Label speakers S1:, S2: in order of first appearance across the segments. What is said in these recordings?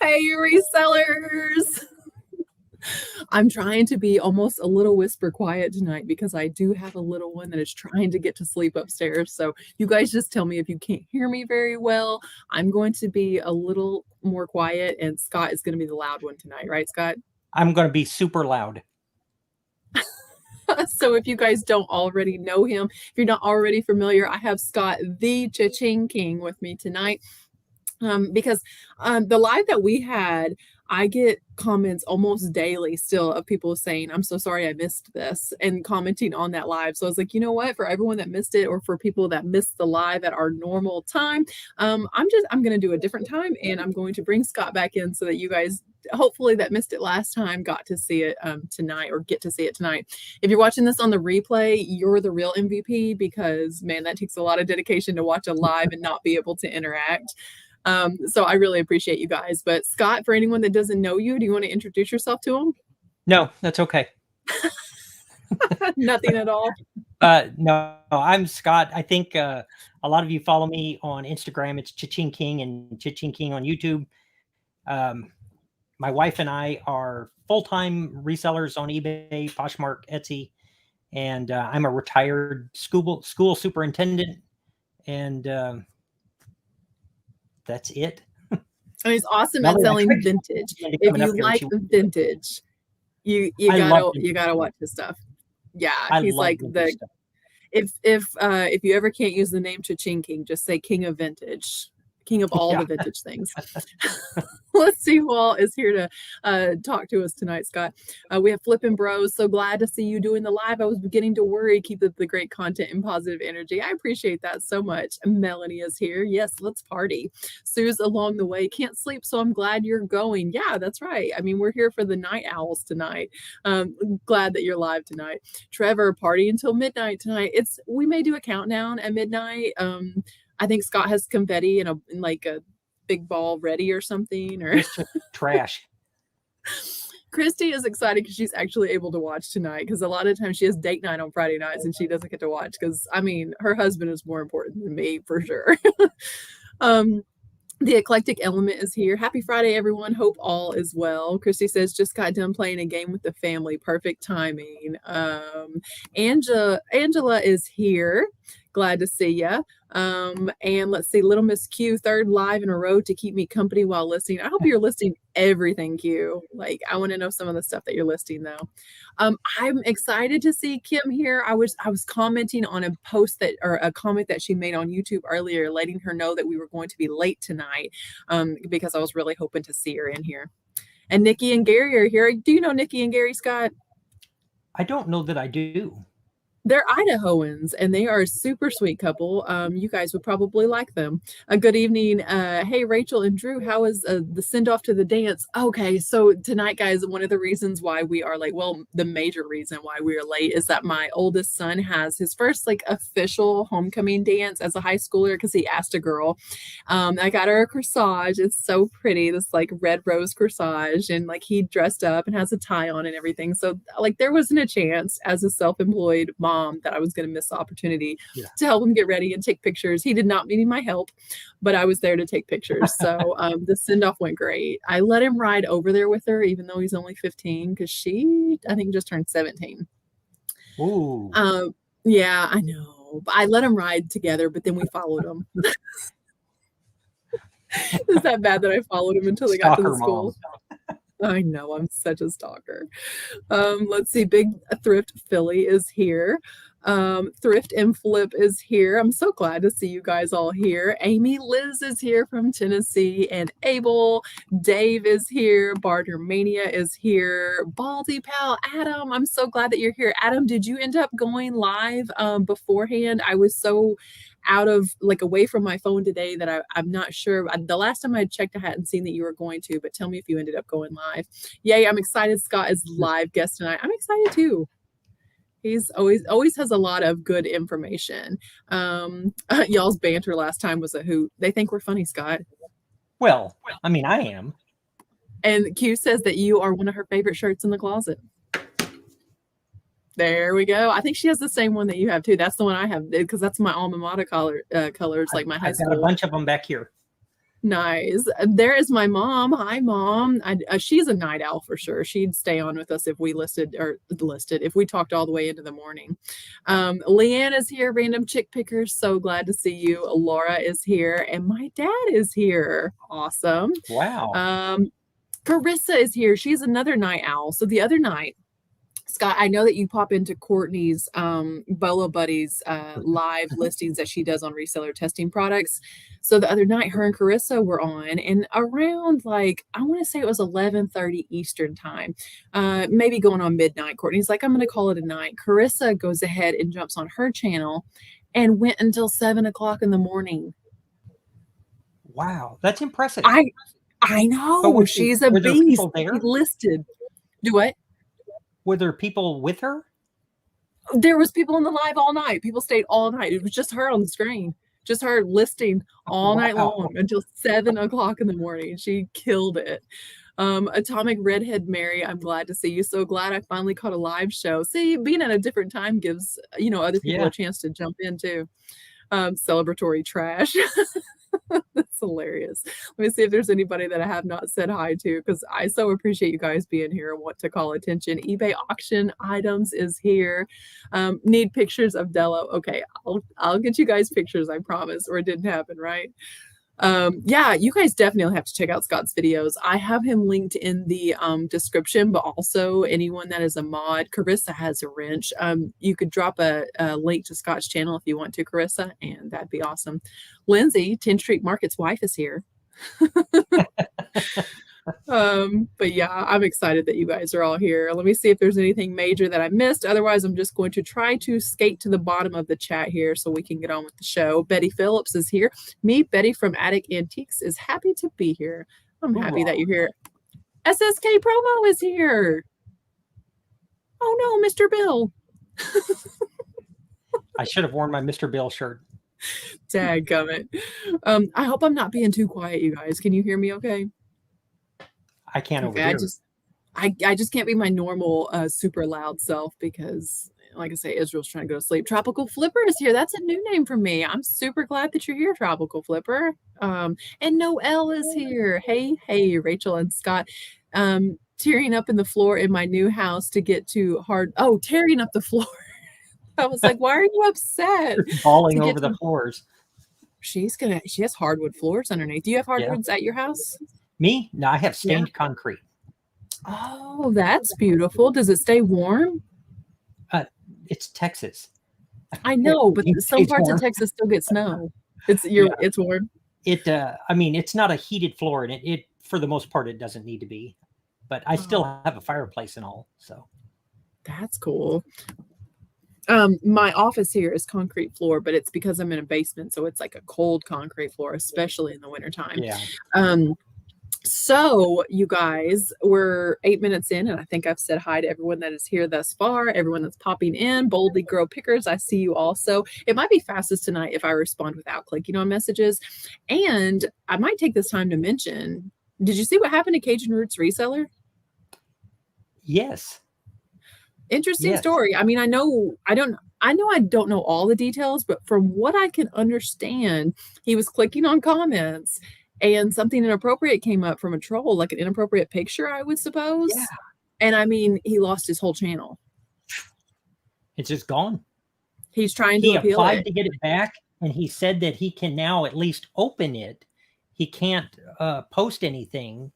S1: Hey, resellers. I'm trying to be almost a little whisper quiet tonight because I do have a little one that is trying to get to sleep upstairs. So you guys just tell me if you can't hear me very well. I'm going to be a little more quiet, and Scott is going to be the loud one tonight, right, Scott?
S2: I'm going to be super loud.
S1: So if you guys don't already know him, if you're not already familiar, I have Scott, the Cha-Ching King, with me tonight. Because the live that we had, I get comments almost daily still of people saying, I'm so sorry I missed this, and commenting on that live. So I was like, you know what, for everyone that missed it, or for people that missed the live at our normal time, I'm going to do a different time, and I'm going to bring Scott back in so that you guys hopefully that missed it last time got to see it tonight, or get to see it tonight. If you're watching this on the replay, you're the real MVP, because man, that takes a lot of dedication to watch a live and not be able to interact. So I really appreciate you guys. But Scott, for anyone that doesn't know you, do you want to introduce yourself to them?
S2: No, that's okay.
S1: Nothing at all.
S2: No, I'm Scott. I think a lot of you follow me on Instagram. It's Cha-Ching King and Cha-Ching King on YouTube. My wife and I are full-time resellers on eBay, Poshmark, Etsy, and I'm a retired school superintendent, and that's it.
S1: I mean, it's awesome at selling vintage. If you like vintage, you gotta watch his stuff. Yeah, he's like the stuff. If you ever can't use the name Cha-Ching King, just say King of Vintage. King of all the vintage things. Let's see who all is here to talk to us tonight, Scott. We have Flippin' Bros. So glad to see you doing the live. I was beginning to worry. Keep the great content and positive energy. I appreciate that so much. Melanie is here. Yes, let's party. Sue's along the way. Can't sleep, so I'm glad you're going. Yeah, that's right. I mean, we're here for the night owls tonight. Glad that you're live tonight. Trevor, party until midnight tonight. We may do a countdown at midnight. I think Scott has confetti in like a big ball ready or something, or
S2: trash.
S1: Christy is excited because she's actually able to watch tonight, because a lot of times she has date night on Friday nights and she doesn't get to watch because, I mean, her husband is more important than me for sure. The eclectic element is here. Happy Friday, everyone. Hope all is well. Christy says, just got done playing a game with the family. Perfect timing. Angela is here. Glad to see ya. And let's see, Little Miss Q, third live in a row to keep me company while listening. I hope you're listing everything, Q. Like, I want to know some of the stuff that you're listing, though. I'm excited to see Kim here. I was commenting on a post or a comment that she made on YouTube earlier, letting her know that we were going to be late tonight, because I was really hoping to see her in here. And Nikki and Gary are here. Do you know Nikki and Gary, Scott?
S2: I don't know that I do.
S1: They're Idahoans, and they are a super sweet couple. You guys would probably like them. Good evening. Hey, Rachel and Drew, how is the send-off to the dance? Okay, so tonight, guys, one of the reasons why we are late, well, the major reason why we are late, is that my oldest son has his first, like, official homecoming dance as a high schooler, because he asked a girl. I got her a corsage. It's so pretty, this, like, red rose corsage, and, like, he dressed up and has a tie on and everything. So, like, there wasn't a chance as a self-employed mom that I was going to miss the opportunity to help him get ready and take pictures. He did not need my help, but I was there to take pictures. So the send-off went great. I let him ride over there with her, even though he's only 15, because she, I think, just turned 17.
S2: Ooh.
S1: Yeah, I know. But I let him ride together, but then we followed him. Is that bad that I followed him until they got to the school? I know, I'm such a stalker. Let's see, Big Thrift Philly is here. Thrift and Flip is here. I'm so glad to see you guys all here. Amy Liz is here from Tennessee, and Abel. Dave is here. Barter Mania is here. Baldy Pal, Adam, I'm so glad that you're here. Adam, did you end up going live beforehand? I was so out of, like, away from my phone today that I'm not sure. The last time I checked, I hadn't seen that you were going to, but tell me if you ended up going live. Yay, I'm excited Scott is live guest tonight. I'm excited too. He's always has a lot of good information. Y'all's banter last time was a hoot. They think we're funny, Scott.
S2: Well, I mean, I am.
S1: And Q says that you are one of her favorite shirts in the closet. There we go. I think she has the same one that you have too. That's the one I have, because that's my alma mater colors, like my high school.
S2: I've got a bunch of them back here.
S1: Nice. There is my mom. Hi, Mom. She's a night owl for sure. She'd stay on with us if we if we talked all the way into the morning. Leanne is here, Random Chick Picker. So glad to see you. Laura is here, and my dad is here. Awesome.
S2: Wow.
S1: Carissa is here. She's another night owl. So the other night, Scott, I know that you pop into Courtney's Bolo Buddies live listings that she does on reseller testing products. So the other night, her and Carissa were on, and around like, I want to say it was 11:30 Eastern time, maybe going on midnight. Courtney's like, I'm going to call it a night. Carissa goes ahead and jumps on her channel and went until 7 o'clock in the morning.
S2: Wow, that's impressive.
S1: I know. She's a beast. Listed. Do what?
S2: Were there people with her?
S1: There was people in the live all night. People stayed all night. It was just her on the screen, just her listing all night long until 7 o'clock in the morning. She killed it. Atomic Redhead Mary, I'm glad to see you. So glad I finally caught a live show. See, being at a different time gives, other people a chance to jump in too. Celebratory trash. That's hilarious. Let me see if there's anybody that I have not said hi to, because I so appreciate you guys being here and want to call attention. eBay auction items is here. Need pictures of Dello. Okay, I'll get you guys pictures, I promise, or it didn't happen, right? Yeah, you guys definitely have to check out Scott's videos. I have him linked in the description, but also anyone that is a mod. Carissa has a wrench. You could drop a link to Scott's channel if you want to, Carissa, and that'd be awesome. Lindsay, 10th Street Market's wife, is here. But yeah, I'm excited that you guys are all here. Let me see if there's anything major that I missed. Otherwise, I'm just going to try to skate to the bottom of the chat here so we can get on with the show. Betty Phillips is here. Me, Betty from Attic Antiques, is happy to be here. I'm happy that you're here. SSK Promo is here. Oh no, Mr. Bill.
S2: I should have worn my Mr. Bill shirt.
S1: Dadgummit. I hope I'm not being too quiet, you guys. Can you hear me okay?
S2: I can't over here.
S1: I just can't be my normal super loud self because, like I say, Israel's trying to go to sleep. Tropical Flipper is here. That's a new name for me. I'm super glad that you're here, Tropical Flipper. And Noelle is here. Hey, Rachel and Scott. Tearing up in the floor in my new house to get to hard. Oh, tearing up the floor. I was like, why are you upset?
S2: Falling over the floors.
S1: She has hardwood floors underneath. Do you have hardwoods at your house?
S2: Me? No, I have stained concrete.
S1: Oh, that's beautiful. Does it stay warm?
S2: It's Texas.
S1: I know, but some parts of Texas still get snow. It's warm.
S2: I mean, it's not a heated floor, and it for the most part it doesn't need to be. But I still have a fireplace and all, so
S1: that's cool. My office here is concrete floor, but it's because I'm in a basement, so it's like a cold concrete floor, especially in the wintertime.
S2: Yeah.
S1: So you guys, we're 8 minutes in, and I think I've said hi to everyone that is here thus far, everyone that's popping in. Boldly Grow Pickers, I see you also. It might be fastest tonight if I respond without clicking on messages. And I might take this time to mention, did you see what happened to Cajun Roots Reseller?
S2: Yes.
S1: Interesting story. I mean, I don't know all the details, but from what I can understand, he was clicking on comments and something inappropriate came up from a troll, like an inappropriate picture, I would suppose. Yeah. And I mean, he lost his whole channel.
S2: It's just gone.
S1: He's trying to appeal it. He
S2: applied to get it back, and he said that he can now at least open it. He can't post anything,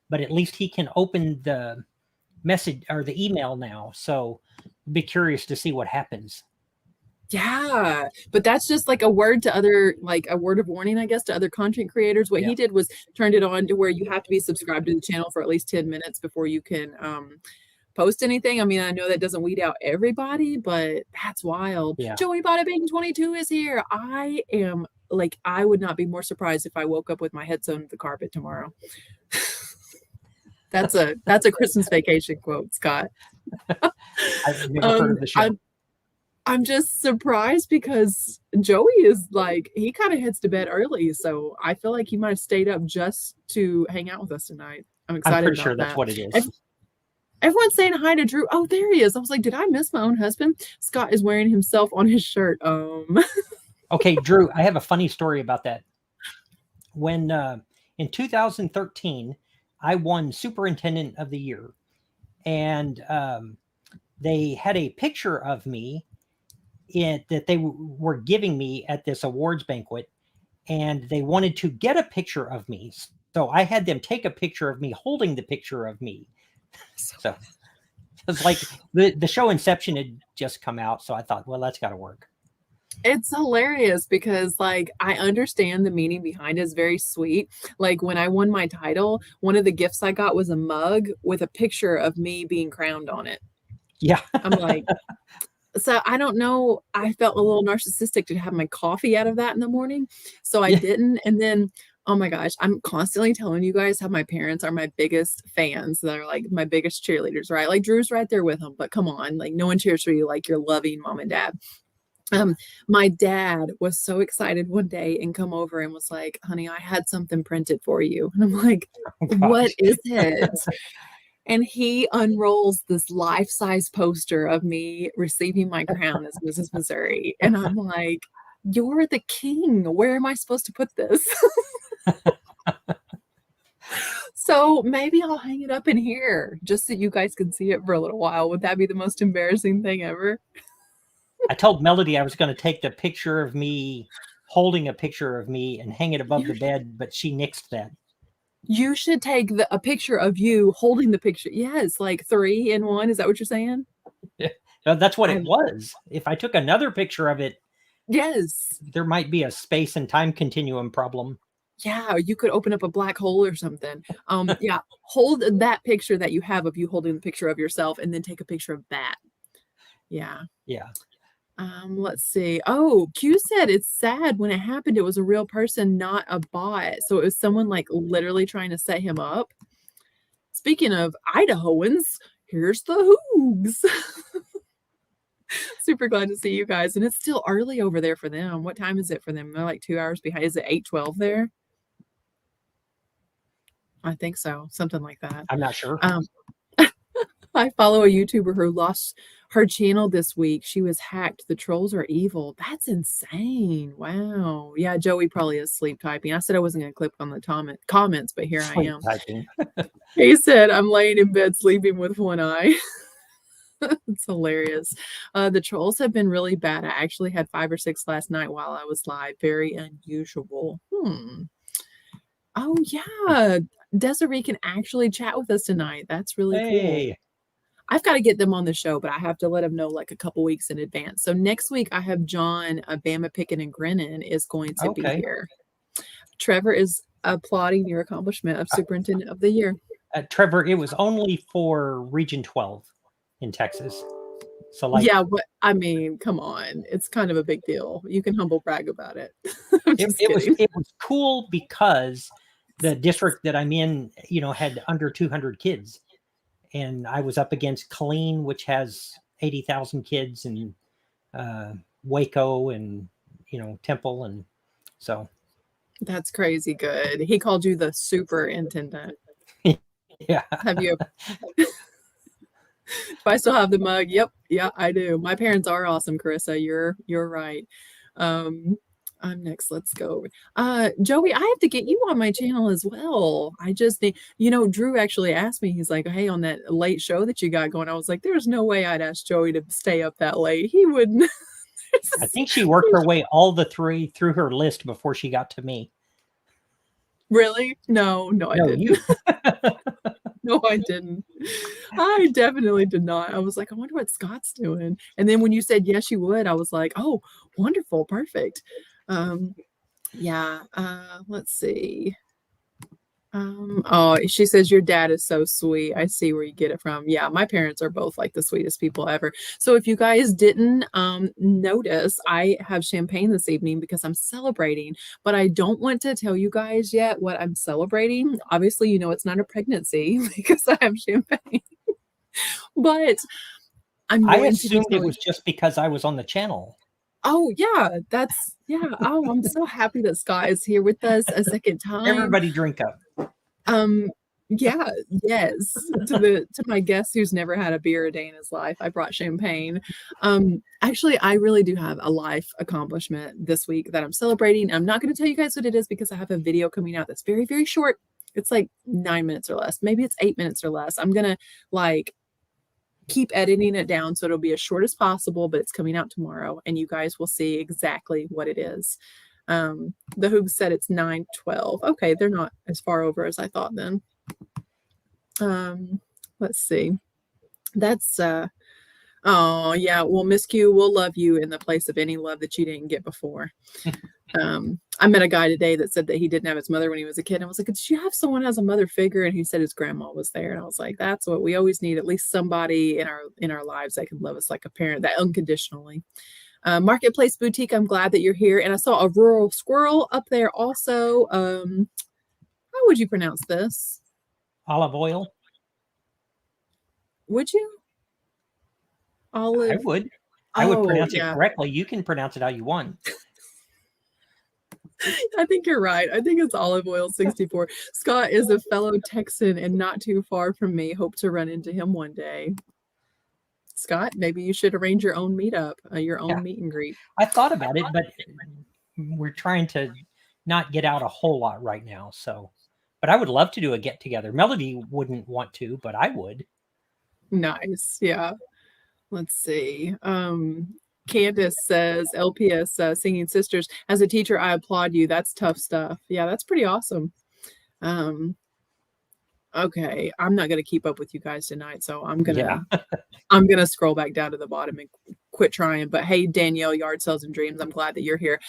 S2: but at least he can open the message or the email now. So be curious to see what happens.
S1: Yeah, but that's just like a word of warning, I guess, to other content creators. What he did was turned it on to where you have to be subscribed to the channel for at least 10 minutes before you can post anything. I mean, I know that doesn't weed out everybody, but that's wild. Yeah. Joey Bada Bang 22 is here. I would not be more surprised if I woke up with my head sewn to the carpet tomorrow. That's a Christmas Vacation quote, Scott.
S2: I've never heard of the show.
S1: I'm just surprised because Joey is he kind of heads to bed early, so I feel like he might have stayed up just to hang out with us tonight. I'm excited.
S2: I'm pretty sure that's what it is.
S1: Everyone's saying hi to Drew. Oh, there he is. I was like, did I miss my own husband? Scott is wearing himself on his shirt.
S2: Okay, Drew, I have a funny story about that. When in 2013, I won Superintendent of the Year. And they had a picture of me that they were giving me at this awards banquet. And they wanted to get a picture of me. So I had them take a picture of me holding the picture of me. So it's like the show Inception had just come out. So I thought, well, that's got to work.
S1: It's hilarious because, like, I understand the meaning behind it is very sweet. Like, when I won my title, one of the gifts I got was a mug with a picture of me being crowned on it.
S2: Yeah.
S1: I'm like, so I don't know. I felt a little narcissistic to have my coffee out of that in the morning. So I didn't. And then, oh my gosh, I'm constantly telling you guys how my parents are my biggest fans. They're like my biggest cheerleaders, right? Like Drew's right there with them, but come on, like no one cheers for you like your loving mom and dad. My dad was so excited one day and come over and was like, honey, I had something printed for you. And I'm like, what is it? And he unrolls this life-size poster of me receiving my crown as Mrs. Missouri. And I'm like, you're the king. Where am I supposed to put this? So maybe I'll hang it up in here just so you guys can see it for a little while. Would that be the most embarrassing thing ever?
S2: I told Melody I was going to take the picture of me holding a picture of me and hang it above the bed, but she nixed that.
S1: You should take a picture of you holding the picture. Yes, like 3 in 1. Is that what you're saying?
S2: Yeah, that's what it was. If I took another picture of it,
S1: yes,
S2: there might be a space and time continuum problem.
S1: Yeah, you could open up a black hole or something. Yeah, hold that picture that you have of you holding the picture of yourself and then take a picture of that. Yeah.
S2: Yeah.
S1: Let's see. Oh, Q said it's sad when it happened. It was a real person, not a bot. So it was someone like literally trying to set him up. Speaking of Idahoans, here's the Hoogs. Super glad to see you guys. And it's still early over there for them. What time is it for them? They're like 2 hours behind. Is it 8:12 there? I think so. Something like that.
S2: I'm not sure.
S1: I follow a YouTuber who lost her channel this week. She was hacked. The trolls are evil. That's insane. Wow. Yeah, Joey probably is sleep typing. I said I wasn't going to click on the comments, but here I am.
S2: Typing.
S1: He said, I'm laying in bed sleeping with one eye. It's hilarious. The trolls have been really bad. I actually had 5 or 6 last night while I was live. Very unusual. Oh, yeah. Desiree can actually chat with us tonight. That's really cool. I've got to get them on the show, but I have to let them know like a couple weeks in advance. So next week I have John, Bama Pickin and Grinnin is going to be here. Trevor is applauding your accomplishment of Superintendent of the Year.
S2: Trevor, it was only for Region 12 in Texas. So like,
S1: yeah, but I mean, come on, it's kind of a big deal. You can humble brag about it.
S2: It was cool because the district that I'm in, had under 200 kids. And I was up against Killeen, which has 80,000 kids, and Waco and, Temple. And so.
S1: That's crazy good. He called you the superintendent.
S2: Yeah.
S1: Have you? If I still have the mug, yep. Yeah, I do. My parents are awesome, Carissa. You're right. I'm next. Let's go. Joey, I have to get you on my channel as well. I just need, Drew actually asked me, he's like, hey, on that late show that you got going, I was like, there's no way I'd ask Joey to stay up that late. He wouldn't.
S2: I think she worked her way all the three through her list before she got to me.
S1: Really? No, I didn't.
S2: You.
S1: No, I didn't. I definitely did not. I was like, I wonder what Scott's doing. And then when you said yes, you would, I was like, oh, wonderful. Perfect. Let's see. Oh, she says your dad is so sweet. I see where you get it from. Yeah, my parents are both like the sweetest people ever. So if you guys didn't notice, I have champagne this evening because I'm celebrating, but I don't want to tell you guys yet what I'm celebrating. Obviously, it's not a pregnancy because I have champagne. But
S2: I assumed it was just because I was on the channel.
S1: Oh, yeah, Oh, I'm so happy that Scott is here with us a second time.
S2: Everybody drink up.
S1: Yeah, yes. To my guest who's never had a beer a day in his life, I brought champagne. Actually, I really do have a life accomplishment this week that I'm celebrating. I'm not gonna tell you guys what it is because I have a video coming out that's very, very short. It's like 9 minutes or less. Maybe it's 8 minutes or less. I'm gonna, like, keep editing it down so it'll be as short as possible, but it's coming out tomorrow, and you guys will see exactly what it is. The Hoog said it's 9:12. Okay, they're not as far over as I thought then. Let's see. That's oh yeah, well, Miss Q will love you in the place of any love that you didn't get before. I met a guy today that said that he didn't have his mother when he was a kid. And I was like, did you have someone as a mother figure? And he said his grandma was there. And I was like, that's what we always need, at least somebody in our lives that can love us like a parent, that unconditionally. Marketplace Boutique, I'm glad that you're here. And I saw a rural squirrel up there also. How would you pronounce this?
S2: Olive oil.
S1: Would you? Olive.
S2: I would. I would pronounce it correctly. You can pronounce it how you want.
S1: I think you're right. I think it's Olive Oil 64. Scott is a fellow Texan and not too far from me. Hope to run into him one day. Scott, maybe you should arrange your own meetup, your own meet and greet.
S2: I thought about it, but we're trying to not get out a whole lot right now. So, but I would love to do a get together. Melody wouldn't want to, but I would.
S1: Nice. Yeah. Let's see. Candace says, LPS Singing Sisters, as a teacher, I applaud you. That's tough stuff. Yeah, that's pretty awesome. Okay, I'm not going to keep up with you guys tonight, so I'm gonna scroll back down to the bottom and quit trying. But hey, Danielle, Yard Sales and Dreams, I'm glad that you're here.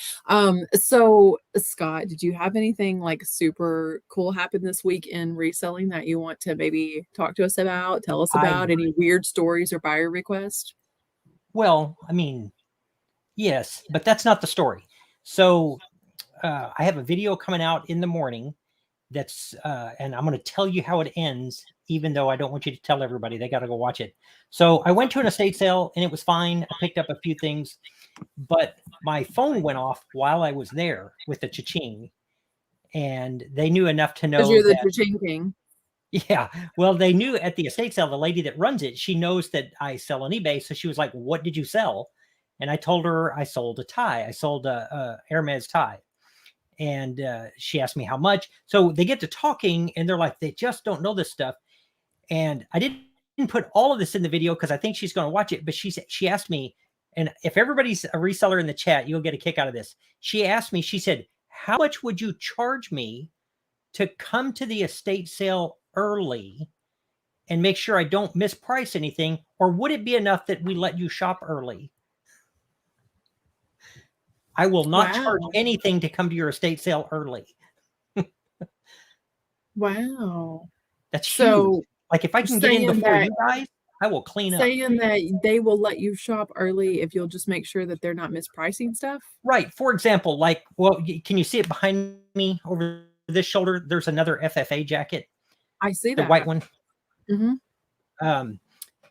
S1: So Scott, did you have anything like super cool happen this week in reselling that you want to maybe talk to us about, tell us about? Any weird stories or buyer requests?
S2: Well, I mean, yes, but that's not the story. So I have a video coming out in the morning that's and I'm going to tell you how it ends, even though I don't want you to tell everybody. They got to go watch it. So I went to an estate sale and it was fine. I picked up a few things, but my phone went off while I was there with the Cha-Ching, and they knew enough to know.
S1: 'Cause you're the Cha-Ching king.
S2: Yeah. Well, they knew at the estate sale, the lady that runs it, she knows that I sell on eBay. So she was like, what did you sell? And I told her I sold a tie. I sold a Hermes tie. And she asked me how much. So they get to talking and they're like, they just don't know this stuff. And I didn't put all of this in the video because I think she's going to watch it. But she asked me, and if everybody's a reseller in the chat, you'll get a kick out of this. She asked me, she said, how much would you charge me to come to the estate sale early and make sure I don't misprice anything? Or would it be enough that we let you shop early? I will not charge anything to come to your estate sale early.
S1: Wow.
S2: That's huge. Like if I can get in before you guys, I will clean up.
S1: Saying that they will let you shop early if you'll just make sure that they're not mispricing stuff?
S2: Right. For example, like, well, can you see it behind me over this shoulder? There's another FFA jacket.
S1: I see that.
S2: The white one.
S1: Mm-hmm.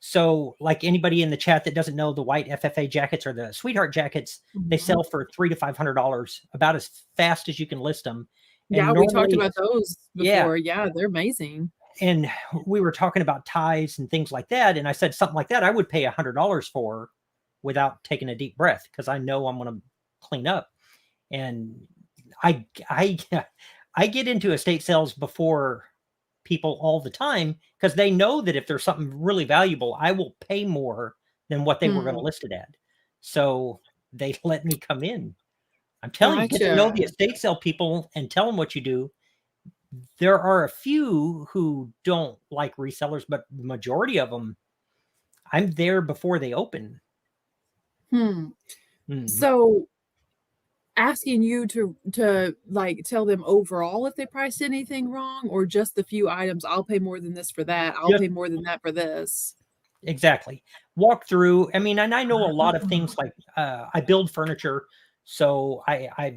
S2: So like anybody in the chat that doesn't know, the white FFA jackets or the sweetheart jackets, they sell for $300 to $500, about as fast as you can list them. And
S1: yeah, we talked about those before. Yeah, they're amazing.
S2: And we were talking about ties and things like that. And I said something like that I would pay $100 for without taking a deep breath, because I know I'm going to clean up. And I get into estate sales before people all the time because they know that if there's something really valuable, I will pay more than what they were going to list it at. So they let me come in. I'm telling you, get to know the estate sale people and tell them what you do. There are a few who don't like resellers, but the majority of them, I'm there before they open.
S1: So asking you to like tell them overall if they priced anything wrong, or just the few items, I'll pay more than this for that, I'll pay more than that for this.
S2: Exactly. Walk through. I mean, and I know a lot of things, like I build furniture, so I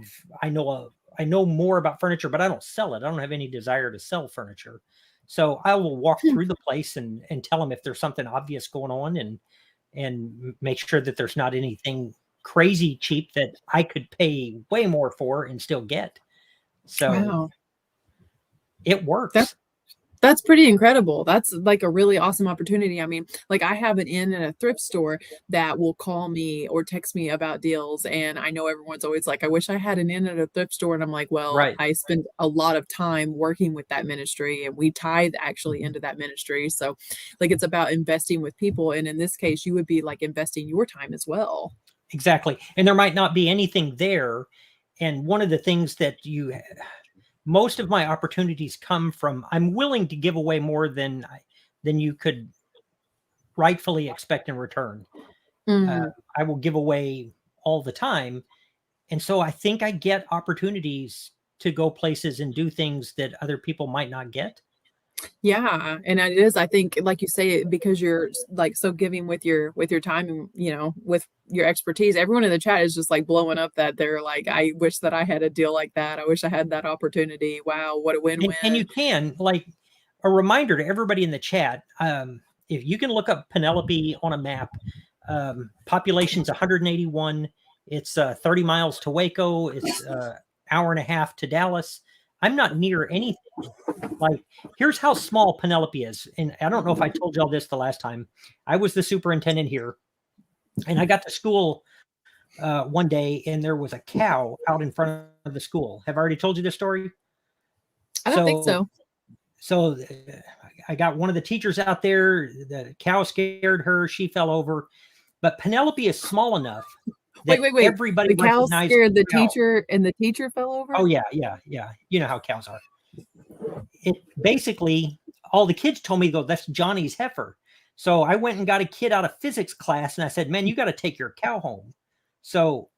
S2: know more about furniture, but I don't sell it. I don't have any desire to sell furniture. So I will walk through the place and tell them if there's something obvious going on, and make sure that there's not anything crazy cheap that I could pay way more for and still get. So it works.
S1: That's pretty incredible. That's like a really awesome opportunity. I mean, like I have an in a thrift store that will call me or text me about deals. And I know everyone's always like, I wish I had an in at a thrift store. And I'm like, well,
S2: Right.
S1: I spend a lot of time working with that ministry and we tithe actually into that ministry. So like it's about investing with people. And in this case, you would be like investing your time as well.
S2: Exactly. And there might not be anything there. And one of the things that most of my opportunities come from, I'm willing to give away more than you could rightfully expect in return. I will give away all the time. And so I think I get opportunities to go places and do things that other people might not get.
S1: Yeah, and it is, I think, like you say, because you're like so giving with your time and with your expertise. Everyone in the chat is just like blowing up that they're like, I wish that I had a deal like that. I wish I had that opportunity. Wow, what a win-win.
S2: And you can, like, a reminder to everybody in the chat, if you can look up Penelope on a map, population's 181. It's 30 miles to Waco. It's hour and a half to Dallas. I'm not near anything. Like, here's how small Penelope is. And I don't know if I told y'all this the last time. I was the superintendent here, and I got to school one day, and there was a cow out in front of the school. Have I already told you this story?
S1: I don't think so.
S2: So I got one of the teachers out there. The cow scared her. She fell over. But Penelope is small enough that
S1: wait.
S2: everybody
S1: the cow
S2: recognized
S1: scared the teacher, and the teacher fell over?
S2: Oh, yeah. You know how cows are. It basically, all the kids told me to go, that's Johnny's heifer. So I went and got a kid out of physics class, and I said, man, you got to take your cow home. So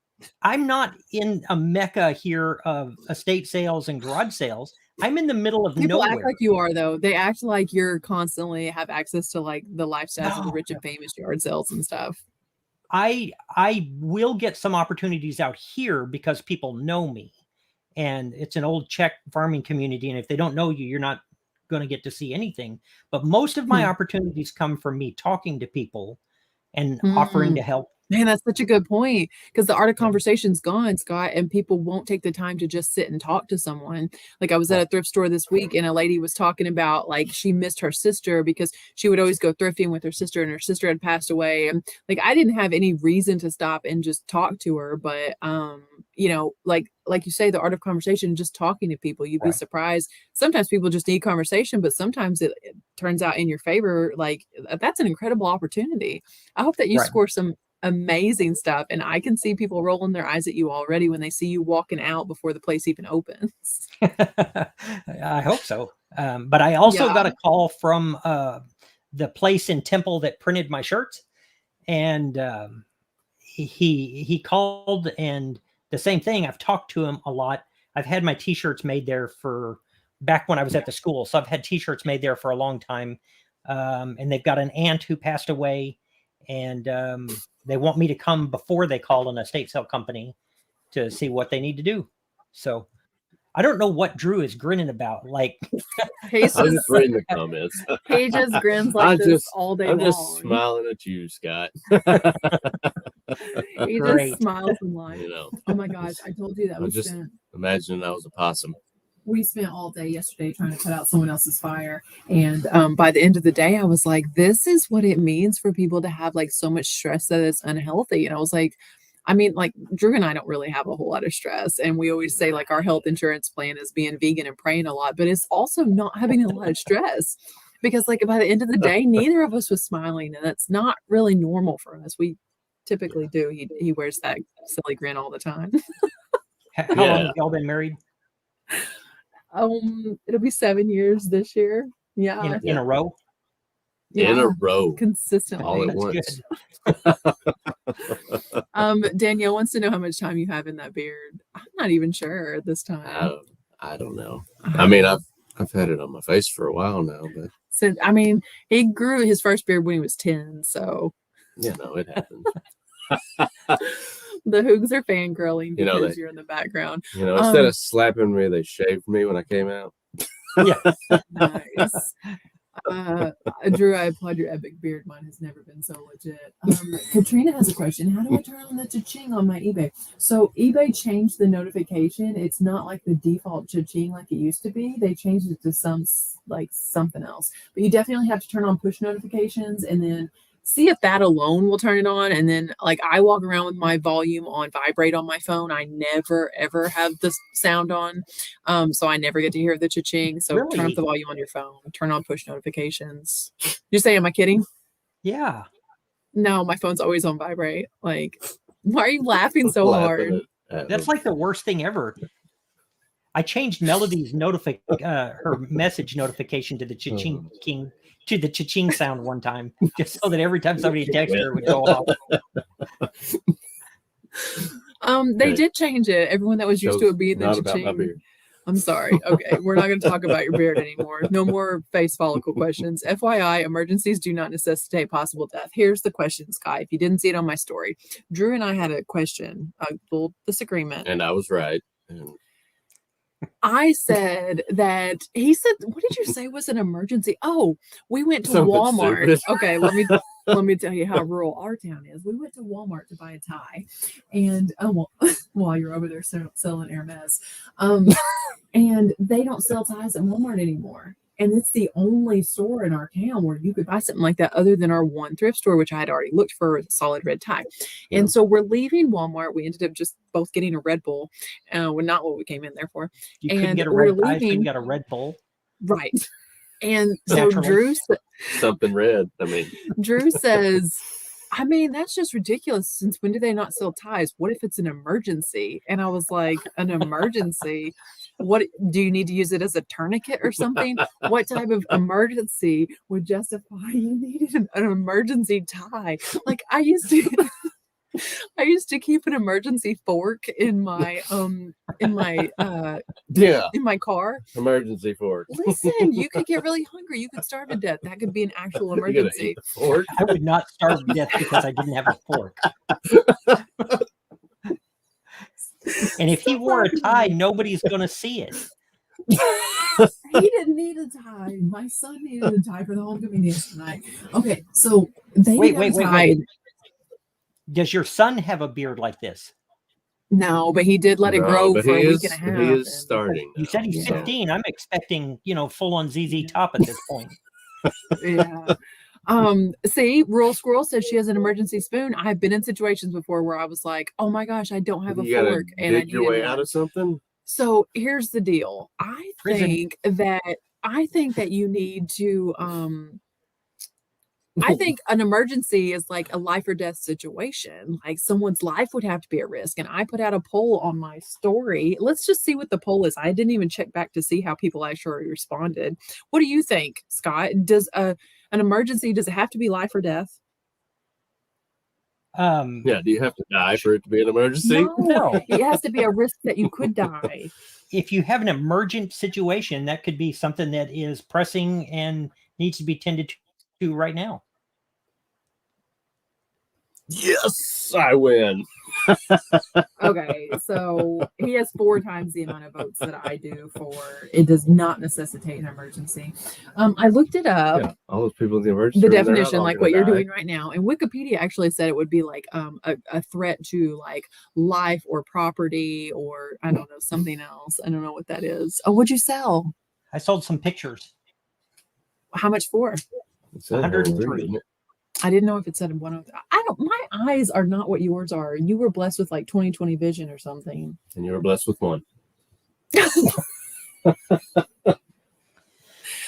S2: I'm not in a mecca here of estate sales and garage sales. I'm in the middle of
S1: People
S2: nowhere.
S1: act like you are, though. They act like you're constantly have access to like the lifestyles of the rich and famous yard sales and stuff.
S2: I will get some opportunities out here because people know me, and it's an old Czech farming community. And if they don't know you, you're not going to get to see anything. But most of my opportunities come from me talking to people and offering to help.
S1: Man, that's such a good point, because the art of conversation's gone, Scott, and people won't take the time to just sit and talk to someone. Like I was at a thrift store this week, and a lady was talking about like she missed her sister because she would always go thrifting with her sister, and her sister had passed away. And like I didn't have any reason to stop and just talk to her, but like you say, the art of conversation, just talking to people, you'd be surprised. Sometimes people just need conversation, but sometimes it turns out in your favor. Like that's an incredible opportunity. I hope that you score some amazing stuff, and I can see people rolling their eyes at you already when they see you walking out before the place even opens.
S2: I hope so. But I also got a call from the place in Temple that printed my shirts, and he called, and the same thing. I've talked to him a lot. I've had my t-shirts made there for back when I was at the school, so I've had t-shirts made there for a long time. And they've got an aunt who passed away, and they want me to come before they call an estate sale company to see what they need to do. So I don't know what Drew is grinning about. Like,
S3: I'm just reading the comments.
S1: He just grins like this all day long.
S3: I'm just smiling at you, Scott.
S1: He just smiles and laughs. Oh my gosh, I told you that.
S3: I'm just imagining I was a possum.
S1: We spent all day yesterday trying to put out someone else's fire. And by the end of the day, I was like, this is what it means for people to have like so much stress that it's unhealthy. And I was like, I mean, like Drew and I don't really have a whole lot of stress. And we always say like our health insurance plan is being vegan and praying a lot, but it's also not having a lot of stress. Because like by the end of the day, neither of us was smiling. And that's not really normal for us. We typically do. He wears that silly grin all the time.
S2: How long have y'all been married?
S1: It'll be 7 years this year. Yeah.
S2: In a row?
S3: Yeah. In a row.
S1: Consistently.
S3: All at once.
S1: Danielle wants to know how much time you have in that beard. I'm not even sure at this time.
S3: I don't know. I mean, I've had it on my face for a while now, but
S1: so I mean, he grew his first beard when he was 10, so
S3: it happens.
S1: The Hoogs are fangirling because you're in the background.
S3: Instead of slapping me, they shaved me when I came out.
S1: Nice. Drew, I applaud your epic beard. Mine has never been so legit. Katrina has a question. How do I turn on the Cha-Ching on my eBay? So eBay changed the notification. It's not like the default Cha-Ching like it used to be. They changed it to something else. But you definitely have to turn on push notifications and then see if that alone will turn it on. And then like I walk around with my volume on vibrate on my phone. I never ever have the sound on. So I never get to hear the Cha-Ching. So
S2: Really?
S1: turn up the volume on your phone, turn on push notifications. You say, am I kidding?
S2: Yeah.
S1: No, my phone's always on vibrate. Like, why are you laughing so hard?
S2: That's like the worst thing ever. I changed Melody's her message notification to the Cha-Ching sound one time, just so that every time somebody texted her, it would go off.
S1: They did change it. Everyone that was used to it being the Cha-Ching. I'm sorry. Okay, we're not going to talk about your beard anymore. No more face follicle questions. FYI, emergencies do not necessitate possible death. Here's the question, Sky. If you didn't see it on my story, Drew and I had a question, a little disagreement.
S3: And I was right.
S1: I said that he said, what did you say was an emergency? Oh, we went to Walmart. Okay, let me tell you how rural our town is. We went to Walmart to buy a tie, and while you're over there selling Hermes, and they don't sell ties at Walmart anymore. And it's the only store in our town where you could buy something like that other than our one thrift store, which I had already looked for a solid red tie. Yeah. And so we're leaving Walmart. We ended up just both getting a Red Bull, not what we came in there for.
S2: You couldn't get a red tie, so you got a Red Bull.
S1: Right. And so Drew
S3: something red. I mean,
S1: Drew says, I mean, that's just ridiculous. Since when do they not sell ties? What if it's an emergency? And I was like, an emergency? What do you need to use it as a tourniquet or something? What type of emergency would justify you needed an emergency tie? Like I used to keep an emergency fork in my car.
S3: Emergency fork.
S1: Listen, you could get really hungry. You could starve to death. That could be an actual emergency.
S3: Fork?
S2: I would not starve to death because I didn't have a fork. And if he wore a tie, nobody's going to see it.
S1: He didn't need a tie. My son needed a tie for the homecoming dance tonight. Okay, so they wait.
S2: Does your son have a beard like this?
S1: No, but he did let it grow for a week and a half.
S3: He is starting.
S2: You said he's 15. I'm expecting, full on ZZ Top at this point.
S1: Yeah. See, Rural Squirrel says she has an emergency spoon. I've been in situations before where I was like, oh my gosh, I don't have a fork.
S3: And dig your way out of something.
S1: So here's the deal. I think that you need to I think an emergency is like a life or death situation. Like someone's life would have to be at risk. And I put out a poll on my story. Let's just see what the poll is. I didn't even check back to see how people actually responded. What do you think, Scott? Does an emergency, does it have to be life or death?
S3: Yeah, do you have to die for it to be an emergency?
S2: No.
S1: It has to be a risk that you could die.
S2: If you have an emergent situation, that could be something that is pressing and needs to be tended to right now.
S3: Yes, I win.
S1: Okay, so he has 4 times the amount of votes that I do for it does not necessitate an emergency. I looked it up.
S3: Yeah, all those people in the emergency.
S1: The definition, like what you're doing right now. And Wikipedia actually said it would be like a threat to like life or property or I don't know, something else. I don't know what that is. Oh, what'd you sell?
S2: I sold some pictures.
S1: How much for?
S2: 103.
S1: I didn't know if it said 103. My eyes are not what yours are. You were blessed with like 20/20 vision or something.
S3: And you were blessed with 1.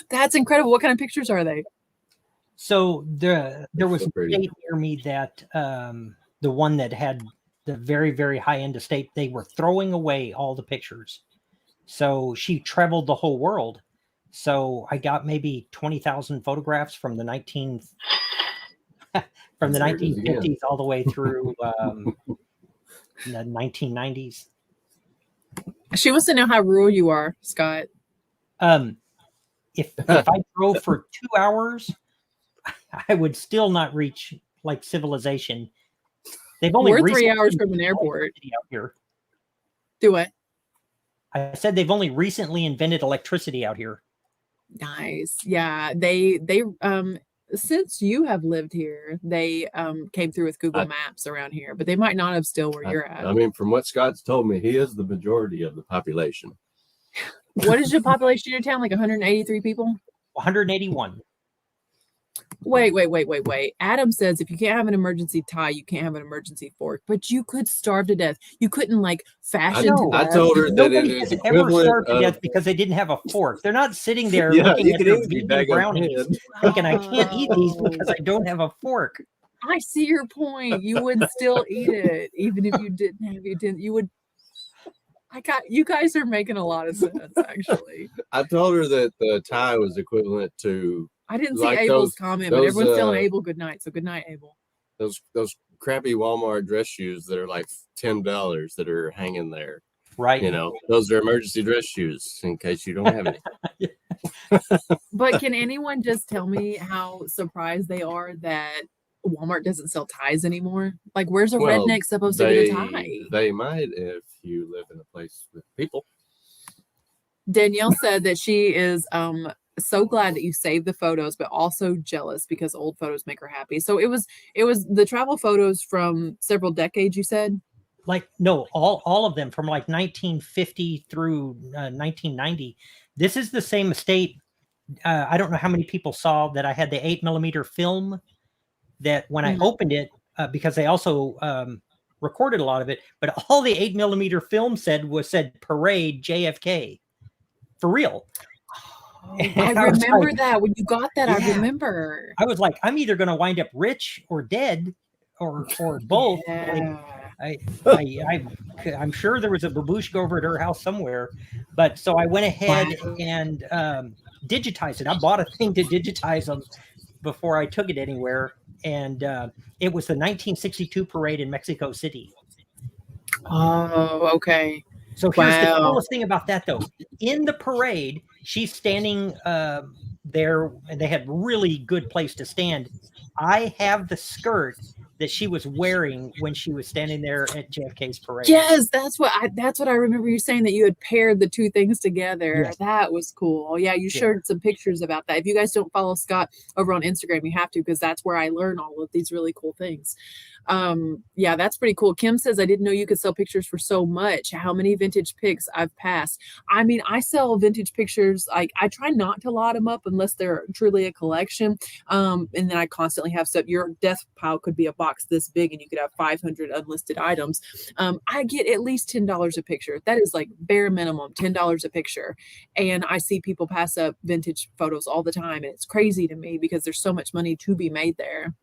S1: That's incredible. What kind of pictures are they?
S2: So there was a state near me that the one that had the very, very high end estate, they were throwing away all the pictures. So she traveled the whole world. So I got maybe 20,000 photographs from the 1950s all the way through the 1990s.
S1: She wants to know how rural you are, Scott.
S2: If I drove for 2 hours, I would still not reach like civilization.
S1: We're 3 hours from an airport
S2: out here.
S1: Do what?
S2: I said they've only recently invented electricity out here.
S1: Nice. Yeah. They since you have lived here, they came through with Google Maps around here, but they might not have still where you're at.
S3: I mean, from what Scott's told me, he is the majority of the population.
S1: What is your population in your town? Like 183 people?
S2: 181.
S1: Wait. Adam says if you can't have an emergency tie, you can't have an emergency fork. But you could starve to death. You couldn't like fashion to death.
S3: I told her that
S2: nobody has ever starved to death because they didn't have a fork. They're not sitting there looking at their vegan brownies thinking I can't eat these because I don't have a fork.
S1: I see your point. You would still eat it even if you didn't have you would. You guys are making a lot of sense, actually.
S3: I told her that the tie was equivalent to.
S1: I didn't see Abel's comment, but everyone's telling Abel good night. So good night, Abel.
S3: Those crappy Walmart dress shoes that are like $10 that are hanging there.
S2: Right.
S3: You know, those are emergency dress shoes in case you don't have any.
S1: But can anyone just tell me how surprised they are that Walmart doesn't sell ties anymore? Like, where's a redneck supposed to get a tie?
S3: They might if you live in a place with people.
S1: Danielle said that she is so glad that you saved the photos, but also jealous because old photos make her happy. So it was the travel photos from several decades, you said?
S2: Like, no, all of them from like 1950 through 1990. This is the same estate. I don't know how many people saw that I had the 8mm film that when I opened it, because they also recorded a lot of it, but all the 8mm film said parade JFK for real.
S1: Oh, I remember that when you got that. Yeah. I remember.
S2: I was like, I'm either going to wind up rich or dead, or both. Yeah. Like, I'm sure there was a babushka over at her house somewhere, but so I went ahead and digitized it. I bought a thing to digitize them before I took it anywhere, and it was the 1962 parade in Mexico City.
S1: Oh, okay.
S2: So here's the coolest thing about that, though. In the parade, she's standing there, and they had really good place to stand. I have the skirt that she was wearing when she was standing there at JFK's parade.
S1: Yes, that's what I remember you saying, that you had paired the two things together. Yes. That was cool. Yeah, you shared some pictures about that. If you guys don't follow Scott over on Instagram, you have to, because that's where I learn all of these really cool things. Yeah, that's pretty cool. Kim says, I didn't know you could sell pictures for so much. How many vintage pics I've passed. I mean, I sell vintage pictures. Like, I try not to lot them up unless they're truly a collection. And then I constantly have stuff. Your desk pile could be a box this big and you could have 500 unlisted items. I get at least $10 a picture. That is like bare minimum, $10 a picture. And I see people pass up vintage photos all the time. And it's crazy to me because there's so much money to be made there.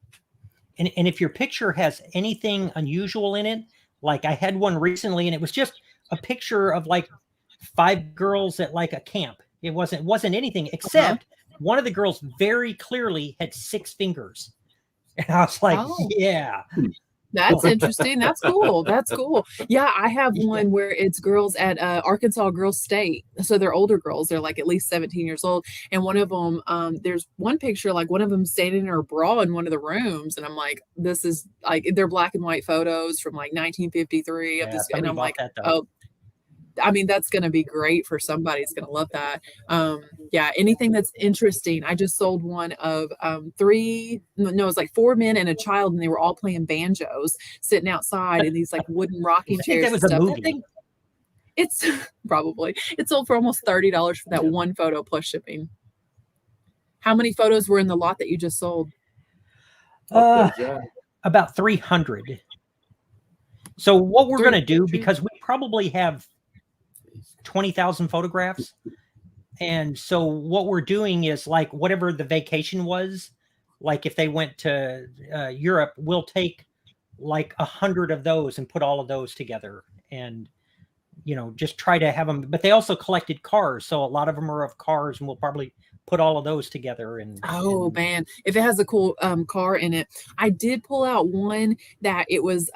S2: And if your picture has anything unusual in it, like I had one recently, and it was just a picture of like 5 girls at like a camp. It wasn't anything except one of the girls very clearly had 6 fingers. And I was like, yeah.
S1: That's interesting. That's cool. That's cool. Yeah, I have one where it's girls at Arkansas Girls State. So they're older girls. They're like at least 17 years old. And one of them, there's one picture, like one of them standing in her bra in one of the rooms. And I'm like, this is like, they're black and white photos from like 1953 of this. And I'm like, I mean, that's going to be great for somebody. It's going to love that. Yeah, anything that's interesting. I just sold one of it was like 4 men and a child, and they were all playing banjos sitting outside in these like wooden rocking chairs.
S2: That was and stuff. A movie. That thing,
S1: it's probably, it sold for almost $30 for that one photo plus shipping. How many photos were in the lot that you just sold?
S2: About 300. So what we're going to do, because we probably have 20,000 photographs. And so what we're doing is like whatever the vacation was, like if they went to Europe, we'll take like 100 of those and put all of those together and, you know, just try to have them. But they also collected cars. So a lot of them are of cars, and we'll probably put all of those together. And
S1: man, if it has a cool car in it. I did pull out one that it was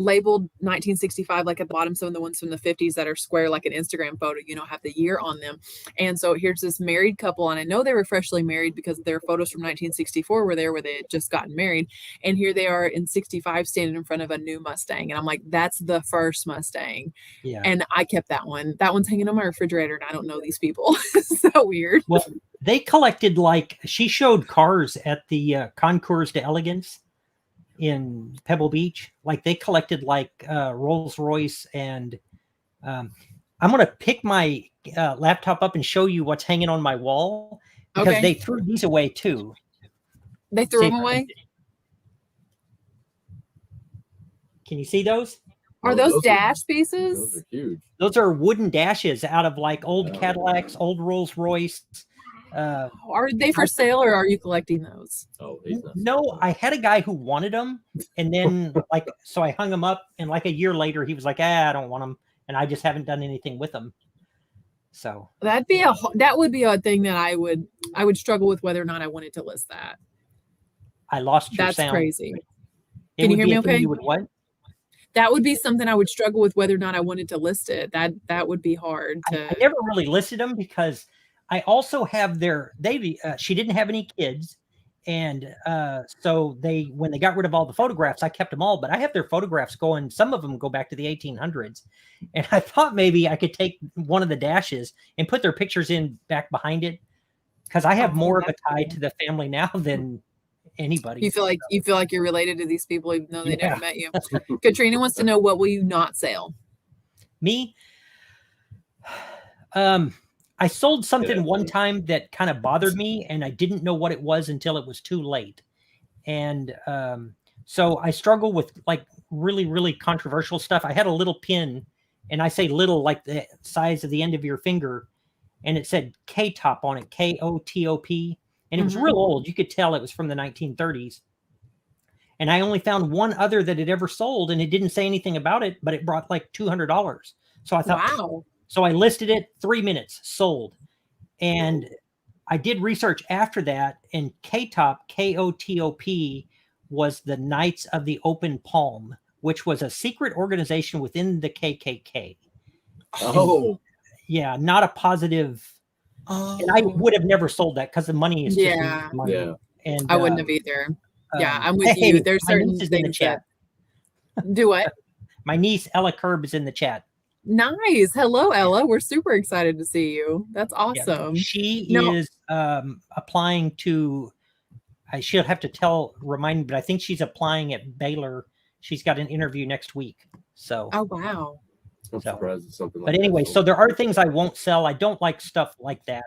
S1: labeled 1965 like at the bottom. Some of the ones from the 50s that are square like an Instagram photo, have the year on them. And so here's this married couple, and I know they were freshly married because their photos from 1964 were there where they had just gotten married. And here they are in 65 standing in front of a new Mustang, and I'm like, that's the first Mustang.
S2: Yeah.
S1: And I kept that one. That one's hanging on my refrigerator, and I don't know these people. It's so weird.
S2: Well, they collected, like, she showed cars at the Concours d'Elegance in Pebble Beach. Like, they collected like Rolls Royce, and I'm gonna pick my laptop up and show you what's hanging on my wall, because they threw these away too.
S1: They threw them away?
S2: Can you see those?
S1: Are those dash pieces?
S3: Those are huge.
S2: Those are wooden dashes out of like old Cadillacs, old Rolls Royce.
S1: Are they for sale, or are you collecting those?
S3: Oh,
S2: no, I had a guy who wanted them, and then so I hung them up, and like a year later he was like, I don't want them, and I just haven't done anything with them. So
S1: that would be a thing that I would struggle with whether or not I wanted to list that.
S2: I lost your sound.
S1: That's crazy. Can you hear me okay?
S2: You would what?
S1: That would be something I would struggle with whether or not I wanted to list it. That would be hard to.
S2: I never really listed them because I also have she didn't have any kids. And so when they got rid of all the photographs, I kept them all, but I have their photographs going. Some of them go back to the 1800s. And I thought maybe I could take one of the dashes and put their pictures in back behind it, because I have more of a tie to the family now than anybody.
S1: You feel like you're related to these people even though they never met you. Katrina wants to know, what will you not sell?
S2: Me? I sold something one time that kind of bothered me, and I didn't know what it was until it was too late. And so I struggle with like really, really controversial stuff. I had a little pin, and I say little like the size of the end of your finger, and it said K-top on it, K-O-T-O-P. And it was real old. You could tell it was from the 1930s. And I only found one other that had ever sold, and it didn't say anything about it, but it brought like $200. So I thought, wow. So I listed it, 3 minutes, sold. And I did research after that, and K-top, K-O-T-O-P, was the Knights of the Open Palm, which was a secret organization within the KKK.
S3: Oh.
S2: And, yeah, not a positive. And I would have never sold that because the money is just money. Yeah. And
S1: I wouldn't have either. Yeah, I'm with you. There's certain things in the chat. Do what?
S2: My niece Ella Kerb is in the chat.
S1: Nice. Hello, Ella. We're super excited to see you. That's awesome.
S2: Yeah, she is applying to. She'll have to remind me, but I think she's applying at Baylor. She's got an interview next week. So.
S1: Oh wow.
S3: I'm surprised at something like
S2: that. But anyway, so there are things I won't sell. I don't like stuff like that.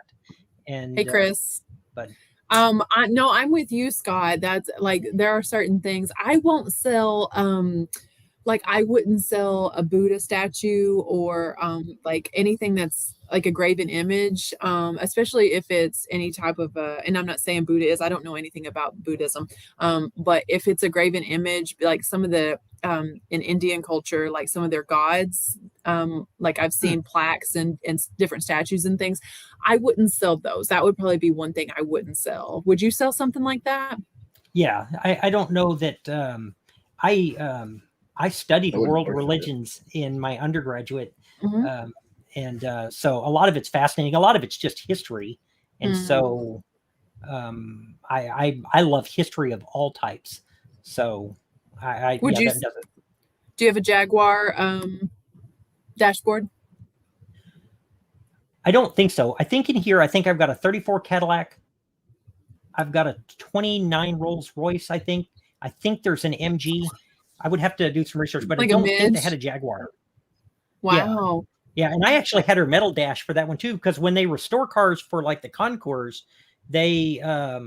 S2: And
S1: hey, Chris.
S2: But
S1: I'm with you, Scott. That's like, there are certain things I won't sell. Like I wouldn't sell a Buddha statue or like anything that's like a graven image, especially if it's any type of and I'm not saying Buddha is, I don't know anything about Buddhism, but if it's a graven image, like some of the in Indian culture, like some of their gods, like I've seen plaques and different statues and things, I wouldn't sell those. That would probably be one thing I wouldn't sell. Would you sell something like that?
S2: Yeah, I don't know that. I studied world religions in my undergraduate, and so a lot of it's fascinating. A lot of it's just history, and so I love history of all types. So
S1: would you? Do you have a Jaguar dashboard?
S2: I don't think so. I think in here, I've got a 34 Cadillac. I've got a 29 Rolls Royce. I think there's an MG. I would have to do some research, but like I don't think they had a Jaguar.
S1: Wow.
S2: Yeah, and I actually had her metal dash for that one too, because when they restore cars for like the Concours, they have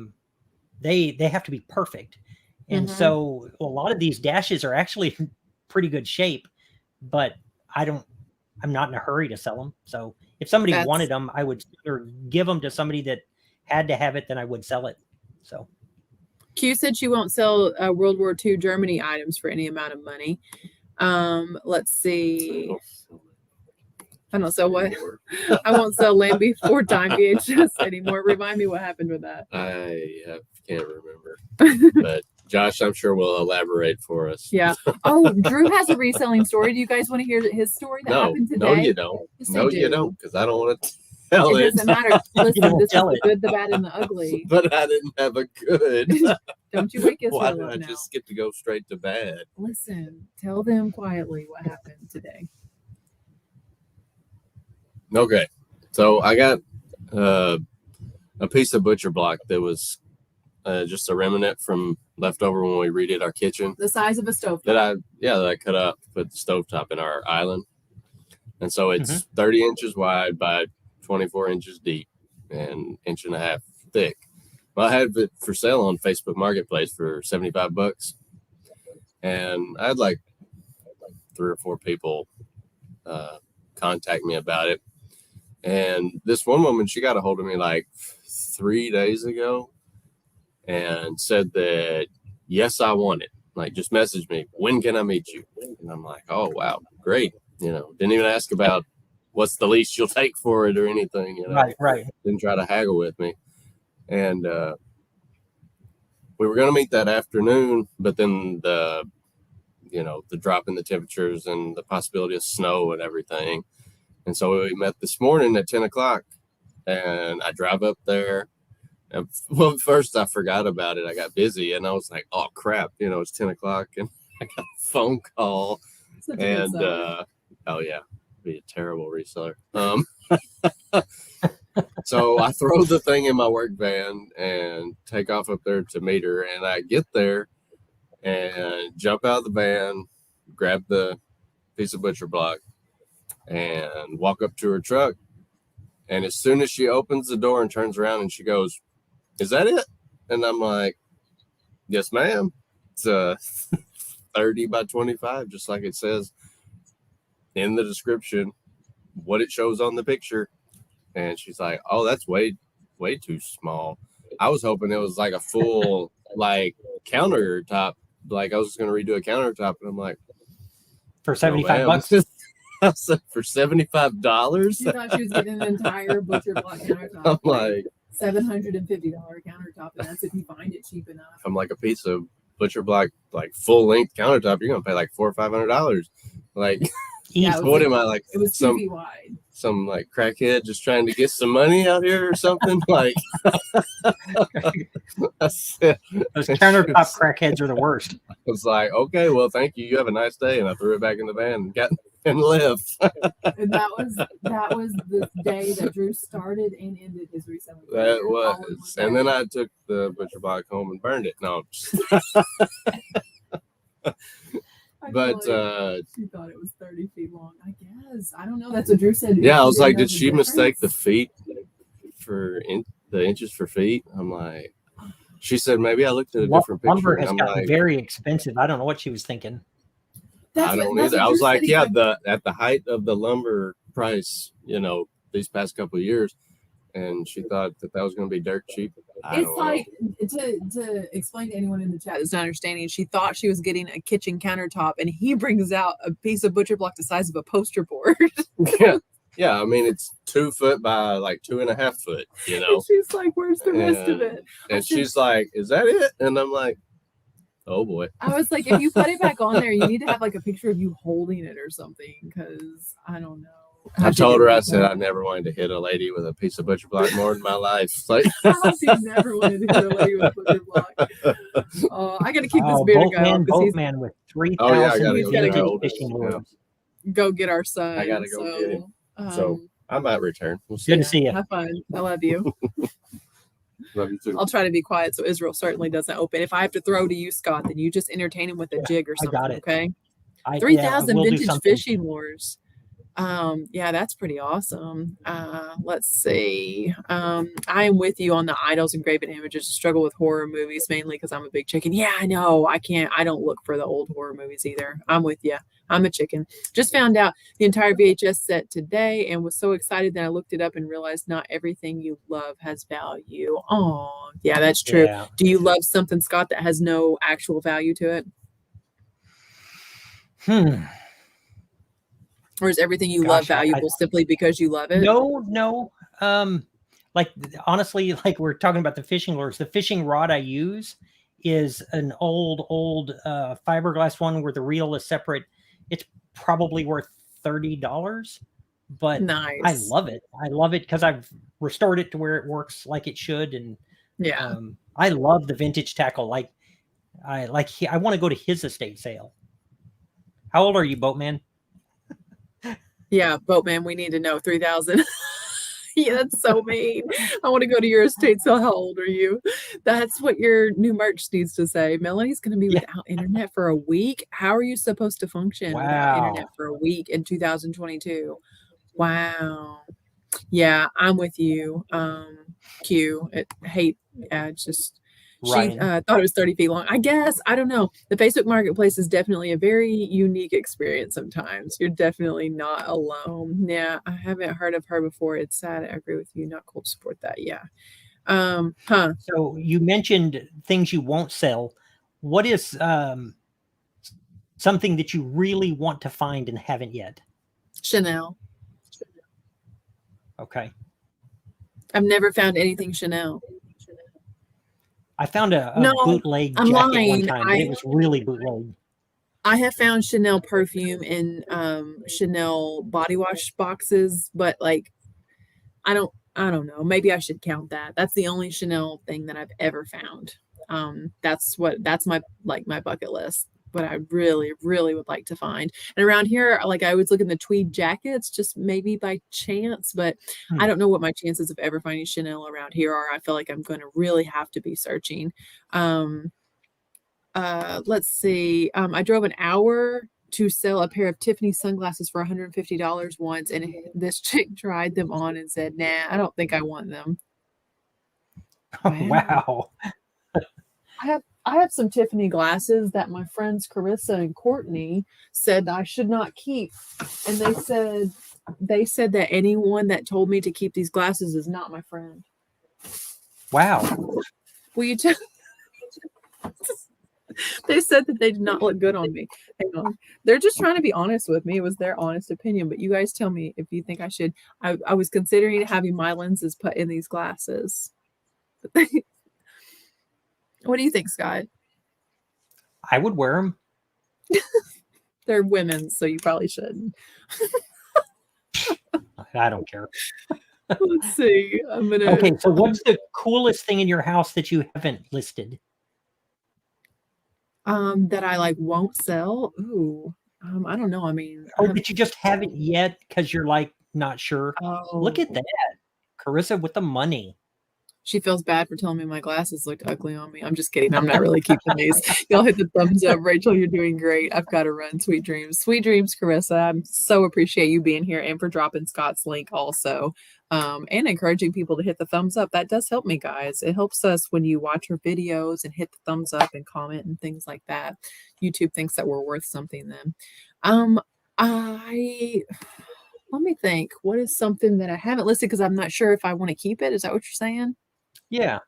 S2: to be perfect. And so a lot of these dashes are actually in pretty good shape, but I'm not in a hurry to sell them. So if somebody wanted them, I would either give them to somebody that had to have it than I would sell it. So
S1: Q said she won't sell World War II Germany items for any amount of money. Let's see. I don't sell what? I won't sell Land Before Time VHS anymore. Remind me what happened with that.
S3: I can't remember. But Josh, I'm sure will elaborate for us.
S1: Yeah. Oh, Drew has a reselling story. Do you guys want to hear his story that happened today?
S3: No, you don't.
S1: Yes,
S3: no, you don't, because I don't want to tell it.
S1: It doesn't matter. Listen, this is the good, the bad, and the ugly.
S3: But I didn't have a good.
S1: Don't you wake Israel
S3: Why
S1: up
S3: did I
S1: now.
S3: just get to go straight to bad?
S1: Listen, tell them quietly what happened today.
S3: Okay. So I got a piece of butcher block that was just a remnant from leftover when we redid our kitchen.
S1: The size of a stove.
S3: That I cut up, put the stovetop in our island. And so it's 30 inches wide by 24 inches deep and 1.5 inches thick. Well, I had it for sale on Facebook Marketplace for $75. And I had like 3 or 4 people contact me about it. And this one woman, she got a hold of me like 3 days ago and said that, yes, I want it. Like, just message me, when can I meet you? And I'm like, oh, wow, great. Didn't even ask about what's the least you'll take for it or anything.
S2: Right.
S3: Didn't try to haggle with me. And we were going to meet that afternoon, but then the drop in the temperatures and the possibility of snow and everything. And so we met this morning at 10 o'clock, and I drive up there. And, well, first I forgot about it. I got busy, and I was like, oh, crap. It's 10 o'clock, and I got a phone call. And, oh, yeah, be a terrible reseller. So I throw the thing in my work van and take off up there to meet her. And I get there and jump out of the van, grab the piece of butcher block, and walk up to her truck. And as soon as she opens the door and turns around and she goes, is that it? And I'm like, yes, ma'am. It's 30 by 25, just like it says in the description, what it shows on the picture. And she's like, oh, that's way too small. I was hoping it was like a full like countertop. Like I was going to redo a countertop. And I'm like,
S2: for $75.
S3: I said, for $75?
S1: She thought she was getting an entire butcher block countertop.
S3: I'm like,
S1: $750 countertop, and that's if you find it cheap enough.
S3: I'm like a piece of butcher block, like full length countertop. You're gonna pay like $400 or $500. Like,
S1: yeah,
S3: what am I like?
S1: It was 2 feet wide.
S3: Some like crackhead just trying to get some money out here or something. Like,
S2: those countertop crackheads are the worst.
S3: I was like, okay, well, thank you. You have a nice day, and I threw it back in the van and left.
S1: And that was the day that Drew started and ended his reselling.
S3: That was, and then I took the butcher block home and burned it. No. But
S1: she thought it was 30 feet long. I guess. I don't know. That's what Drew said.
S3: Yeah, I was like, did she mistake the feet for the inches for feet? I'm like, she said maybe I looked at a different picture.
S2: Lumber has gotten very expensive. I don't know what she was thinking.
S3: I don't either. I was like, yeah, at the height of the lumber price, these past couple of years, and she thought that was going to be dirt cheap.
S1: It's like to explain to anyone in the chat that's not understanding. She thought she was getting a kitchen countertop, and he brings out a piece of butcher block the size of a poster board.
S3: Yeah. I mean, it's 2 foot by like 2.5 foot.
S1: And she's like, "Where's the rest of it?"
S3: And she's like, "Is that it?" And I'm like, oh boy.
S1: I was like, if you put it back on there, you need to have like a picture of you holding it or something, because I don't know.
S3: I told her, I said I never wanted to hit a lady with a piece of butcher block more in my life. Like,
S1: she never wanted to hit a lady with a butcher block. I got to kick this bearded guy off.
S2: Both man with 3,000
S3: oh yeah, I gotta go
S2: fishing lures.
S1: Go get our son.
S3: I gotta go get him. So I might return. We'll see.
S2: Good to see you.
S1: Have fun. I love you.
S3: Love you too.
S1: I'll try to be quiet so Israel certainly doesn't open. If I have to throw to you, Scott, then you just entertain him with a jig or something.
S2: I got it.
S1: Okay. 3,000 vintage fishing lures. Yeah, that's pretty awesome. Let's see. I am with you on the idols and graven images. Struggle with horror movies mainly because I'm a big chicken. Yeah, I know. I don't look for the old horror movies either. I'm with you. I'm a chicken. Just found out the entire VHS set today and was so excited that I looked it up and realized not everything you love has value. Oh, yeah, that's true. Yeah. Do you love something, Scott, that has no actual value to it? Or is everything you love valuable simply because you love it?
S2: No. Like, honestly, like we're talking about the fishing lures, the fishing rod I use is an old fiberglass one where the reel is separate. It's probably worth $30, but
S1: nice.
S2: I love it. I love it because I've restored it to where it works like it should. And
S1: yeah,
S2: I love the vintage tackle. I want to go to his estate sale. How old are you, Boatman?
S1: Yeah, Boatman, we need to know. 3,000. Yeah, that's so mean. I want to go to your estate sale. How old are you? That's what your new merch needs to say. Melanie's going to be without internet for a week. How are you supposed to function without internet for a week in 2022? Wow. Yeah, I'm with you. Q. It's just she thought it was 30 feet long. I guess. I don't know. The Facebook Marketplace is definitely a very unique experience sometimes. You're definitely not alone. Yeah, I haven't heard of her before. It's sad. I agree with you. Not cool to support that. Yeah.
S2: So you mentioned things you won't sell. What is something that you really want to find and haven't yet?
S1: Chanel.
S2: Okay.
S1: I've never found anything Chanel.
S2: I found a bootleg jacket one time, but it was really bootleg.
S1: I have found Chanel perfume in Chanel body wash boxes, but like I don't know. Maybe I should count that. That's the only Chanel thing that I've ever found. That's my bucket list. What I really, really would like to find. And around here, like I always look in the tweed jackets, just maybe by chance, but I don't know what my chances of ever finding Chanel around here are. I feel like I'm going to really have to be searching. Let's see. I drove an hour to sell a pair of Tiffany sunglasses for $150 once, and this chick tried them on and said, "Nah, I don't think I want them."
S2: Wow.
S1: I have some Tiffany glasses that my friends Carissa and Courtney said I should not keep, and they said that anyone that told me to keep these glasses is not my friend.
S2: Wow.
S1: Will you tell? They said that they did not look good on me. Hang on. They're just trying to be honest with me. It was their honest opinion, but you guys tell me if you think I should. I was considering having my lenses put in these glasses. What do you think, Scott?
S2: I would wear them.
S1: They're women, so you probably shouldn't.
S2: I don't care.
S1: Let's see.
S2: Okay, so what's the coolest thing in your house that you haven't listed?
S1: That I won't sell? Ooh. I don't know. I mean,
S2: but you just haven't yet because you're not sure.
S1: Oh.
S2: Look at that. Carissa with the money.
S1: She feels bad for telling me my glasses looked ugly on me. I'm just kidding. I'm not really keeping these. Y'all hit the thumbs up. Rachel, you're doing great. I've got to run. Sweet dreams. Sweet dreams, Carissa. I so appreciate you being here and for dropping Scott's link also. And encouraging people to hit the thumbs up. That does help me, guys. It helps us when you watch our videos and hit the thumbs up and comment and things like that. YouTube thinks that we're worth something then. Let me think. What is something that I haven't listed because I'm not sure if I want to keep it? Is that what you're saying?
S2: Yeah.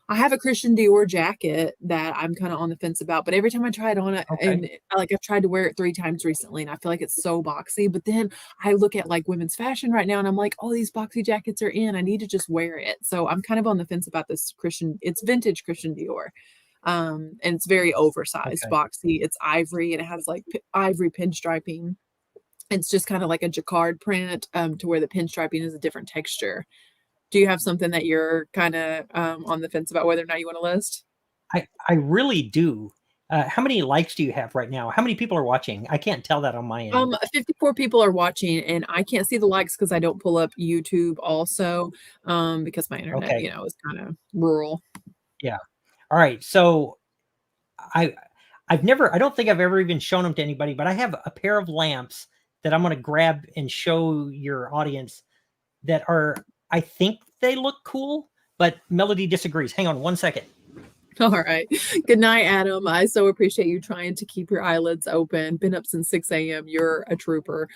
S1: I have a Christian Dior jacket that I'm kind of on the fence about, but every time I try it on, and I've tried to wear it 3 times recently, and I feel like it's so boxy. But then I look at women's fashion right now, and I'm like, oh, these boxy jackets are in. I need to just wear it. So I'm kind of on the fence about this It's vintage Christian Dior, and it's very oversized, boxy. It's ivory, and it has ivory pinstriping. It's just kind of like a jacquard print, to where the pinstriping is a different texture. Do you have something that you're kind of on the fence about whether or not you want to list?
S2: I really do. How many likes do you have right now? How many people are watching? I can't tell that on my end.
S1: 54 people are watching, and I can't see the likes because I don't pull up YouTube also, because my internet, is kind of rural.
S2: Yeah. All right. So I don't think I've ever even shown them to anybody, but I have a pair of lamps that I'm going to grab and show your audience that I think they look cool, but Melody disagrees. Hang on 1 second.
S1: All right. Good night, Adam. I so appreciate you trying to keep your eyelids open. Been up since 6 a.m. You're a trooper.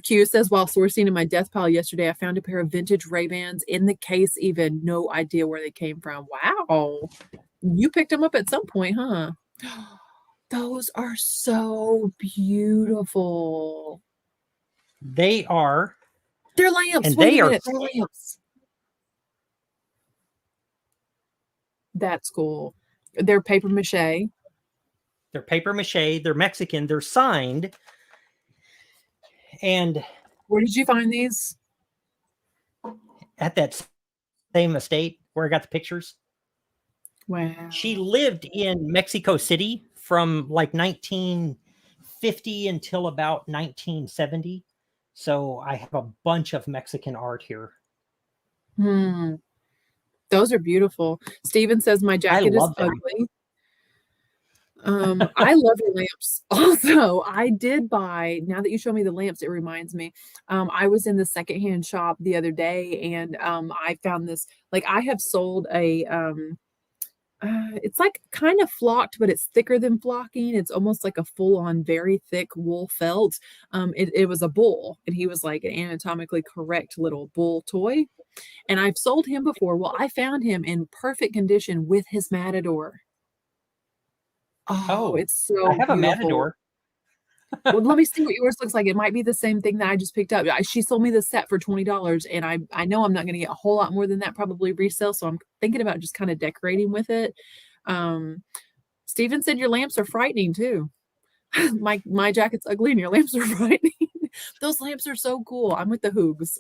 S1: Q says, while sourcing in my death pile yesterday, I found a pair of vintage Ray-Bans in the case, even no idea where they came from. Wow. You picked them up at some point, huh? Those are so beautiful.
S2: They are.
S1: They're lamps.
S2: And
S1: They're lamps. That's cool. They're paper mache.
S2: They're paper mache. They're Mexican. They're signed. And
S1: where did you find these?
S2: At that same estate where I got the pictures.
S1: Wow.
S2: She lived in Mexico City from like 1950 until about 1970. So I have a bunch of Mexican art here.
S1: Those are beautiful. Steven says my jacket is ugly. I love your lamps. Also, I did buy, now that you show me the lamps, it reminds me. I was in the secondhand shop the other day and I found this, like I have sold a it's like kind of flocked, but it's thicker than flocking. It's almost like a full-on, very thick wool felt. It was a bull, and he was like an anatomically correct little bull toy. And I've sold him before. Well, I found him in perfect condition with his matador. Oh, it's so
S2: I have
S1: beautiful.
S2: a matador.
S1: Well, let me see what yours looks like. It might be the same thing that I just picked up. She sold me the set for $20, and I know I'm not going to get a whole lot more than that, probably resale. So I'm thinking about just kind of decorating with it. Steven said your lamps are frightening too. my jacket's ugly and your lamps are frightening. Those lamps are so cool. I'm with the Hoogs.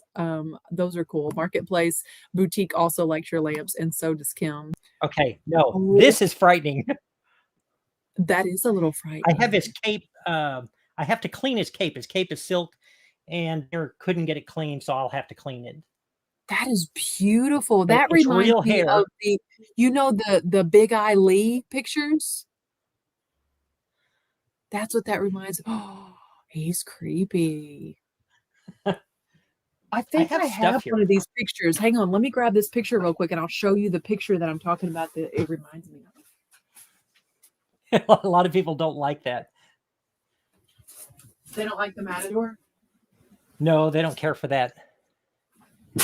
S1: Those are cool. Marketplace Boutique also likes your lamps, and so does Kim.
S2: Okay, no, this is frightening.
S1: That is a little frightening.
S2: I have his cape. I have to clean his cape. His cape is silk, and I couldn't get it clean, so I'll have to clean it.
S1: That is beautiful. That reminds me of the, the Big Eye Lee pictures. That's what that reminds me. Oh, he's creepy. I think I have one of these pictures. Hang on, let me grab this picture real quick, and I'll show you the picture that I'm talking about that it reminds me
S2: of. A lot of people don't like that.
S1: They don't like the matador?
S2: No, they don't care for that.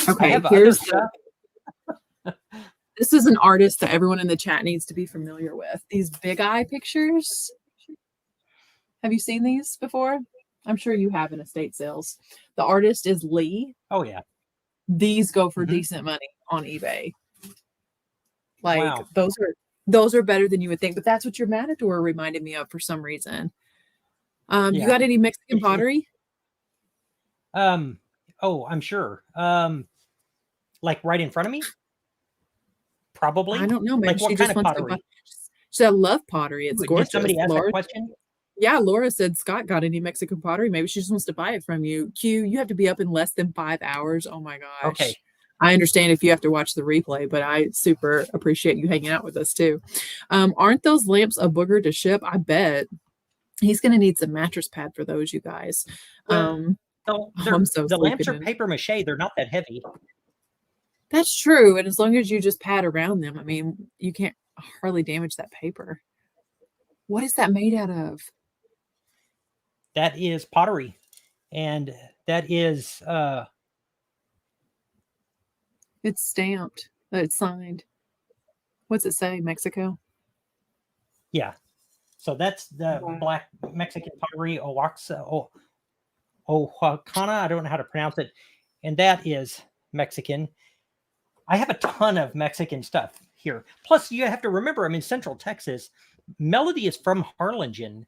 S1: Okay, here's this is an artist that everyone in the chat needs to be familiar with. These Big Eye pictures. Have you seen these before? I'm sure you have in estate sales. The artist is Lee.
S2: Oh, yeah.
S1: These go for decent money on eBay. Like, those are better than you would think. But that's what your matador reminded me of for some reason. You got any Mexican pottery?
S2: Oh, I'm sure. Like right in front of me? Probably.
S1: I don't know. Maybe
S2: like
S1: she
S2: what
S1: just
S2: kind of
S1: wants
S2: pottery?
S1: to she said, I love pottery. It's gorgeous.
S2: Did somebody ask that question?
S1: Yeah, Laura said, Scott got any Mexican pottery? Maybe she just wants to buy it from you. Q, you have to be up in less than 5 hours. Oh my gosh.
S2: Okay.
S1: I understand if you have to watch the replay, but I super appreciate you hanging out with us too. Aren't those lamps a booger to ship? I bet. He's going to need some mattress pad for those, you guys.
S2: I'm so the lamps are paper mache. They're not that heavy.
S1: That's true. And as long as you just pad around them, I mean, you can't hardly damage that paper. What is that made out of?
S2: That is pottery. And that is
S1: it's stamped. It's signed. What's it say? Mexico?
S2: Yeah. So that's the black Mexican pottery, Oaxaca, I don't know how to pronounce it. And that is Mexican. I have a ton of Mexican stuff here. Plus, you have to remember, I'm in Central Texas. Melody is from Harlingen.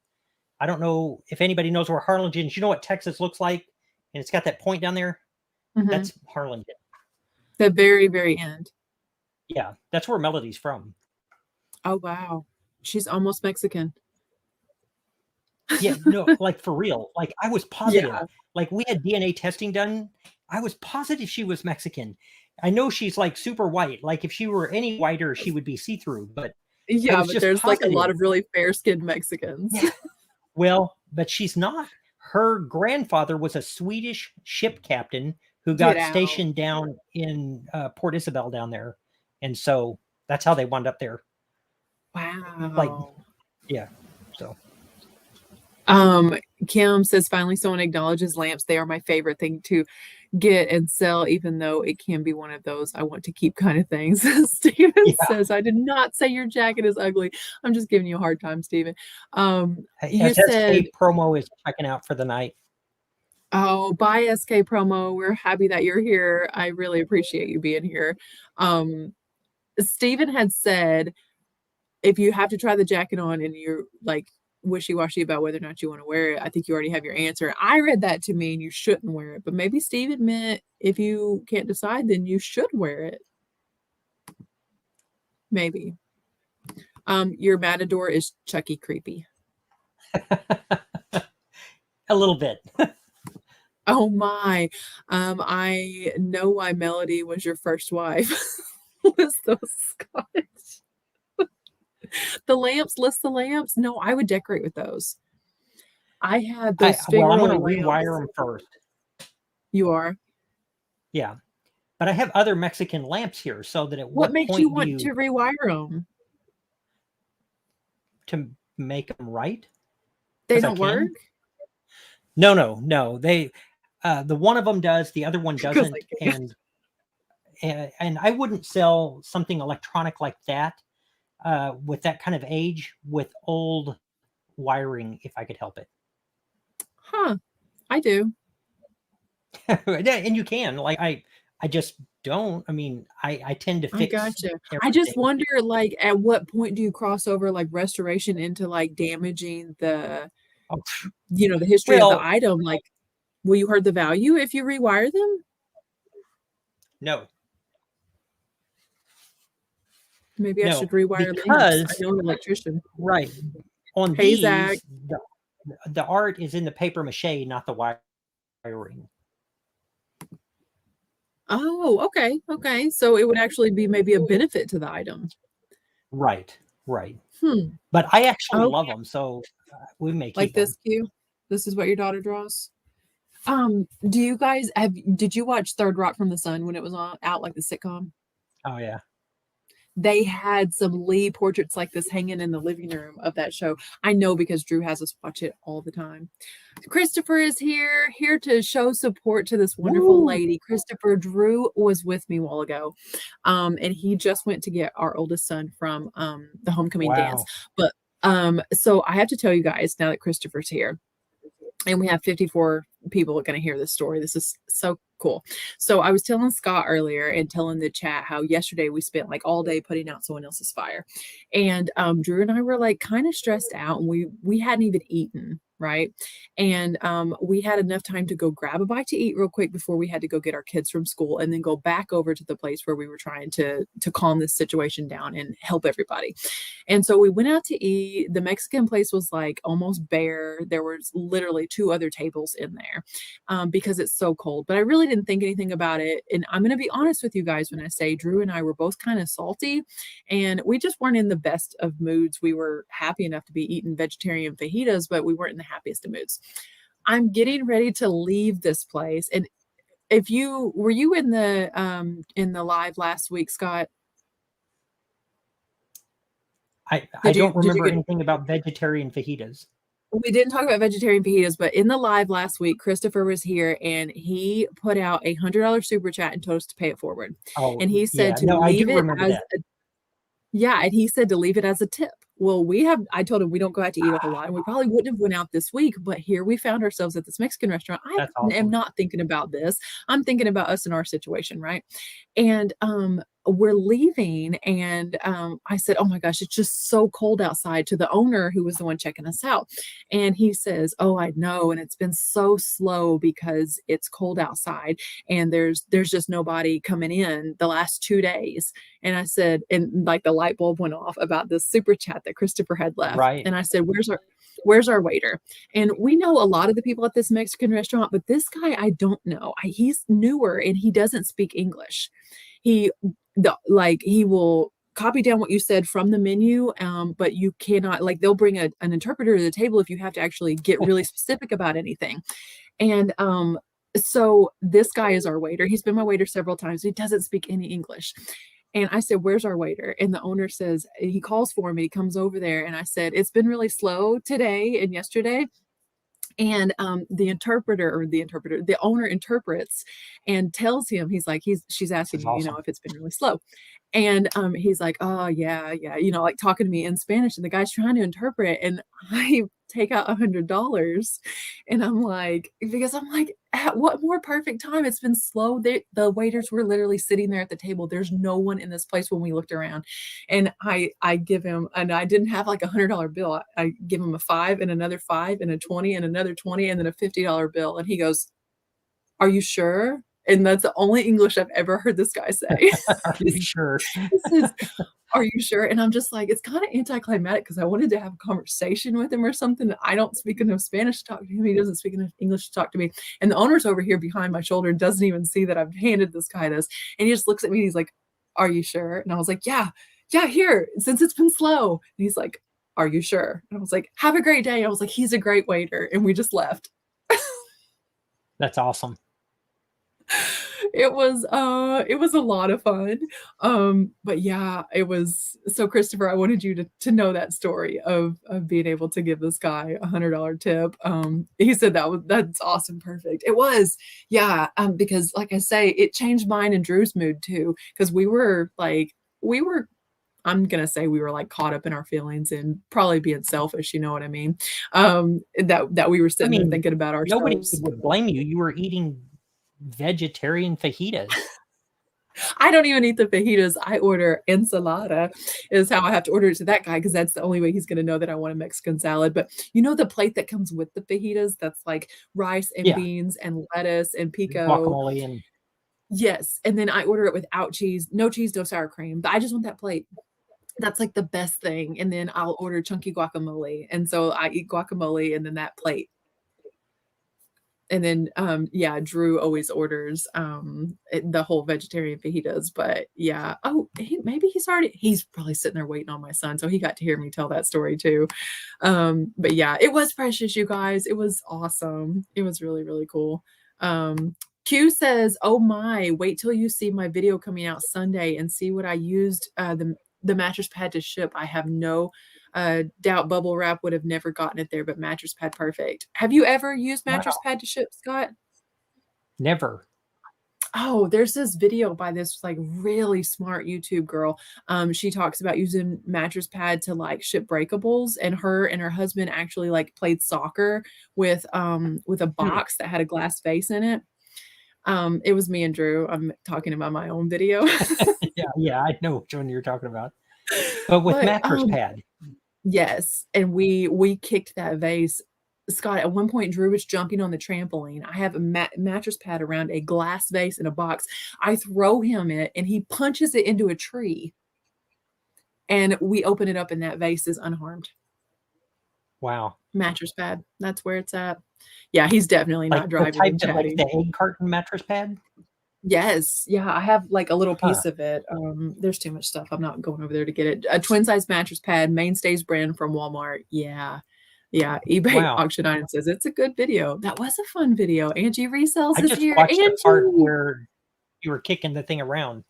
S2: I don't know if anybody knows where Harlingen is. You know what Texas looks like? And it's got that point down there. That's Harlingen.
S1: The very, very end.
S2: Yeah, that's where Melody's from.
S1: Oh, wow. She's almost Mexican.
S2: Yeah, no, like for real. Like I was positive. Yeah. Like we had DNA testing done. I was positive she was Mexican. I know she's like super white. Like if she were any whiter, she would be see-through. But
S1: yeah, but there's positive. Like a lot of really fair-skinned Mexicans.
S2: Yeah. Well, but she's not. Her grandfather was a Swedish ship captain who got stationed down in Port Isabel down there, and so that's how they wound up there.
S1: Wow.
S2: Like, yeah. So.
S1: Kim says, finally someone acknowledges lamps. They are my favorite thing to get and sell, even though it can be one of those I want to keep kind of things. Steven says, I did not say your jacket is ugly. I'm just giving you a hard time, Steven. You said
S2: promo is checking out for the night.
S1: Oh, buy SK promo. We're happy that you're here. I really appreciate you being here. Steven had said, if you have to try the jacket on and you're like wishy-washy about whether or not you want to wear it, I think you already have your answer. I read that to mean you shouldn't wear it, but maybe Steve meant if you can't decide, then you should wear it. Maybe. Your matador is Chucky creepy.
S2: A little bit.
S1: Oh my. I know why Melody was your first wife. Was those Scotch? The lamps, list the lamps. No, I would decorate with those. I had those.
S2: Well, I'm going to rewire them first.
S1: You are?
S2: Yeah. But I have other Mexican lamps here, so that at
S1: what makes you want to rewire them?
S2: To make them right?
S1: They don't work?
S2: No. They, the one of them does, the other one doesn't, and I wouldn't sell something electronic like that with that kind of age with old wiring if I could help it.
S1: Huh? I do.
S2: And you can. Like I just don't. I mean, I tend to fix.
S1: I gotcha. I just wonder, like, at what point do you cross over like restoration into like damaging the, the history of the item? Like, will you hurt the value if you rewire them?
S2: No.
S1: Maybe I should rewire because I know an electrician.
S2: Right. On these, Zach. The art is in the paper mache, not the wiring.
S1: Oh, okay. So it would actually be maybe a benefit to the item.
S2: Right. But I actually love them, so we may keep
S1: like this cue. This is what your daughter draws. Do you guys did you watch Third Rock from the Sun when it was out, like the sitcom?
S2: Oh yeah.
S1: They had some Lee portraits like this hanging in the living room of that show. I know because Drew has us watch it all the time. Christopher is here to show support to this wonderful lady. Christopher, Drew was with me a while ago. And he just went to get our oldest son from the homecoming dance. But so I have to tell you guys now that Christopher's here, and we have 54 people going to hear this story. This is so cool. So I was telling Scott earlier and telling the chat how yesterday we spent like all day putting out someone else's fire. And Drew and I were like kind of stressed out, and we hadn't even eaten, right? And we had enough time to go grab a bite to eat real quick before we had to go get our kids from school and then go back over to the place where we were trying to calm this situation down and help everybody. And so we went out to eat. The Mexican place was like almost bare. There was literally 2 other tables in there because it's so cold. But I really didn't think anything about it. And I'm going to be honest with you guys when I say Drew and I were both kind of salty, and we just weren't in the best of moods. We were happy enough to be eating vegetarian fajitas, but we weren't in the happiest of moods. I'm getting ready to leave this place. And were you in the live last week, Scott?
S2: I don't remember anything about vegetarian fajitas.
S1: We didn't talk about vegetarian fajitas, but in the live last week, Christopher was here and he put out a $100 super chat and told us to pay it forward.
S2: Oh,
S1: and he said to leave it as and he said to leave it as a tip. Well, I told him we don't go out to eat a whole lot, and we probably wouldn't have went out this week, but here we found ourselves at this Mexican restaurant. I am not thinking about this. I'm thinking about us and our situation, right? And we're leaving, and I said, oh my gosh, it's just so cold outside, to the owner who was the one checking us out. And he says, oh, I know, and it's been so slow because it's cold outside and there's just nobody coming in the last 2 days. And I said, and like the light bulb went off about this super chat that Christopher had left.
S2: Right.
S1: And I said, where's our waiter? And we know a lot of the people at this Mexican restaurant, but this guy, I don't know. He's newer and he doesn't speak English. He will copy down what you said from the menu, but you cannot, like, they'll bring an interpreter to the table if you have to actually get really specific about anything. And so this guy is our waiter. He's been my waiter several times. He doesn't speak any English. And I said, where's our waiter? And the owner says, he calls for me. He comes over there. And I said, it's been really slow today and yesterday. And the owner interprets and tells him, she's asking me, if it's been really slow. And he's like, oh yeah, you know, like talking to me in Spanish, and the guy's trying to interpret, and I take out $100, and I'm like, because I'm like, at what more perfect time? It's been slow. The waiters were literally sitting there at the table. There's no one in this place when we looked around, and I give him, and I didn't have like $100 bill. I give him a 5 and another 5 and a 20 and another 20 and then a $50 bill, and he goes, "Are you sure?" And that's the only English I've ever heard this guy say.
S2: Are you sure?
S1: He says, "Are you sure?" And I'm just like, it's kind of anticlimactic because I wanted to have a conversation with him or something. I don't speak enough Spanish to talk to him. He doesn't speak enough English to talk to me. And the owner's over here behind my shoulder and doesn't even see that I've handed this guy this. And he just looks at me and he's like, "Are you sure?" And I was like, yeah, here, since it's been slow. And he's like, "Are you sure?" And I was like, "Have a great day." I was like, "He's a great waiter." And we just left.
S2: That's awesome.
S1: It was a lot of fun. But yeah, it was so, Christopher, I wanted you to know that story of being able to give this guy $100 tip. He said that's awesome, perfect. It was, yeah, because like I say, it changed mine and Drew's mood too, because we were I'm gonna say we were like caught up in our feelings and probably being selfish, you know what I mean? That we were sitting there thinking about ourselves.
S2: Nobody would blame you. You were eating vegetarian fajitas.
S1: I don't even eat the fajitas. I order ensalada, is how I have to order it to that guy, because that's the only way he's going to know that I want a Mexican salad. But you know, the plate that comes with the fajitas, that's like rice and beans and lettuce and pico.
S2: Guacamole and...
S1: Yes. And then I order it without cheese, no sour cream. But I just want that plate. That's like the best thing. And then I'll order chunky guacamole. And so I eat guacamole and then that plate. And then, yeah, Drew always orders the whole vegetarian fajitas. But yeah, maybe he's probably sitting there waiting on my son, so he got to hear me tell that story too. But yeah, it was precious, you guys. It was awesome. It was really, really cool. Q says, "Oh my, wait till you see my video coming out Sunday and see what I used the mattress pad to ship. I have no doubt bubble wrap would have never gotten it there, but mattress pad perfect." Have you ever used mattress pad to ship, Scott?
S2: Never.
S1: Oh, there's this video by this like really smart YouTube girl. She talks about using mattress pad to like ship breakables, and her husband actually like played soccer with a box that had a glass vase in it. It was me and Drew. I'm talking about my own video.
S2: yeah, I know which one you're talking about. But with mattress pad.
S1: Yes, and we kicked that vase. Scott, at one point, Drew was jumping on the trampoline. I have a mattress pad around a glass vase in a box. I throw him it, and he punches it into a tree. And we open it up, and that vase is unharmed.
S2: Wow.
S1: Mattress pad. That's where it's at. Yeah, he's definitely not driving.
S2: Like the egg carton mattress pad?
S1: Yes. Yeah, I have like a little piece of it. There's too much stuff. I'm not going over there to get it. A twin size mattress pad, Mainstays brand from Walmart. Yeah. eBay Auction Item says it's a good video. That was a fun video. Angie Resells is here.
S2: I just watched the part where you were kicking the thing around.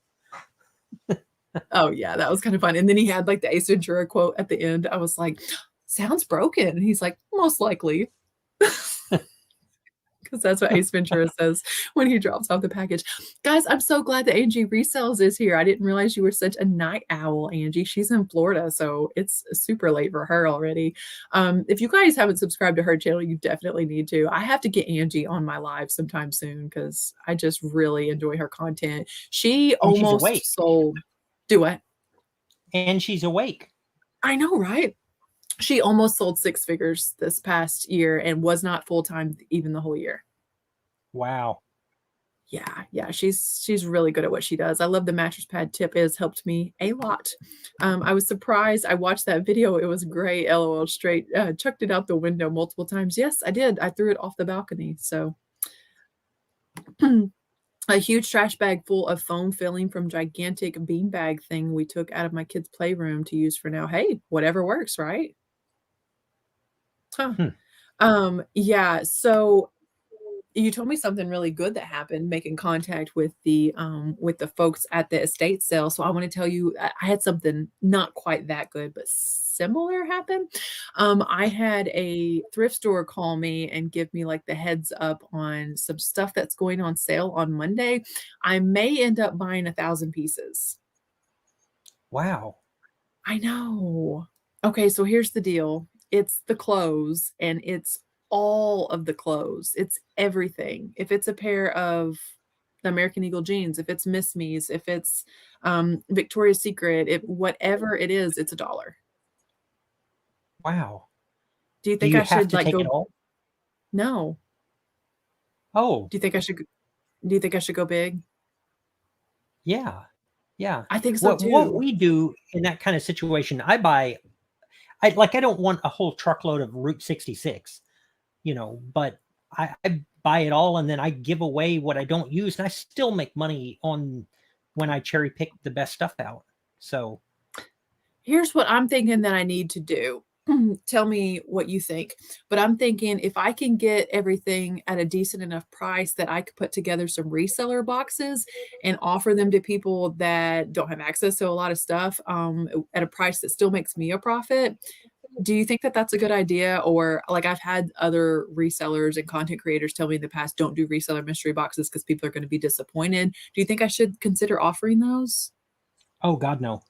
S1: Oh yeah, that was kind of fun. And then he had like the Ace Ventura quote at the end. I was like, "Sounds broken." And he's like, "Most likely." Because that's what Ace Ventura says when he drops off the package. Guys, I'm so glad that Angie Resells is here. I didn't realize you were such a night owl, Angie. She's in Florida, so it's super late for her already. If you guys haven't subscribed to her channel, you definitely need to. I have to get Angie on my live sometime soon because I just really enjoy her content. She almost sold. Do what?
S2: And she's awake. I
S1: know, right? She almost sold 6 figures this past year and was not full-time even the whole year.
S2: Wow.
S1: Yeah. She's really good at what she does. I love the mattress pad tip. It has helped me a lot. I was surprised. I watched that video. It was great. LOL straight. Chucked it out the window multiple times. Yes, I did. I threw it off the balcony. So a huge trash bag full of foam filling from gigantic beanbag thing we took out of my kids' playroom to use for now. Hey, whatever works, right? Yeah, so you told me something really good that happened, making contact with the folks at the estate sale. So I want to tell you, I had something not quite that good, but similar happen. I had a thrift store call me and give me like the heads up on some stuff that's going on sale on Monday. I may end up buying 1,000 pieces.
S2: Wow.
S1: I know. Okay, so here's the deal. It's the clothes, and it's all of the clothes. It's everything. If it's a pair of the American Eagle jeans, if it's Miss Me's, if it's Victoria's Secret, whatever it is, it's $1.
S2: Wow.
S1: Do you
S2: Do
S1: think
S2: you
S1: I
S2: have
S1: should
S2: to
S1: like
S2: take
S1: go?
S2: it all?
S1: No.
S2: Oh,
S1: Do you think I should? Do you think I should go big?
S2: yeah. Yeah.
S1: I think so
S2: What
S1: too.
S2: we do in that kind of situation, I don't want a whole truckload of Route 66, but I buy it all and then I give away what I don't use, and I still make money on when I cherry pick the best stuff out. So
S1: Here's what I'm thinking that I need to do. Tell me what you think. But I'm thinking if I can get everything at a decent enough price that I could put together some reseller boxes and offer them to people that don't have access to a lot of stuff at a price that still makes me a profit. Do you think that that's a good idea? Or like I've had other resellers and content creators tell me in the past, don't do reseller mystery boxes because people are going to be disappointed. Do you think I should consider offering those?
S2: oh God, no.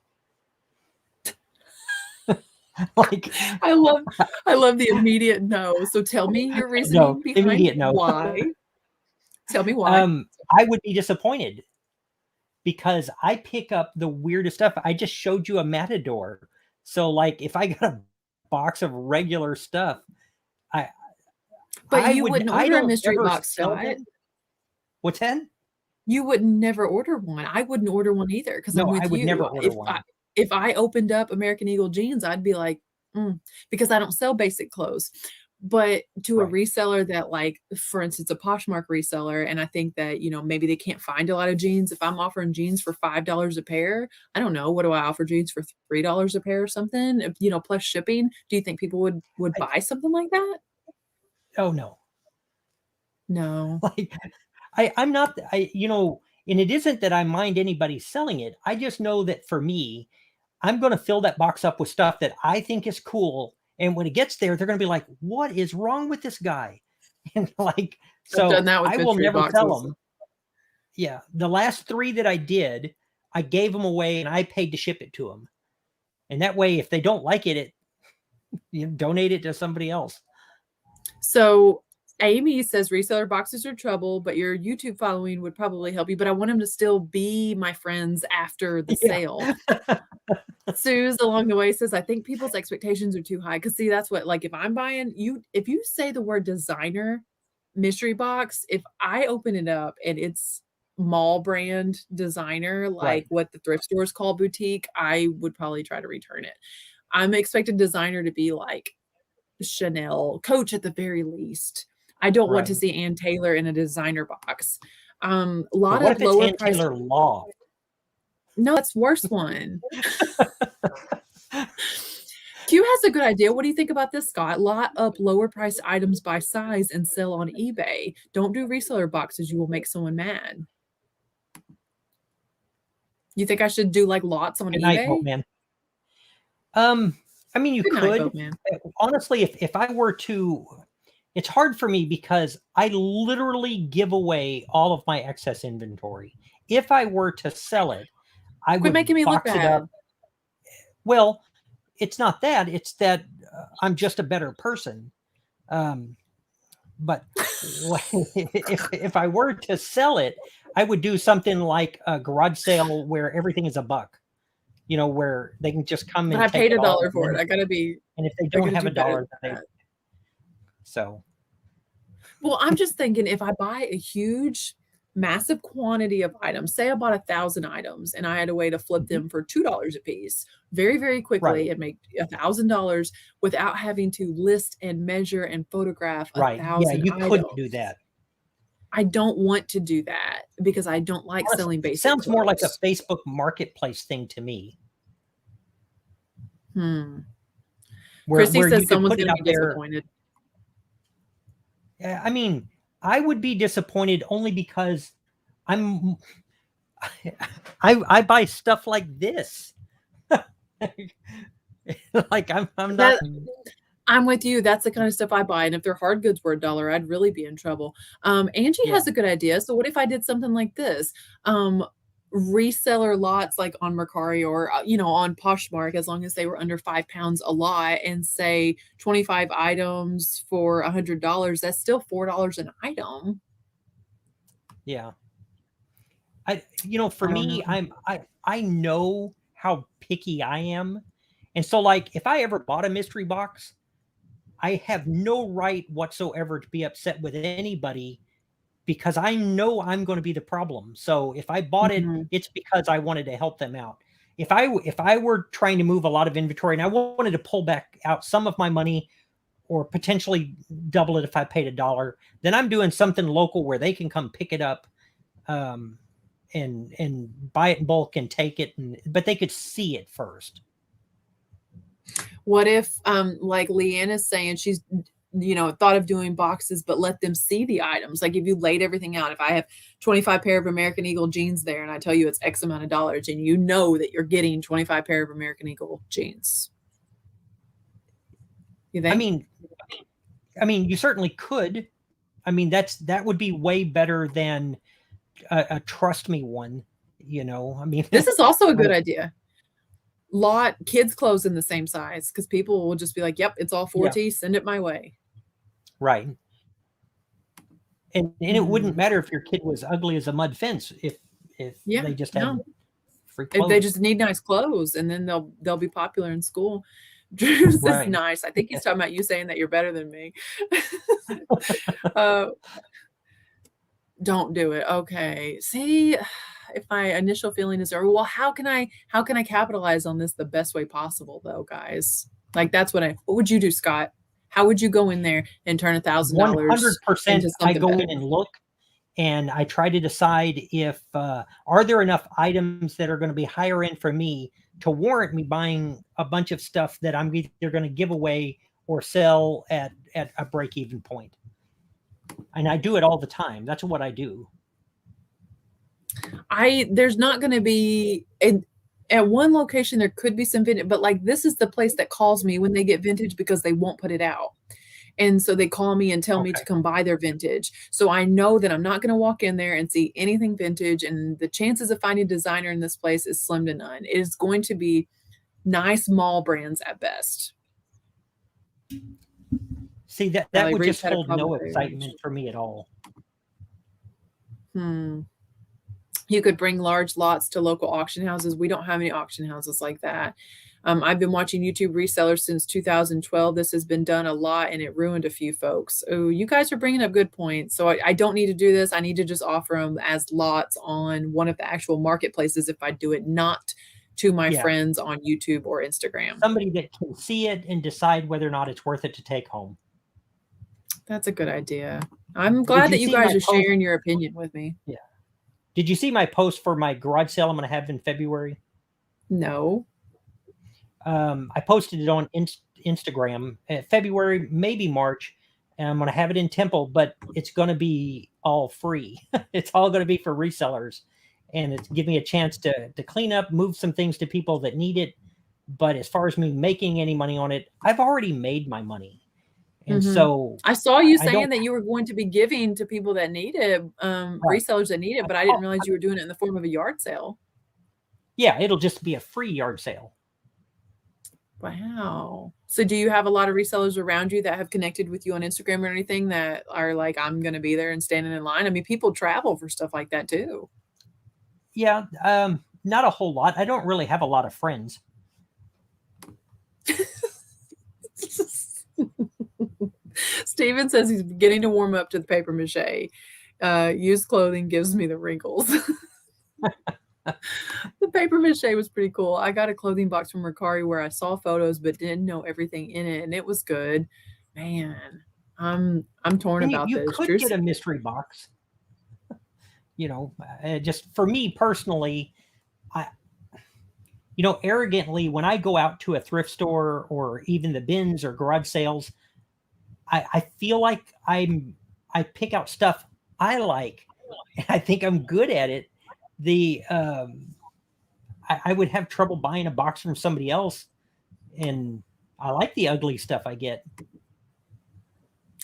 S2: Like
S1: I love the immediate no. So tell me your
S2: no,
S1: reasoning behind
S2: immediate no.
S1: why. Tell me why.
S2: I would be disappointed because I pick up the weirdest stuff. I just showed you a Matador. So like if I got a box of regular stuff,
S1: But you wouldn't order a
S2: don't
S1: mystery
S2: ever
S1: box,
S2: sell
S1: Scott.
S2: them. What's that?
S1: You would never order one. I wouldn't order one either because I'm
S2: No,
S1: with
S2: I would
S1: you.
S2: never order one.
S1: If I opened up American Eagle jeans, I'd be like, because I don't sell basic clothes. But to a
S2: Right.
S1: reseller that, like, for instance, a Poshmark reseller, and I think that, maybe they can't find a lot of jeans. If I'm offering jeans for $5 a pair, I don't know. What do I offer jeans for $3 a pair or something? Plus shipping. Do you think people would buy something like that?
S2: Oh no.
S1: No.
S2: Like I'm not, and it isn't that I mind anybody selling it. I just know that for me, I'm going to fill that box up with stuff that I think is cool. And when it gets there, they're going to be like, what is wrong with this guy? And like,
S1: I've done
S2: so
S1: that with
S2: I will
S1: mystery
S2: never sell
S1: boxes.
S2: them. Yeah. The last 3 that I did, I gave them away and I paid to ship it to them. And that way, if they don't like it, you donate it to somebody else.
S1: So Amy says reseller boxes are trouble, but your YouTube following would probably help you. But I want them to still be my friends after the sale. Suze along the way says, I think people's expectations are too high. Because see, that's what, like, if I'm buying if you say the word designer mystery box, if I open it up and it's mall brand designer, like what the thrift stores call boutique, I would probably try to return it. I'm expecting designer to be like Chanel, Coach at the very least. I don't want to see Ann Taylor in a designer box. A lot of lower price.
S2: Taylor Law?
S1: No, that's worse one. Q has a good idea. What do you think about this, Scott? Lot up lower priced items by size and sell on eBay. Don't do reseller boxes. You will make someone mad. You think I should do like lots on
S2: Good
S1: eBay?
S2: night, Boatman. I mean, you
S1: Good
S2: could.
S1: night, Boatman.
S2: Honestly, if I were to, it's hard for me because I literally give away all of my excess inventory. If I were to sell it, I would
S1: making me look
S2: box it
S1: bad.
S2: up. Well, it's not that. It's that I'm just a better person. But if I were to sell it, I would do something like a garage sale where everything is $1. Where they can just come and
S1: I paid $1 for
S2: it.
S1: I gotta be.
S2: And if they don't have $1, so.
S1: Well, I'm just thinking if I buy a huge, massive quantity of items, say I bought 1,000 items and I had a way to flip them for $2 a piece very, very quickly and make $1,000 without having to list and measure and photograph 1,000
S2: items. You couldn't do that.
S1: I don't want to do that because I don't like selling basic
S2: It sounds
S1: clothes.
S2: more like a Facebook marketplace thing to me.
S1: Christy says someone's going to be disappointed.
S2: I mean, I would be disappointed only because I buy stuff like this. Like I'm not.
S1: I'm with you. That's the kind of stuff I buy. And if they're hard goods worth $1, I'd really be in trouble. Angie has a good idea. So what if I did something like this? reseller lots like on Mercari or, on Poshmark, as long as they were under 5 pounds a lot, and say 25 items for $100, that's still $4 an item.
S2: Yeah. For me, I know how picky I am. And so like, if I ever bought a mystery box, I have no right whatsoever to be upset with anybody, because I know I'm going to be the problem. So if I bought it, it's because I wanted to help them out. If I were trying to move a lot of inventory and I wanted to pull back out some of my money, or potentially double it if I paid $1, then I'm doing something local where they can come pick it up, and buy it in bulk and take it, but they could see it first.
S1: What if, like Leanna's saying, she's, thought of doing boxes, but let them see the items. Like if you laid everything out, if I have 25 pair of American Eagle jeans there and I tell you it's X amount of dollars, and you know that you're getting 25 pair of American Eagle jeans. You think?
S2: I mean, you certainly could. I mean, that would be way better than a trust me one, I mean,
S1: this is also a good idea. Lot kids clothes in the same size, because people will just be like, yep, it's all 4T, send it my way.
S2: Right. And it wouldn't matter if your kid was ugly as a mud fence, if they just had free clothes.
S1: If they just need nice clothes, and then they'll be popular in school. Drew's is nice. I think he's talking about you saying that you're better than me. Don't do it. Okay. See, if my initial feeling is, well, how can I capitalize on this the best way possible, though, guys? Like, that's what would you do, Scott? How would you go in there and turn $1,000?
S2: 100%. I go in and look, and I try to decide if are there enough items that are going to be higher end for me to warrant me buying a bunch of stuff that I'm either going to give away or sell at a break-even point. And I do it all the time. That's what I do.
S1: There's not going to be at one location, there could be some vintage, but like this is the place that calls me when they get vintage, because they won't put it out. And so they call me and tell me to come buy their vintage. So I know that I'm not going to walk in there and see anything vintage. And the chances of finding a designer in this place is slim to none. It is going to be nice mall brands at best.
S2: See, that would just hold no excitement for me at all.
S1: You could bring large lots to local auction houses. We don't have any auction houses like that. I've been watching YouTube resellers since 2012. This has been done a lot, and it ruined a few folks. Oh, you guys are bringing up good points. So I don't need to do this. I need to just offer them as lots on one of the actual marketplaces if I do it, not to my friends on YouTube or Instagram.
S2: Somebody that can see it and decide whether or not it's worth it to take home.
S1: That's a good idea. I'm glad that you guys are sharing your opinion with me.
S2: Yeah. Did you see my post for my garage sale I'm going to have in February?
S1: No.
S2: I posted it on Instagram February, maybe March, and I'm going to have it in Temple, but it's going to be all free. It's all going to be for resellers, and it's give me a chance to clean up, move some things to people that need it. But as far as me making any money on it, I've already made my money. And so
S1: I saw you saying that you were going to be giving to people that need it, resellers that need it, but I didn't realize you were doing it in the form of a yard sale.
S2: Yeah, it'll just be a free yard sale.
S1: Wow. So do you have a lot of resellers around you that have connected with you on Instagram or anything that are like, I'm going to be there and standing in line? I mean, people travel for stuff like that too.
S2: Yeah, not a whole lot. I don't really have a lot of friends.
S1: Steven says he's beginning to warm up to the paper mache. Used clothing gives me the wrinkles. The paper mache was pretty cool. I got a clothing box from Mercari where I saw photos but didn't know everything in it, and it was good. Man, I'm torn about this.
S2: You could get a mystery box. Just for me personally, arrogantly, when I go out to a thrift store or even the bins or garage sales, I feel like I pick out stuff I like, and I think I'm good at it. I would have trouble buying a box from somebody else, and I like the ugly stuff I get.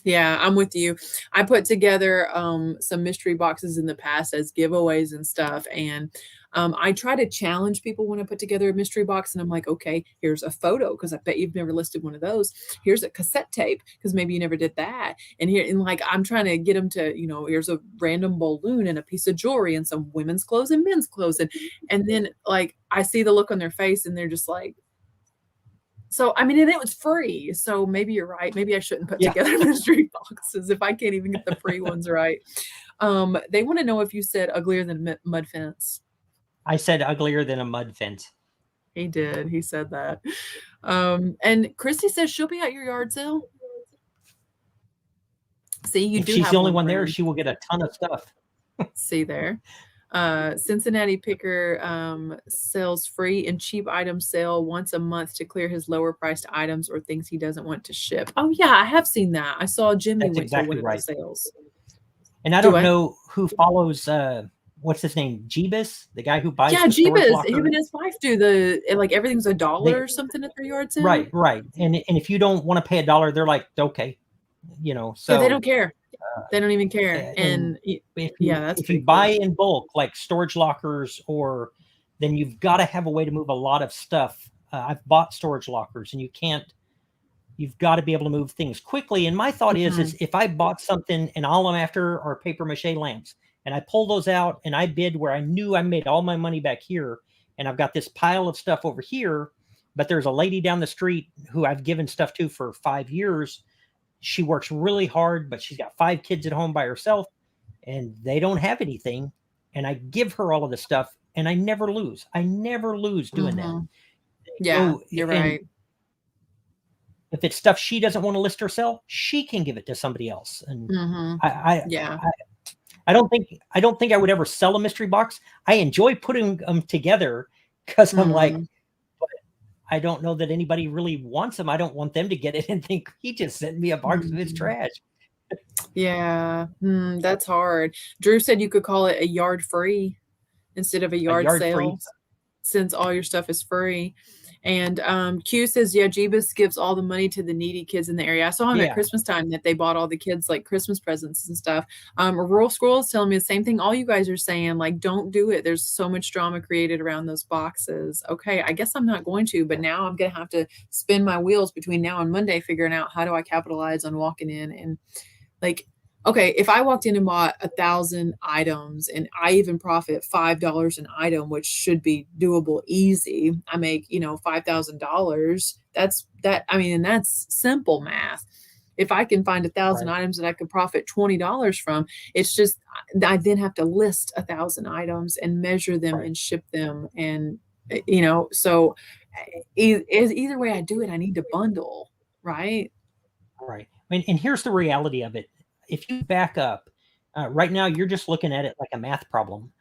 S1: Yeah, I'm with you. I put together some mystery boxes in the past as giveaways and stuff, and I try to challenge people when I put together a mystery box, and I'm like, okay, here's a photo, because I bet you've never listed one of those. Here's a cassette tape, because maybe you never did that. And like, I'm trying to get them to, here's a random balloon and a piece of jewelry and some women's clothes and men's clothes. And then like, I see the look on their face and they're just like, so, I mean, and it was free. So maybe you're right. Maybe I shouldn't put together mystery boxes if I can't even get the free ones right. They want to know if you said uglier than a mud fence.
S2: I said uglier than a mud fence.
S1: He did. He said that. And Christy says she'll be at your yard sale. See, you
S2: if
S1: do.
S2: She's the only one there. She will get a ton of stuff.
S1: See there. Cincinnati Picker sells free and cheap items sale once a month to clear his lower priced items or things he doesn't want to ship. Oh yeah, I have seen that. I saw Jimmy went
S2: exactly
S1: to one of the sales.
S2: And I don't know who follows what's his name? Jeebus, the guy who buys
S1: Jeebus. Him and his wife do like everything's $1 or something at their yard sale.
S2: Right. And if you don't want to pay $1, they're like, okay, so
S1: yeah, they don't care. They don't even care. And if
S2: you buy in bulk, like storage lockers, then you've got to have a way to move a lot of stuff. I've bought storage lockers, and you've got to be able to move things quickly. And my thought is if I bought something and all I'm after are paper mache lamps, and I pull those out and I bid where I knew I made all my money back here, and I've got this pile of stuff over here, but there's a lady down the street who I've given stuff to for 5 years. She works really hard, but she's got 5 kids at home by herself, and they don't have anything. And I give her all of the stuff, and I never lose. I never lose doing that.
S1: Yeah, you're right.
S2: If it's stuff she doesn't want to list or sell, she can give it to somebody else. And I don't think I would ever sell a mystery box. I enjoy putting them together because I'm like, I don't know that anybody really wants them. I don't want them to get it and think he just sent me a box of his trash.
S1: Yeah, that's hard. Drew said you could call it a yard free instead of a yard sale free, since all your stuff is free. And Q says, yeah, Jeebus gives all the money to the needy kids in the area. I saw him at Christmas time that they bought all the kids like Christmas presents and stuff. Rural Squirrel is telling me the same thing all you guys are saying, like, don't do it. There's so much drama created around those boxes. Okay, I guess I'm not going to, but now I'm going to have to spin my wheels between now and Monday figuring out how do I capitalize on walking in and like, okay, if I walked in and bought 1,000 items and I even profit $5 an item, which should be doable easy, I make, $5,000. And that's simple math. If I can find 1,000 items that I could profit $20 from, it's just, I then have to list 1,000 items and measure them and ship them. And, so either way I do it, I need to bundle, right?
S2: Right. And here's the reality of it. If you back up, right now you're just looking at it like a math problem,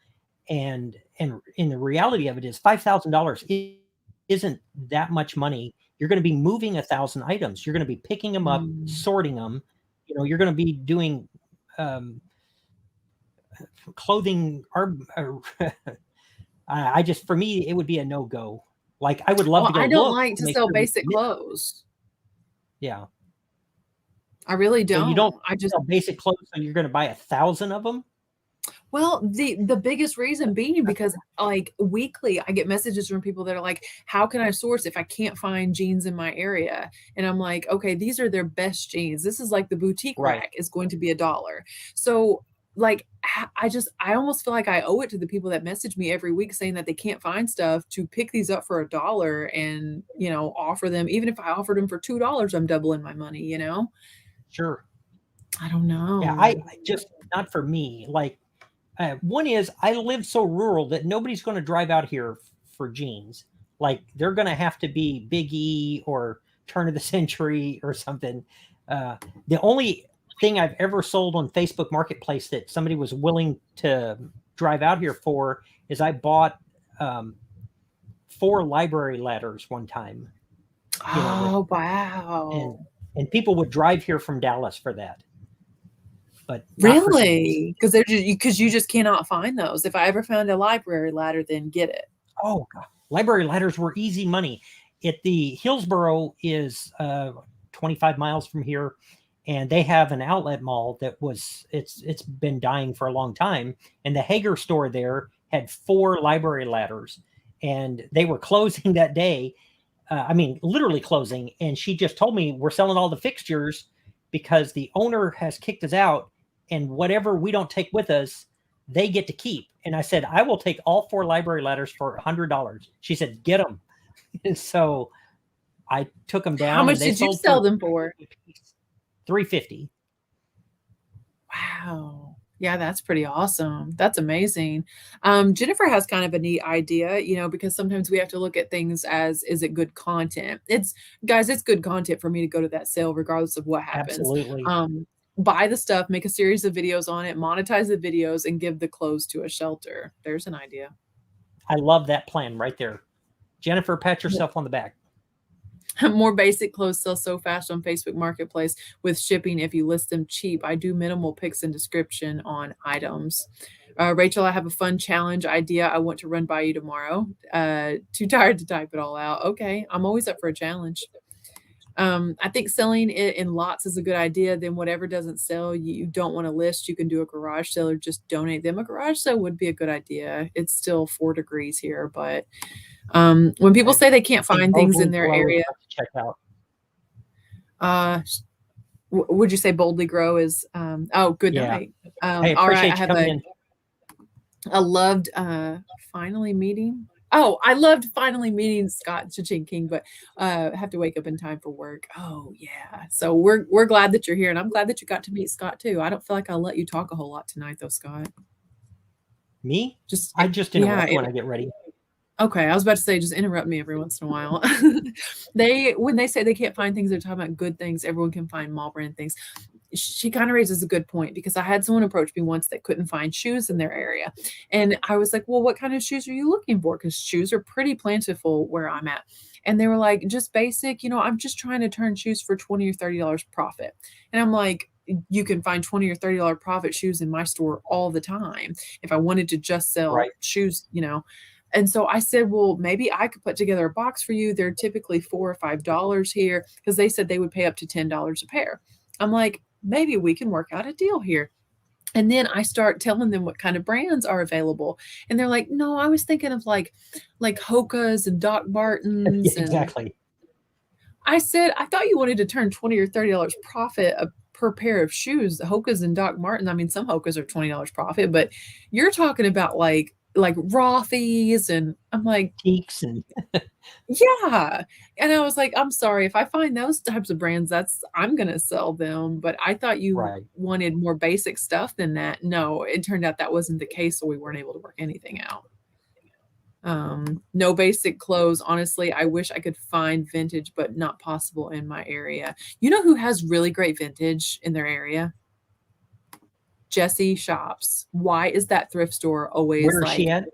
S2: and in the reality of it is $5,000 isn't that much money. You're going to be moving 1,000 items. You're going to be picking them up, sorting them. You're going to be doing clothing. For me, it would be a no-go. Like I would love to go.
S1: I don't like to sell basic clothes.
S2: Yeah.
S1: I really don't.
S2: So you don't. I just sell basic clothes, so you're going to buy 1,000 of them.
S1: Well, the biggest reason being because like weekly, I get messages from people that are like, "How can I source if I can't find jeans in my area?" And I'm like, "Okay, these are their best jeans. This is like the boutique rack is going to be $1." So like, I almost feel like I owe it to the people that message me every week saying that they can't find stuff to pick these up for $1 and offer them. Even if I offered them for $2, I'm doubling my money.
S2: Sure.
S1: I don't know.
S2: Yeah, I just, not for me. Like, one is I live so rural that nobody's going to drive out here for jeans. Like, they're going to have to be Big E or turn of the century or something. The only thing I've ever sold on Facebook Marketplace that somebody was willing to drive out here for is I bought 4 library ladders one time.
S1: Wow.
S2: And people would drive here from Dallas for that. But
S1: really? Because you just cannot find those. If I ever found a library ladder, then get it.
S2: Oh, God. Library ladders were easy money. The Hillsboro is 25 miles from here, and they have an outlet mall that it's been dying for a long time. And the Hager store there had 4 library ladders, and they were closing that day. I mean, literally closing. And she just told me, we're selling all the fixtures because the owner has kicked us out, and whatever we don't take with us, they get to keep. And I said, I will take all 4 library ladders for $100. She said, get them. And so I took them down.
S1: How much did you sell them for?
S2: $350.
S1: Wow. Yeah, that's pretty awesome. That's amazing. Jennifer has kind of a neat idea, because sometimes we have to look at things as, is it good content? It's good content for me to go to that sale regardless of what happens.
S2: Absolutely.
S1: Buy the stuff, make a series of videos on it, monetize the videos, and give the clothes to a shelter. There's an idea.
S2: I love that plan right there. Jennifer, pat yourself on the back.
S1: More basic clothes sell so fast on Facebook Marketplace with shipping if you list them cheap. I do minimal pics and description on items. Rachel, I have a fun challenge idea I want to run by you tomorrow. Too tired to type it all out. Okay, I'm always up for a challenge. I think selling it in lots is a good idea. Then whatever doesn't sell, you don't want to list, you can do a garage sale or just donate them. A garage sale would be a good idea. It's still 4 degrees here, but when people say they can't find things in their area,
S2: check out.
S1: Would you say Boldly Grow is good night.
S2: All right, I have
S1: a loved finally meeting. Oh, I loved finally meeting Scott Cha-Ching King, but have to wake up in time for work. Oh yeah. So we're glad that you're here, and I'm glad that you got to meet Scott too. I don't feel like I'll let you talk a whole lot tonight though, Scott.
S2: Me? I just interrupt when I get ready.
S1: Okay, I was about to say, just interrupt me every once in a while. When they say they can't find things, they're talking about good things. Everyone can find mall brand things. She kind of raises a good point, because I had someone approach me once that couldn't find shoes in their area. And I was like, well, what kind of shoes are you looking for? Because shoes are pretty plentiful where I'm at. And they were like, just basic, I'm just trying to turn shoes for $20 or $30 profit. And I'm like, you can find $20 or $30 profit shoes in my store all the time. If I wanted to just sell shoes, And so I said, well, maybe I could put together a box for you. They're typically $4 or $5 here, because they said they would pay up to $10 a pair. I'm like, maybe we can work out a deal here. And then I start telling them what kind of brands are available. And they're like, no, I was thinking of like Hoka's and Doc Martens.
S2: Exactly.
S1: I said, I thought you wanted to turn $20 or $30 profit per pair of shoes. Hoka's and Doc Martens. I mean, some Hoka's are $20 profit, but you're talking about like Rothy's, and I'm like,
S2: Peaks and
S1: yeah. And I was like, I'm sorry, if I find those types of brands, I'm gonna sell them. But I thought you wanted more basic stuff than that. No, it turned out that wasn't the case, so we weren't able to work anything out. No basic clothes. Honestly, I wish I could find vintage, but not possible in my area. You know who has really great vintage in their area? Jessie Shops. Why is that thrift store always
S2: Where is she at?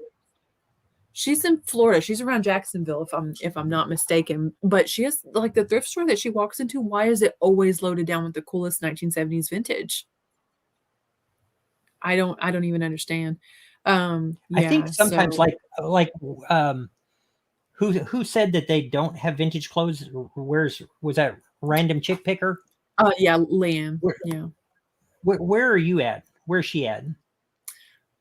S1: She's in Florida. She's around Jacksonville, if I'm not mistaken. But she has like the thrift store that she walks into. Why is it always loaded down with the coolest 1970s vintage? I don't even understand.
S2: I think sometimes who said that they don't have vintage clothes? Was that random chick picker?
S1: Yeah, Liam. Yeah.
S2: Where are you at? Where's she at?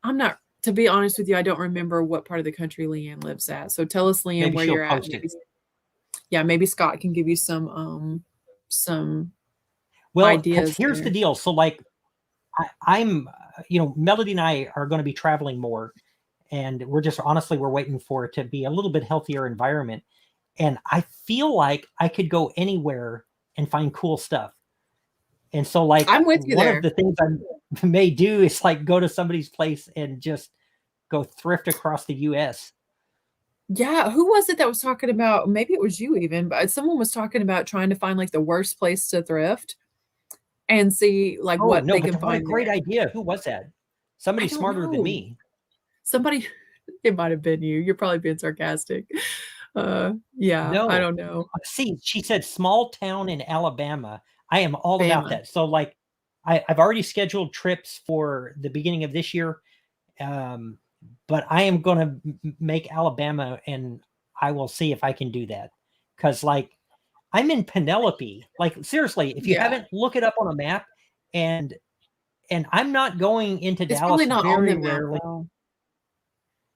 S1: I'm not, to be honest with you, I don't remember what part of the country Leanne lives at. So tell us, Leanne, maybe where you're at. Maybe Scott can give you some ideas.
S2: Here's the deal. So I'm Melody and I are going to be traveling more, and we're waiting for it to be a little bit healthier environment. And I feel like I could go anywhere and find cool stuff. And so
S1: I'm with you
S2: one
S1: there.
S2: of the things I may do is go to somebody's place and just go thrift across the US.
S1: Yeah. Who was it that was talking about? Maybe it was you even, but someone was talking about trying to find the worst place to thrift and see what they can find.
S2: What a great idea. Who was that? Somebody smarter than me.
S1: Somebody, it might have been you. You're probably being sarcastic. No, I don't know.
S2: See, she said small town in Alabama. I am all about that. So I've already scheduled trips for the beginning of this year. But I am going to make Alabama, and I will see if I can do that. Cause I'm in Penelope. Seriously, if you haven't, look it up on a map, and I'm not going into Dallas
S1: really not
S2: very
S1: on the
S2: rarely.
S1: map,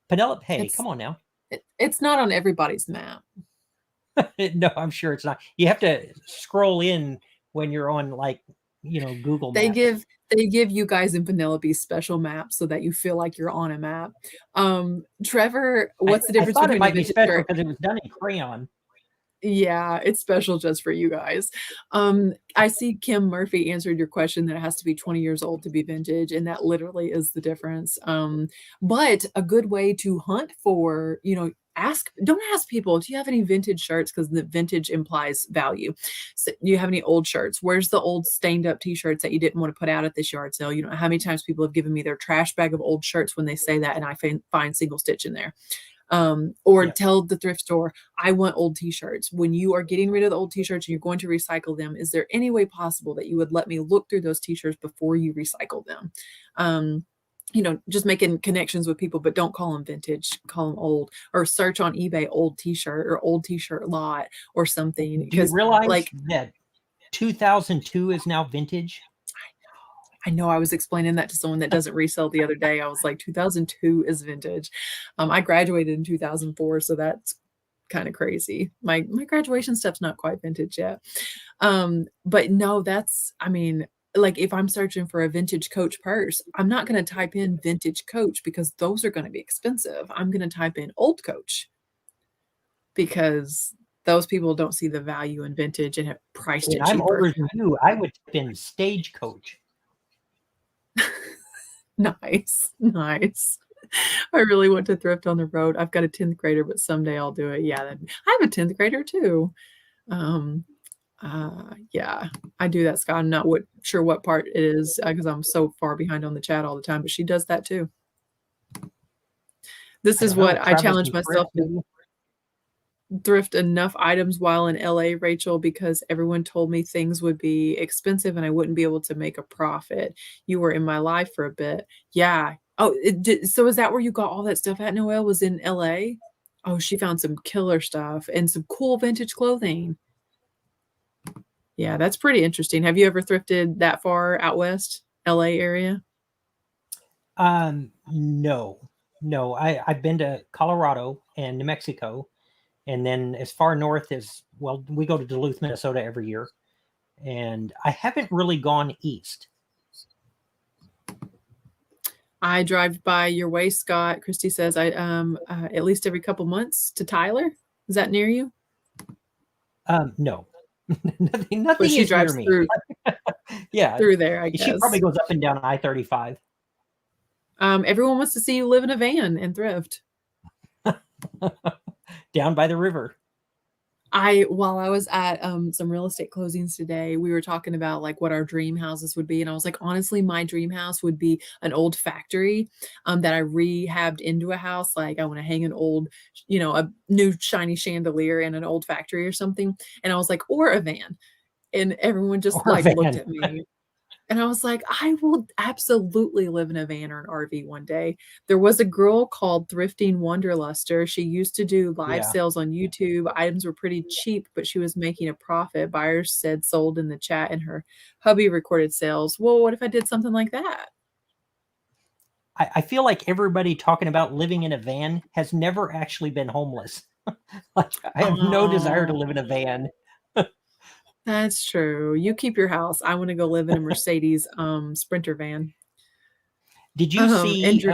S2: Penelope, hey, come on now.
S1: It's not on everybody's map.
S2: No, I'm sure it's not. You have to scroll in when you're on, like, Google Maps.
S1: They give you guys in Penelope special maps so that you feel like you're on a map. Trevor, what's the difference between
S2: it might be special because it was done in crayon.
S1: Yeah, it's special just for you guys. I see Kim Murphy answered your question that it has to be 20 years old to be vintage, and that literally is the difference. But a good way to hunt for, don't ask people, do you have any vintage shirts? Because the vintage implies value. So, do you have any old shirts? Where's the old stained up t-shirts that you didn't want to put out at this yard sale? You know, how many times people have given me their trash bag of old shirts when they say that, and I find single stitch in there. Tell the thrift store, I want old t-shirts. When you are getting rid of the old t-shirts and you're going to recycle them, is there any way possible that you would let me look through those t-shirts before you recycle them? Just making connections with people, but don't call them vintage, call them old, or search on eBay old t-shirt or old t-shirt lot or something.
S2: Do you realize that 2002 is now vintage?
S1: I know. I was explaining that to someone that doesn't resell the other day. I was like, 2002 is vintage. I graduated in 2004, so that's kind of crazy. My graduation stuff's not quite vintage yet. But no, like if I'm searching for a vintage Coach purse, I'm not going to type in vintage Coach because those are going to be expensive. I'm going to type in old Coach because those people don't see the value in vintage and have priced it cheaper.
S2: I'm older than you. I would type in Stagecoach.
S1: Nice. I really want to thrift on the road. I've got a 10th grader, but someday I'll do it. Yeah, I have a 10th grader too. Yeah, I do that, Scott. I'm not sure what part it is because I'm so far behind on the chat all the time, but she does that too. This is what I challenge myself to thrift enough items while in LA, Rachel, because everyone told me things would be expensive and I wouldn't be able to make a profit. You were in my life for a bit. Yeah. Oh, so is that where you got all that stuff at, Noelle? Was in LA? Oh, she found some killer stuff and some cool vintage clothing. Yeah, that's pretty interesting. Have you ever thrifted that far out west, LA area?
S2: No. I've been to Colorado and New Mexico. And then as far north as, well, we go to Duluth, Minnesota every year. And I haven't really gone east.
S1: I drive by your way, Scott. Christy says I at least every couple months to Tyler. Is that near you?
S2: No. nothing
S1: she
S2: is
S1: drives
S2: near me.
S1: Through,
S2: yeah.
S1: Through there, I guess.
S2: She probably goes up and down I-35.
S1: Everyone wants to see you live in a van and thrift.
S2: Down by the river.
S1: While I was at some real estate closings today, we were talking about like what our dream houses would be. And I was like, honestly, my dream house would be an old factory that I rehabbed into a house. Like I want to hang an old, a new shiny chandelier in an old factory or something. And I was like, or a van. And everyone just looked at me. And I was like, I will absolutely live in a van or an RV one day. There was a girl called Thrifting Wanderluster. She used to do live sales on YouTube. Items were pretty cheap, but she was making a profit. Buyers said sold in the chat, and her hubby recorded sales. Well, what if I did something like that?
S2: I feel like everybody talking about living in a van has never actually been homeless. Like I have no desire to live in a van.
S1: That's true. You keep your house. I want to go live in a Mercedes Sprinter van.
S2: Did you see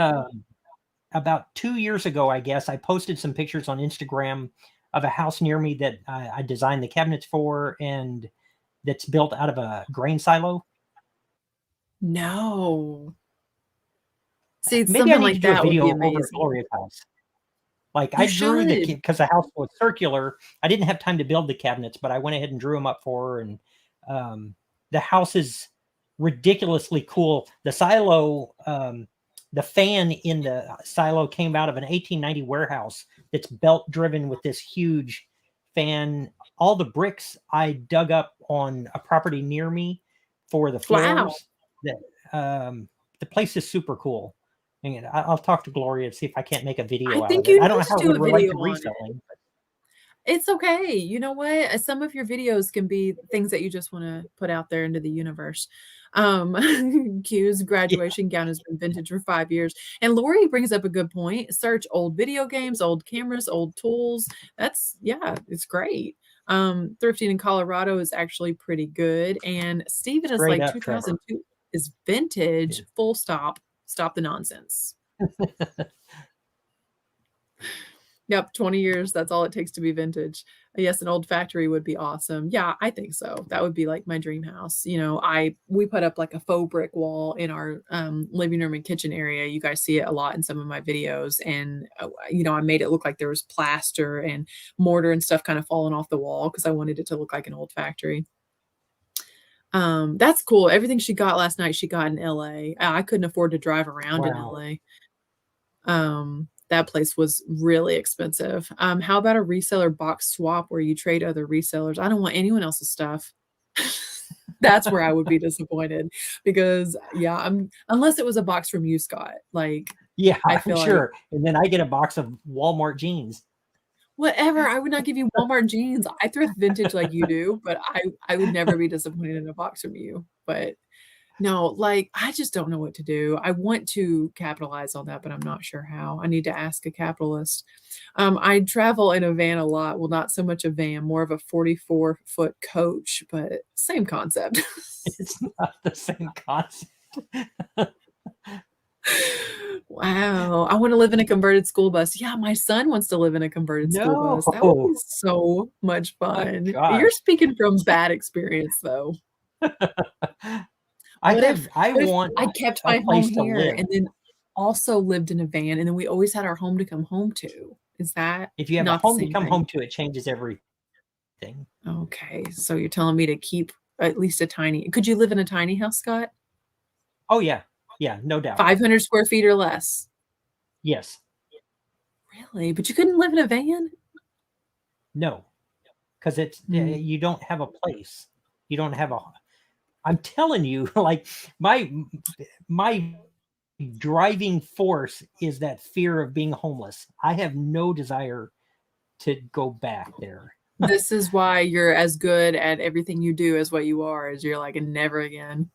S2: about 2 years ago, I guess, I posted some pictures on Instagram of a house near me that I designed the cabinets for and that's built out of a grain silo?
S1: No. See,
S2: maybe I need to do
S1: that
S2: a video
S1: would be
S2: over at Gloria's house. Like I drew because the house was circular. I didn't have time to build the cabinets, but I went ahead and drew them up for her. And the house is ridiculously cool. The silo, the fan in the silo came out of an 1890 warehouse that's belt driven with this huge fan. All the bricks I dug up on a property near me for the floors. Wow. The place is super cool. I'll talk to Gloria and see if I can't make a video out of it. I don't know how it would relate to reselling.
S1: It's okay. You know what? Some of your videos can be things that you just want to put out there into the universe. Q's graduation gown has been vintage for 5 years. And Lori brings up a good point. Search old video games, old cameras, old tools. Yeah, it's great. Thrifting in Colorado is actually pretty good. And Steven is
S2: Straight
S1: like
S2: up, Trevor.
S1: 2002 is vintage, full stop. Stop the nonsense. Yep, 20 years, that's all it takes to be vintage. Yes, an old factory would be awesome. Yeah, I think so. That would be like my dream house. You know, we put up like a faux brick wall in our living room and kitchen area. You guys see it a lot in some of my videos. And, you know, I made it look like there was plaster and mortar and stuff kind of falling off the wall because I wanted it to look like an old factory. That's cool. Everything she got last night, she got in LA. I couldn't afford to drive around in LA. That place was really expensive. How about a reseller box swap where you trade other resellers? I don't want anyone else's stuff. That's where I would be disappointed because unless it was a box from you, Scott. Like,
S2: yeah, I feel sure. Like, and then I get a box of Walmart jeans.
S1: Whatever. I would not give you Walmart jeans. I thrift vintage like you do, but I would never be disappointed in a box from you. But no, like, I just don't know what to do. I want to capitalize on that, but I'm not sure how. I need to ask a capitalist. I travel in a van a lot. Well, not so much a van, more of a 44-foot coach, but same concept.
S2: It's not the same concept.
S1: Wow. I want to live in a converted school bus. Yeah, my son wants to live in a converted school bus. That would be so much fun. You're speaking from bad experience, though. I kept my home here and then also lived in a van, and then we always had our home to come home to. Is that
S2: if you have a home to come home to, it changes everything.
S1: Okay, so you're telling me to keep at least a tiny. Could you live in a tiny house, Scott?
S2: Oh yeah, no doubt.
S1: 500 square feet or less.
S2: Yes.
S1: Really, but you couldn't live in a van?
S2: No, because it's you don't have a place. You don't have a. I'm telling you, like my driving force is that fear of being homeless. I have no desire to go back there.
S1: This is why you're as good at everything you do as what you are, is you're like, never again.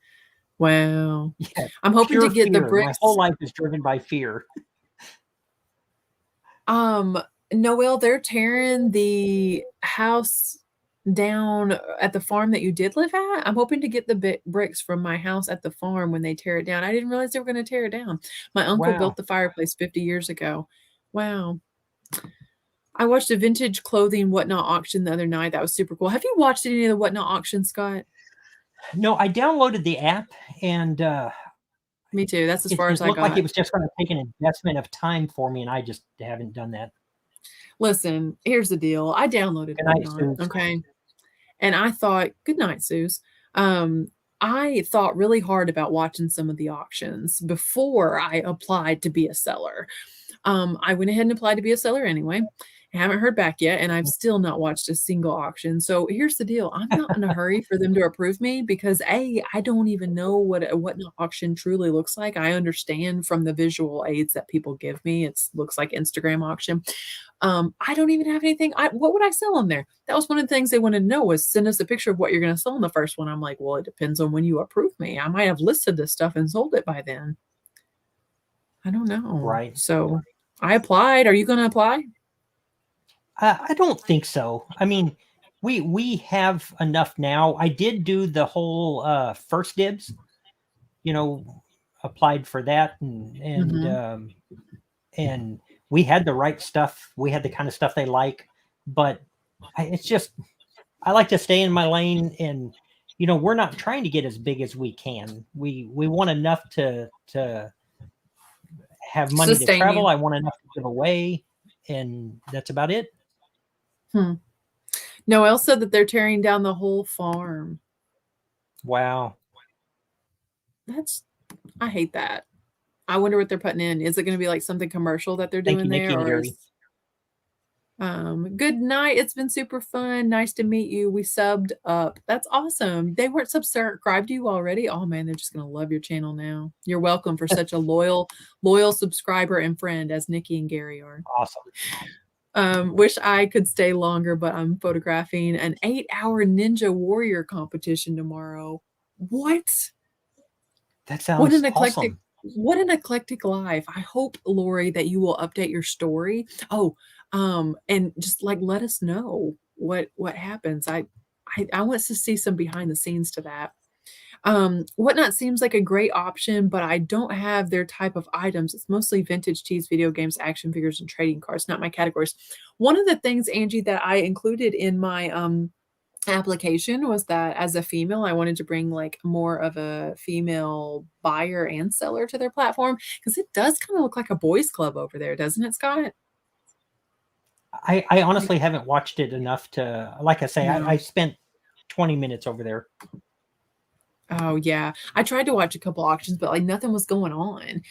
S1: Wow.
S2: Yeah,
S1: I'm hoping to get the bricks.
S2: My whole life is driven by fear.
S1: Noelle, they're tearing the house down at the farm that you did live at. I'm hoping to get the bricks from my house at the farm when they tear it down. I didn't realize they were going to tear it down. My uncle built the fireplace 50 years ago. Wow. I watched a vintage clothing whatnot auction the other night. That was super cool. Have you watched any of the whatnot auctions, Scott?
S2: No, I downloaded the app and
S1: me too. That's as far as I got.
S2: It looked like it was just going to take an investment of time for me, and I just haven't done that.
S1: Listen, here's the deal. I downloaded it. Okay. And I thought, good night, Suze. I thought really hard about watching some of the auctions before I applied to be a seller. I went ahead and applied to be a seller anyway. I haven't heard back yet, and I've still not watched a single auction. So here's the deal. I'm not in a hurry for them to approve me because I don't even know what an auction truly looks like. I understand from the visual aids that people give me. It looks like Instagram auction. I don't even have anything. What would I sell on there? That was one of the things they wanted to know was send us a picture of what you're going to sell in the first one. I'm like, well, it depends on when you approve me. I might have listed this stuff and sold it by then. I don't know.
S2: Right.
S1: So I applied. Are you going to apply?
S2: I don't think so. I mean, we have enough now. I did do the whole first dibs, applied for that and we had the right stuff. We had the kind of stuff they like, but I like to stay in my lane and, we're not trying to get as big as we can. We want enough to have money to travel. I want enough to give away, and that's about it.
S1: Noelle said that they're tearing down the whole farm.
S2: Wow.
S1: I hate that. I wonder what they're putting in. Is it going to be like something commercial that they're doing there? Good night. It's been super fun. Nice to meet you. We subbed up. That's awesome. They weren't subscribed to you already. Oh man, they're just going to love your channel now. You're welcome for such a loyal subscriber and friend as Nikki and Gary are.
S2: Awesome.
S1: Wish I could stay longer, but I'm photographing an 8-hour Ninja Warrior competition tomorrow. What?
S2: That sounds awesome.
S1: What an eclectic life. I hope, Lori, that you will update your story. Oh, and just like let us know what happens. I want to see some behind the scenes to that. Whatnot seems like a great option, but I don't have their type of items. It's mostly vintage tees, video games, action figures, and trading cards, not my categories. One of the things, Angie, that I included in my application was that as a female, I wanted to bring like more of a female buyer and seller to their platform because it does kind of look like a boys club over there, doesn't it, Scott?
S2: I honestly haven't watched it enough to, like I say,
S1: No.
S2: I spent 20 minutes over there.
S1: Oh yeah. I tried to watch a couple auctions, but like nothing was going on.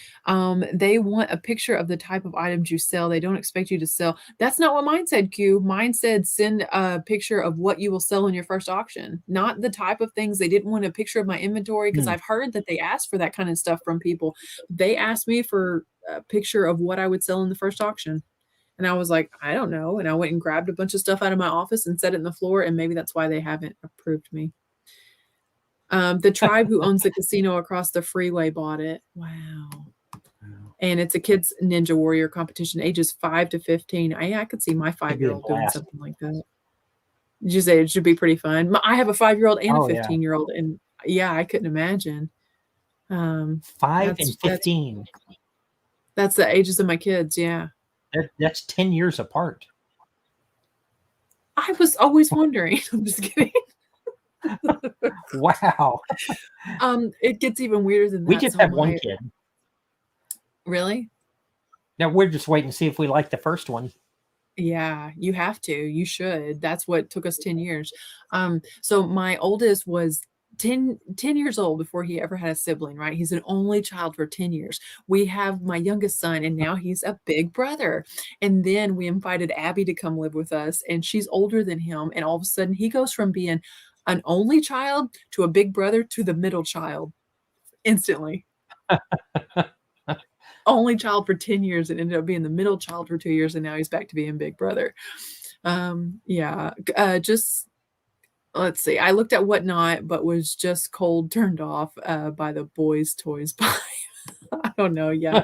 S1: They want a picture of the type of items you sell. They don't expect you to sell. That's not what mine said, Q. Mine said send a picture of what you will sell in your first auction, not the type of things. They didn't want a picture of my inventory because I've heard that they asked for that kind of stuff from people. They asked me for a picture of what I would sell in the first auction. And I was like, I don't know. And I went and grabbed a bunch of stuff out of my office and set it in the floor. And maybe that's why they haven't approved me. The tribe who owns the casino across the freeway bought it. Wow. And it's a kids Ninja Warrior competition, ages 5 to 15. I could see my 5-year-old doing something like that. Did you say it should be pretty fun? I have a 5-year-old and a 15-year-old, and yeah, I couldn't imagine.
S2: 5 and 15.
S1: That's the ages of my kids. Yeah.
S2: That's 10 years apart.
S1: I was always wondering. I'm just kidding.
S2: Wow.
S1: It gets even weirder than that.
S2: We just have one kid.
S1: Really?
S2: Now we're just waiting to see if we like the first one.
S1: Yeah, you have to. You should. That's what took us 10 years. So my oldest was 10 years old before he ever had a sibling, right? He's an only child for 10 years. We have my youngest son, and now he's a big brother. And then we invited Abby to come live with us, and she's older than him. And all of a sudden, he goes from being an only child to a big brother to the middle child instantly. Only child for 10 years and ended up being the middle child for 2 years, and now he's back to being big brother. Just let's see. I looked at Whatnot, but was just cold turned off by the boys' toys buy. I don't know. Yeah,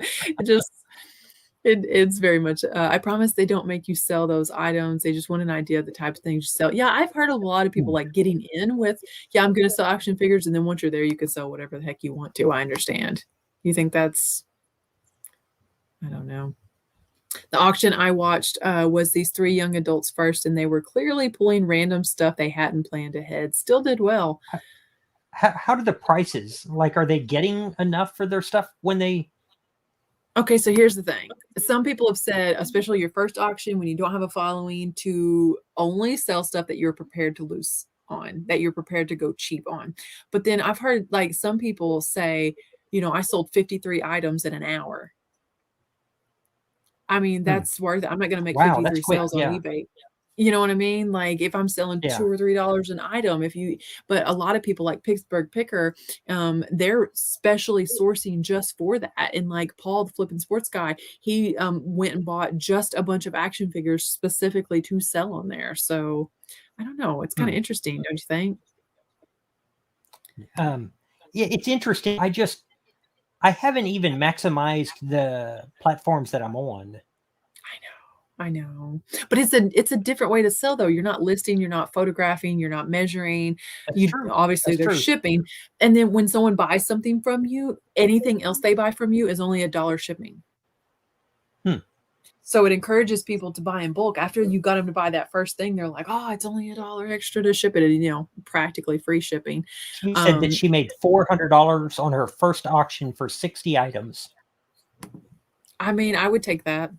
S1: it's very much. I promise they don't make you sell those items. They just want an idea of the type of things you sell. Yeah, I've heard of a lot of people like getting in with, yeah, I'm going to sell action figures, and then once you're there, you can sell whatever the heck you want to. I understand. You think that's? I don't know. The auction I watched was these 3 young adults first, and they were clearly pulling random stuff they hadn't planned ahead. Still did well.
S2: How do the prices, like, are they getting enough for their stuff when they?
S1: Okay, so here's the thing. Some people have said, especially your first auction, when you don't have a following, to only sell stuff that you're prepared to lose on, that you're prepared to go cheap on. But then I've heard like some people say, I sold 53 items in an hour. I mean, that's worth it. I'm not going to make 53 sales on eBay. You know what I mean? Like if I'm selling $2 or $3 an item, but a lot of people like Pittsburgh Picker, they're specially sourcing just for that. And like Paul, the flipping sports guy, he went and bought just a bunch of action figures specifically to sell on there. So I don't know. It's kind of interesting, don't you think?
S2: Yeah, it's interesting. I haven't even maximized the platforms that I'm on.
S1: I know. But it's a different way to sell though. You're not listing, you're not photographing, you're not measuring. Obviously they're shipping. And then when someone buys something from you, anything else they buy from you is only $1 shipping. So it encourages people to buy in bulk. After you got them to buy that first thing, they're like, oh, it's only $1 extra to ship it. And, practically free shipping.
S2: She said that she made $400 on her first auction for 60 items.
S1: I mean, I would take that.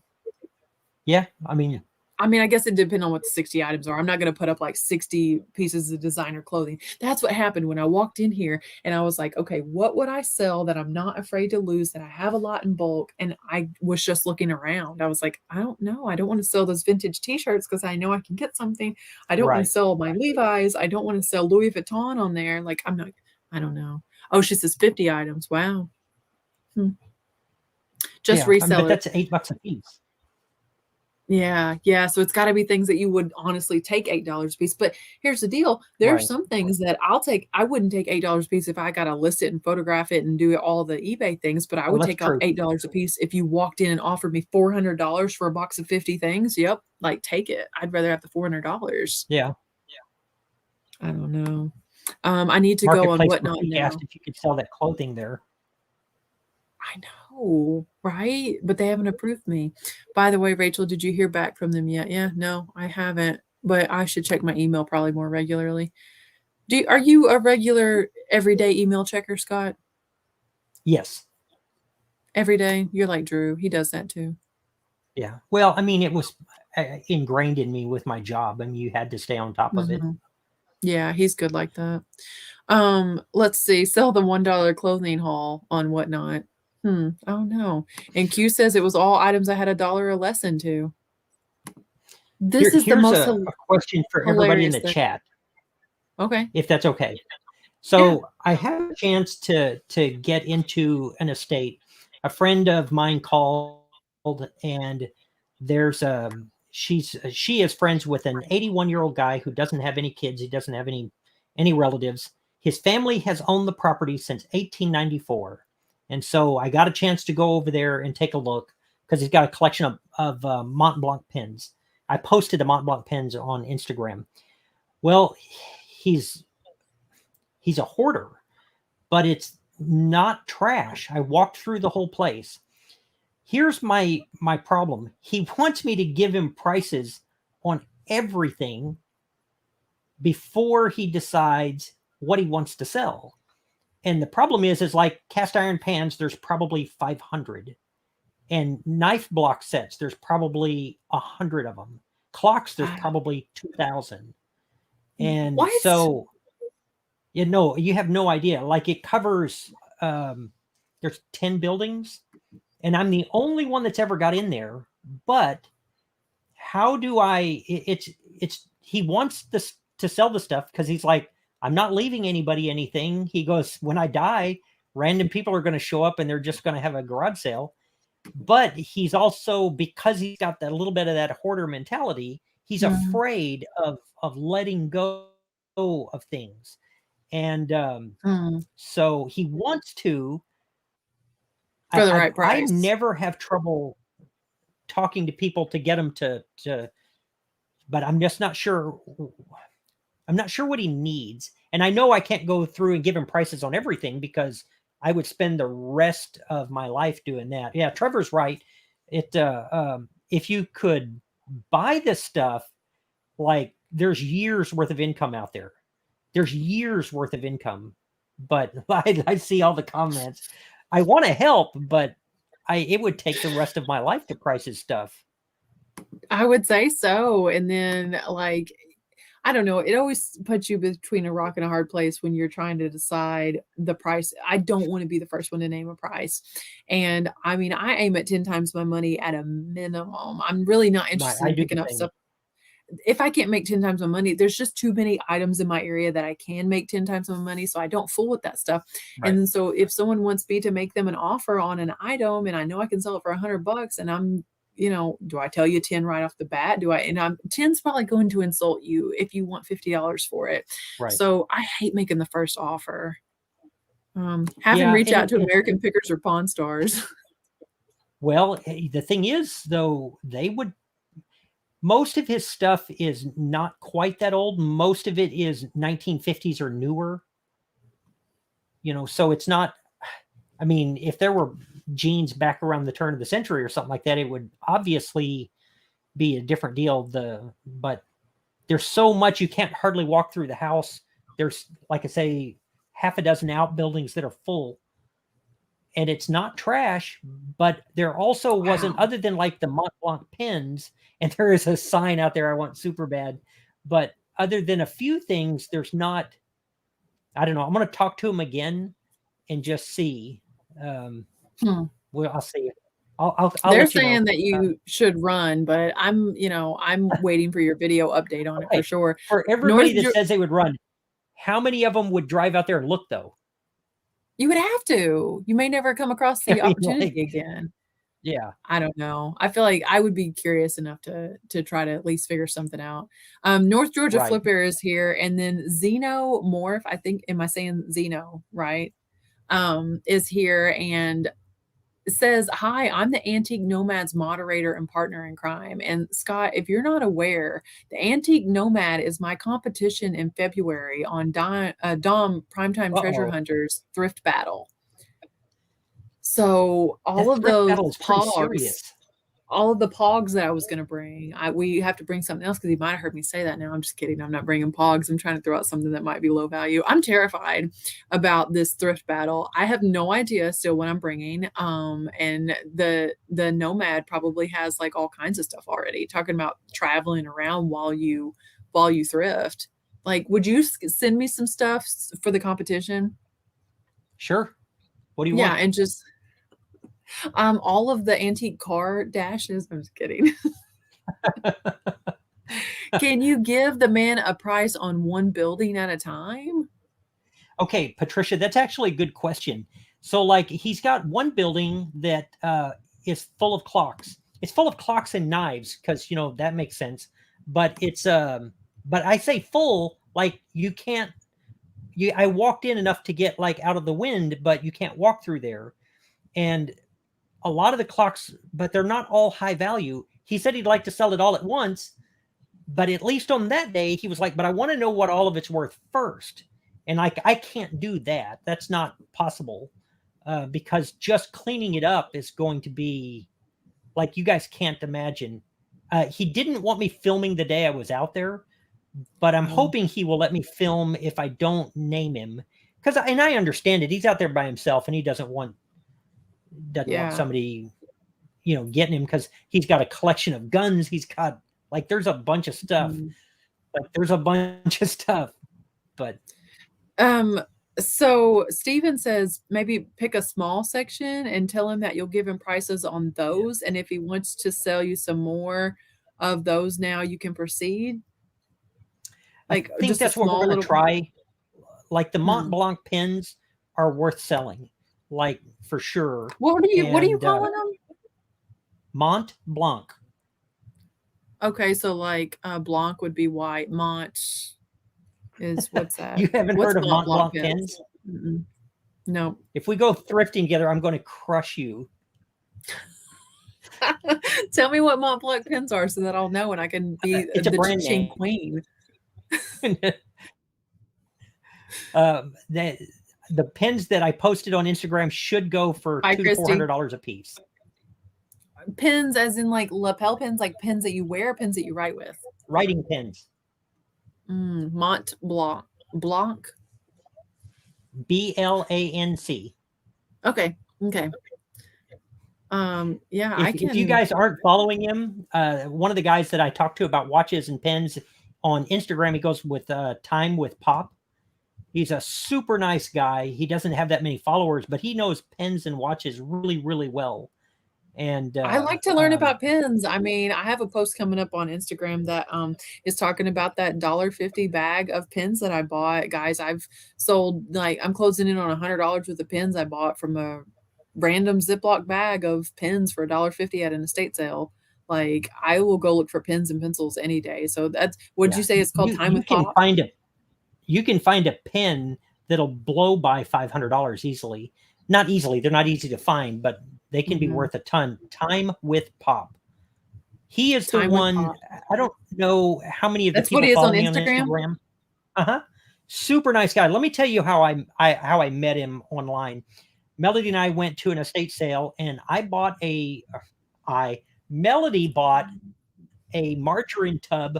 S2: Yeah. I mean,
S1: I guess it depends on what the 60 items are. I'm not going to put up like 60 pieces of designer clothing. That's what happened when I walked in here and I was like, okay, what would I sell that I'm not afraid to lose, that I have a lot in bulk? And I was just looking around. I was like, I don't know. I don't want to sell those vintage t-shirts because I know I can get something. I don't want to sell my Levi's. I don't want to sell Louis Vuitton on there. Like, I don't know. Oh, she says 50 items. Wow. Just resell
S2: but that's $8 a piece.
S1: Yeah. So it's got to be things that you would honestly take $8 a piece. But here's the deal: there are some things that I wouldn't take $8 a piece if I got to list it and photograph it and do all the eBay things. But I would take $8 a piece if you walked in and offered me $400 for a box of 50 things. Yep, like take it. I'd rather have the $400.
S2: Yeah.
S1: I don't know. I need to go on Whatnot now.
S2: Asked if you could sell that clothing there.
S1: I know, right? But they haven't approved me. By the way, Rachel, did you hear back from them yet? Yeah, no, I haven't. But I should check my email probably more regularly. Are you a regular everyday email checker, Scott?
S2: Yes.
S1: Every day? You're like Drew. He does that too.
S2: Yeah. Well, I mean, it was ingrained in me with my job. I mean, you had to stay on top of it.
S1: Yeah, he's good like that. Let's see. Sell the $1 clothing haul on Whatnot. Oh no. And Q says it was all items I had $1 or less into. This is the most
S2: a question for everybody in the chat.
S1: Okay.
S2: If that's okay. So I had a chance to get into an estate. A friend of mine called, and there's she is friends with an 81-year-old guy who doesn't have any kids. He doesn't have any relatives. His family has owned the property since 1894. And so I got a chance to go over there and take a look because he's got a collection of Mont Blanc pens. I posted the Mont Blanc pens on Instagram. Well, he's a hoarder, but it's not trash. I walked through the whole place. Here's my problem. He wants me to give him prices on everything before he decides what he wants to sell. And the problem is like cast iron pans, there's probably 500. And knife block sets, there's probably 100 of them. Clocks, there's probably 2,000. And so, you have no idea. Like it covers, there's 10 buildings. And I'm the only one that's ever got in there. But how do he wants this to sell the stuff because he's like, I'm not leaving anybody anything. He goes, when I die, random people are going to show up and they're just going to have a garage sale. But he's also, because he's got that little bit of that hoarder mentality, he's afraid of letting go of things. And so he wants to,
S1: for the right price.
S2: I never have trouble talking to people to get them to, but I'm just not sure. I'm not sure what he needs. And I know I can't go through and give him prices on everything because I would spend the rest of my life doing that. Yeah, Trevor's right. If you could buy this stuff, like there's years worth of income out there. There's years worth of income. But I see all the comments. I want to help, but it would take the rest of my life to price his stuff.
S1: I would say so. And then like, I don't know. It always puts you between a rock and a hard place when you're trying to decide the price. I don't want to be the first one to name a price. And I mean, I aim at 10 times my money at a minimum. I'm really not interested in picking up stuff. If I can't make 10 times my money, there's just too many items in my area that I can make 10 times my money. So I don't fool with that stuff. Right. And then so if someone wants me to make them an offer on an item and I know I can sell it for $100 and I'm, do I tell you 10 right off the bat? And 10's probably going to insult you if you want $50 for it. Right. So I hate making the first offer. Having reach out to American Pickers or Pawn Stars.
S2: Well, the thing is though, most of his stuff is not quite that old. Most of it is 1950s or newer. So it's not, I mean, if there were jeans back around the turn of the century or something like that, it would obviously be a different deal. But there's so much, you can't hardly walk through the house. There's, like I say, half a dozen outbuildings that are full. And it's not trash, but there also wasn't, other than like the Mont Blanc pens, and there is a sign out there I want super bad. But other than a few things, there's not, I don't know. I'm going to talk to him again and just see. Well, I'll see. I'll
S1: They're saying that you should run, but I'm waiting for your video update on it for sure.
S2: For everybody that says they would run, how many of them would drive out there and look though?
S1: You would have to. You may never come across the opportunity again.
S2: Yeah.
S1: I don't know. I feel like I would be curious enough to try to at least figure something out. North Georgia
S2: Right.
S1: Flipper is here, and then Xenomorph, I think, am I saying Xeno right? Is here and says, "Hi, I'm the Antique Nomads moderator and partner in crime." And Scott, if you're not aware, the Antique Nomad is my competition in February on Dom Primetime Treasure Hunters Thrift Battle. So all of those pogs, all of the pogs that I was going to bring, we have to bring something else because he might have heard me say that. Now I'm just kidding. I'm not bringing pogs. I'm trying to throw out something that might be low value. I'm terrified about this thrift battle. I have no idea still what I'm bringing. And the Nomad probably has like all kinds of stuff already. Talking about traveling around while you thrift. Like, would you send me some stuff for the competition?
S2: Sure. What do you want?
S1: Yeah, and just all of the antique car dashes. I'm just kidding. Can you give the man a price on one building at a time?
S2: Okay, Patricia, that's actually a good question. So, like, he's got one building that is full of clocks. It's full of clocks and knives because, you know, that makes sense. But it's but I say full, like you can't. I walked in enough to get like out of the wind, but you can't walk through there. And a lot of the clocks, but they're not all high value. He said he'd like to sell it all at once, but at least on that day, he was like, but I want to know what all of it's worth first. And I can't do that. That's not possible because just cleaning it up is going to be like, you guys can't imagine. He didn't want me filming the day I was out there, but I'm hoping he will let me film if I don't name him. And I understand it. He's out there by himself and he doesn't want somebody, you know, getting him because he's got a collection of guns. He's got like, there's a bunch of stuff. But
S1: so Steven says maybe pick a small section and tell him that you'll give him prices on those. And if he wants to sell you some more of those now, you can proceed.
S2: Like, I think that's what we're going to try. Like the Mont Blanc pins are worth selling, like for sure.
S1: What are you calling them?
S2: Mont Blanc.
S1: Okay, so like Blanc would be white. Mont is what's that?
S2: You haven't heard of Mont Blanc pins?
S1: No.
S2: If we go thrifting together, I'm going to crush you.
S1: Tell me what Mont Blanc pins are so that I'll know and I can be the Cha-Ching queen.
S2: The pins that I posted on Instagram should go for $200 to $400 a piece.
S1: Pins as in like lapel pins, like pins that you wear, pins that you write with?
S2: Writing pins.
S1: Mont Blanc. Blanc?
S2: BLANC.
S1: Okay. Yeah,
S2: if you guys aren't following him, one of the guys that I talked to about watches and pens on Instagram, he goes with Time with Pop. He's a super nice guy. He doesn't have that many followers, but he knows pens and watches really, really well. And
S1: I like to learn about pins. I mean, I have a post coming up on Instagram that is talking about that $1.50 bag of pins that I bought. Guys, I've sold, like, I'm closing in on $100 worth of pins I bought from a random Ziploc bag of pins for $1.50 at an estate sale. Like, I will go look for pens and pencils any day. So that's what you say it's called. Time with Pop?
S2: You can find a pen that'll blow by $500 easily. Not easily. They're not easy to find, but they can be worth a ton. Time with Pop. He is the one. I don't know how many of the people follow me on Instagram. Super nice guy. Let me tell you how I met him online. Melody and I went to an estate sale, and Melody bought a margarine tub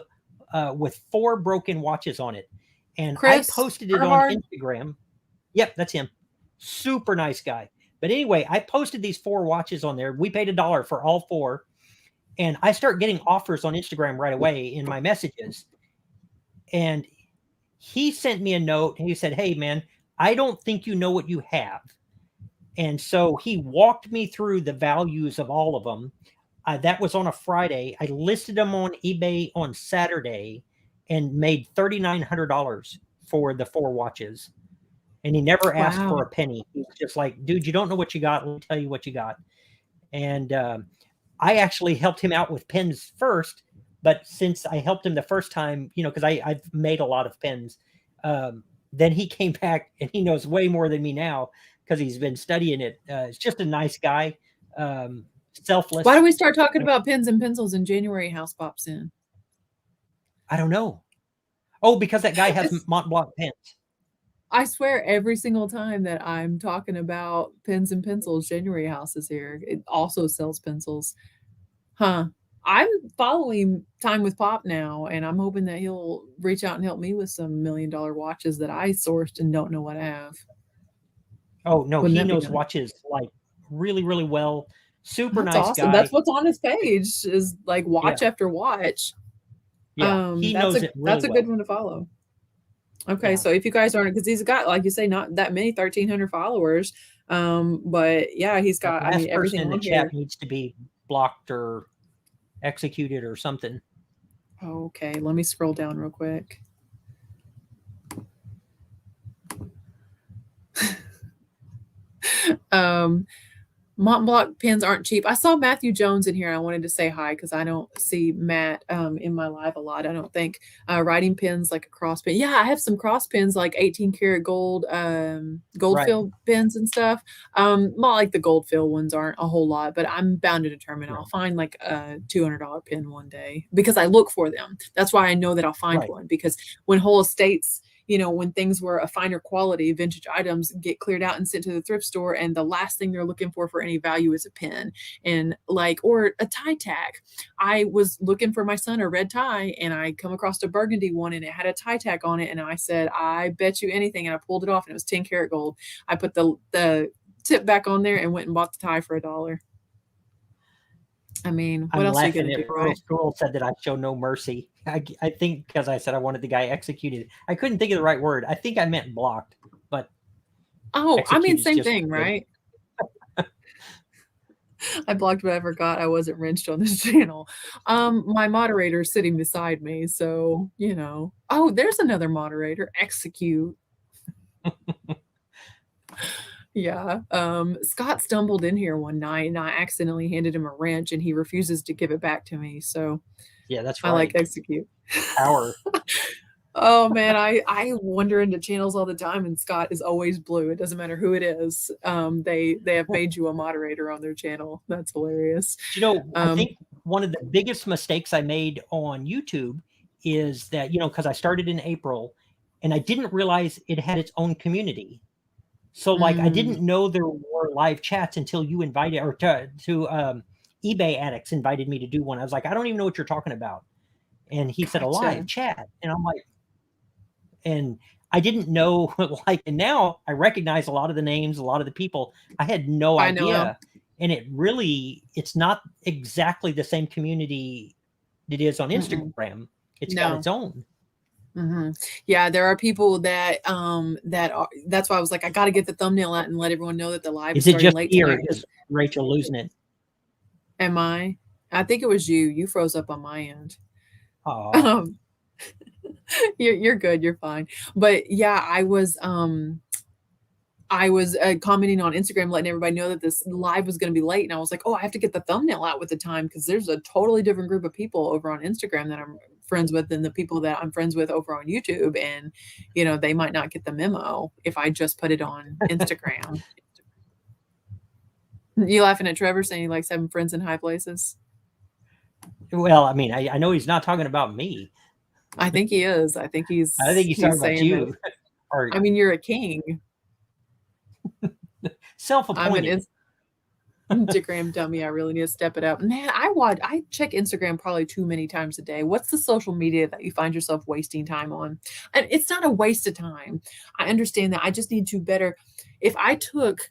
S2: with 4 broken watches on it. And Chris, I posted it on Instagram. Yep, that's him. Super nice guy. But anyway, I posted these 4 watches on there. We paid $1 for all 4. And I start getting offers on Instagram right away in my messages. And he sent me a note and he said, "Hey, man, I don't think you know what you have." And so he walked me through the values of all of them. That was on a Friday. I listed them on eBay on Saturday and made $3,900 for the 4 watches. And he never asked for a penny. He was just like, "Dude, you don't know what you got. Let me tell you what you got." And I actually helped him out with pens first, but since I helped him the first time, because I've made a lot of pens, then he came back and he knows way more than me now because he's been studying it. He's just a nice guy, selfless.
S1: Why do we start talking about pens and pencils in January? House pops in.
S2: I don't know. Oh, because that guy has Mont Blanc pens.
S1: I swear every single time that I'm talking about pens and pencils, January House is here. It also sells pencils. Huh. I'm following Time with Pop now, and I'm hoping that he'll reach out and help me with some $1 million watches that I sourced and don't know what I have.
S2: Oh, no, he knows watches like really, really well. Super
S1: That's
S2: nice
S1: awesome.
S2: guy.
S1: That's what's on his page is like watch after watch.
S2: Yeah, he knows it really
S1: That's a good one to follow. Okay, so if you guys aren't, because he's got, like you say, not that many, 1,300 followers. But yeah, he's got, I mean, everything
S2: in the
S1: on
S2: chat needs to be blocked or executed or something.
S1: Okay, let me scroll down real quick. Mont Blanc pens aren't cheap. I saw Matthew Jones in here. I wanted to say hi because I don't see Matt in my live a lot. I don't think writing pens like a cross pen. Yeah, I have some cross pens like 18 karat gold, fill pens and stuff. Not like the gold fill ones aren't a whole lot, but I'm bound to determine I'll find like a $200 pen one day because I look for them. That's why I know that I'll find one, because when whole estates, when things were a finer quality, vintage items get cleared out and sent to the thrift store, and the last thing they're looking for any value is a pen or a tie tack. I was looking for my son a red tie, and I come across a burgundy one, and it had a tie tack on it, and I said, I bet you anything, and I pulled it off, and it was 10 karat gold. I put the tip back on there and went and bought the tie for $1. I mean, what else are you going to do, right?
S2: Girl said that I show no mercy. I think because I said I wanted the guy executed. I couldn't think of the right word. I think I meant blocked, but
S1: I mean, same thing, right? I blocked, but I forgot I wasn't wrenched on this channel. My moderator is sitting beside me, so Oh, there's another moderator. Execute. Yeah. Scott stumbled in here one night and I accidentally handed him a wrench and he refuses to give it back to me. So
S2: yeah, that's right.
S1: I like execute.
S2: Power.
S1: Oh man, I wander into channels all the time and Scott is always blue. It doesn't matter who it is. They have made you a moderator on their channel. That's hilarious.
S2: I think one of the biggest mistakes I made on YouTube is that, because I started in April and I didn't realize it had its own community. So like I didn't know there were live chats until you invited, or to eBay Addicts invited me to do one. I was like, I don't even know what you're talking about. And he said a live chat. And I'm like, and I didn't know, and now I recognize a lot of the names, a lot of the people. I had no idea. And it's not exactly the same community it is on Instagram. It's got its own.
S1: Yeah, there are people that that's why I was like, I got to get the thumbnail out and let everyone know that the live is starting late tonight.
S2: Is Rachel losing it?
S1: Am I? I think it was you. You froze up on my end.
S2: Oh,
S1: you're good. You're fine. But yeah, I was commenting on Instagram, letting everybody know that this live was going to be late. And I was like, oh, I have to get the thumbnail out with the time because there's a totally different group of people over on Instagram that I'm friends with than the people that I'm friends with over on YouTube. And, they might not get the memo if I just put it on Instagram. You laughing at Trevor saying he likes having friends in high places?
S2: Well, I mean, I know he's not talking about me.
S1: I think he is. I think he's
S2: talking about you.
S1: I mean, you're a king.
S2: Self-appointed.
S1: I'm an Instagram dummy. I really need to step it up. Man, I check Instagram probably too many times a day. What's the social media that you find yourself wasting time on? And it's not a waste of time. I understand that. I just need to better. If I took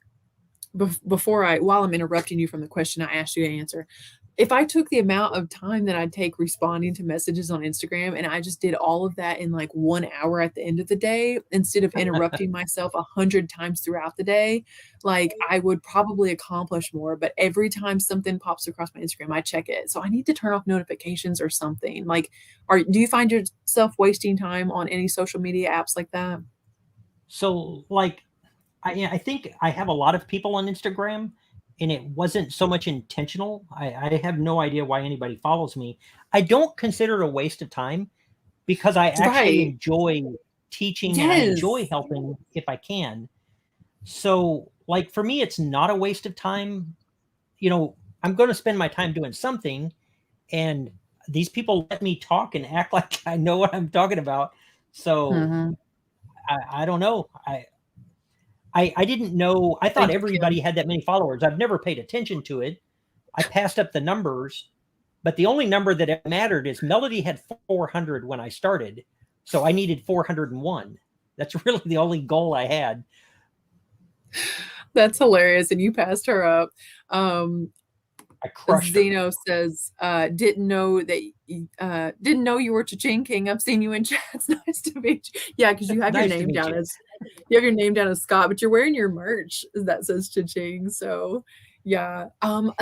S1: while I'm interrupting you from the question I asked you to answer, if I took the amount of time that I'd take responding to messages on Instagram and I just did all of that in like 1 hour at the end of the day, instead of interrupting myself 100 times throughout the day, like I would probably accomplish more. But every time something pops across my Instagram, I check it. So I need to turn off notifications or something. Like, do you find yourself wasting time on any social media apps like that?
S2: So like, I think I have a lot of people on Instagram, and it wasn't so much intentional. I have no idea why anybody follows me. I don't consider it a waste of time because I actually enjoy teaching and I enjoy helping if I can. So like for me, it's not a waste of time. You know, I'm going to spend my time doing something, and these people let me talk and act like I know what I'm talking about. So I don't know. I didn't know. I thought everybody had that many followers. I've never paid attention to it. I passed up the numbers, but the only number that mattered is Melody had 400 when I started. So I needed 401. That's really the only goal I had.
S1: That's hilarious. And you passed her up.
S2: I crushed
S1: Zeno says, didn't know you were Cha-Ching King. I've seen you in chats. Nice to meet you. Yeah, because you have your name down as Scott, but you're wearing your merch that says Cha-Ching. So yeah.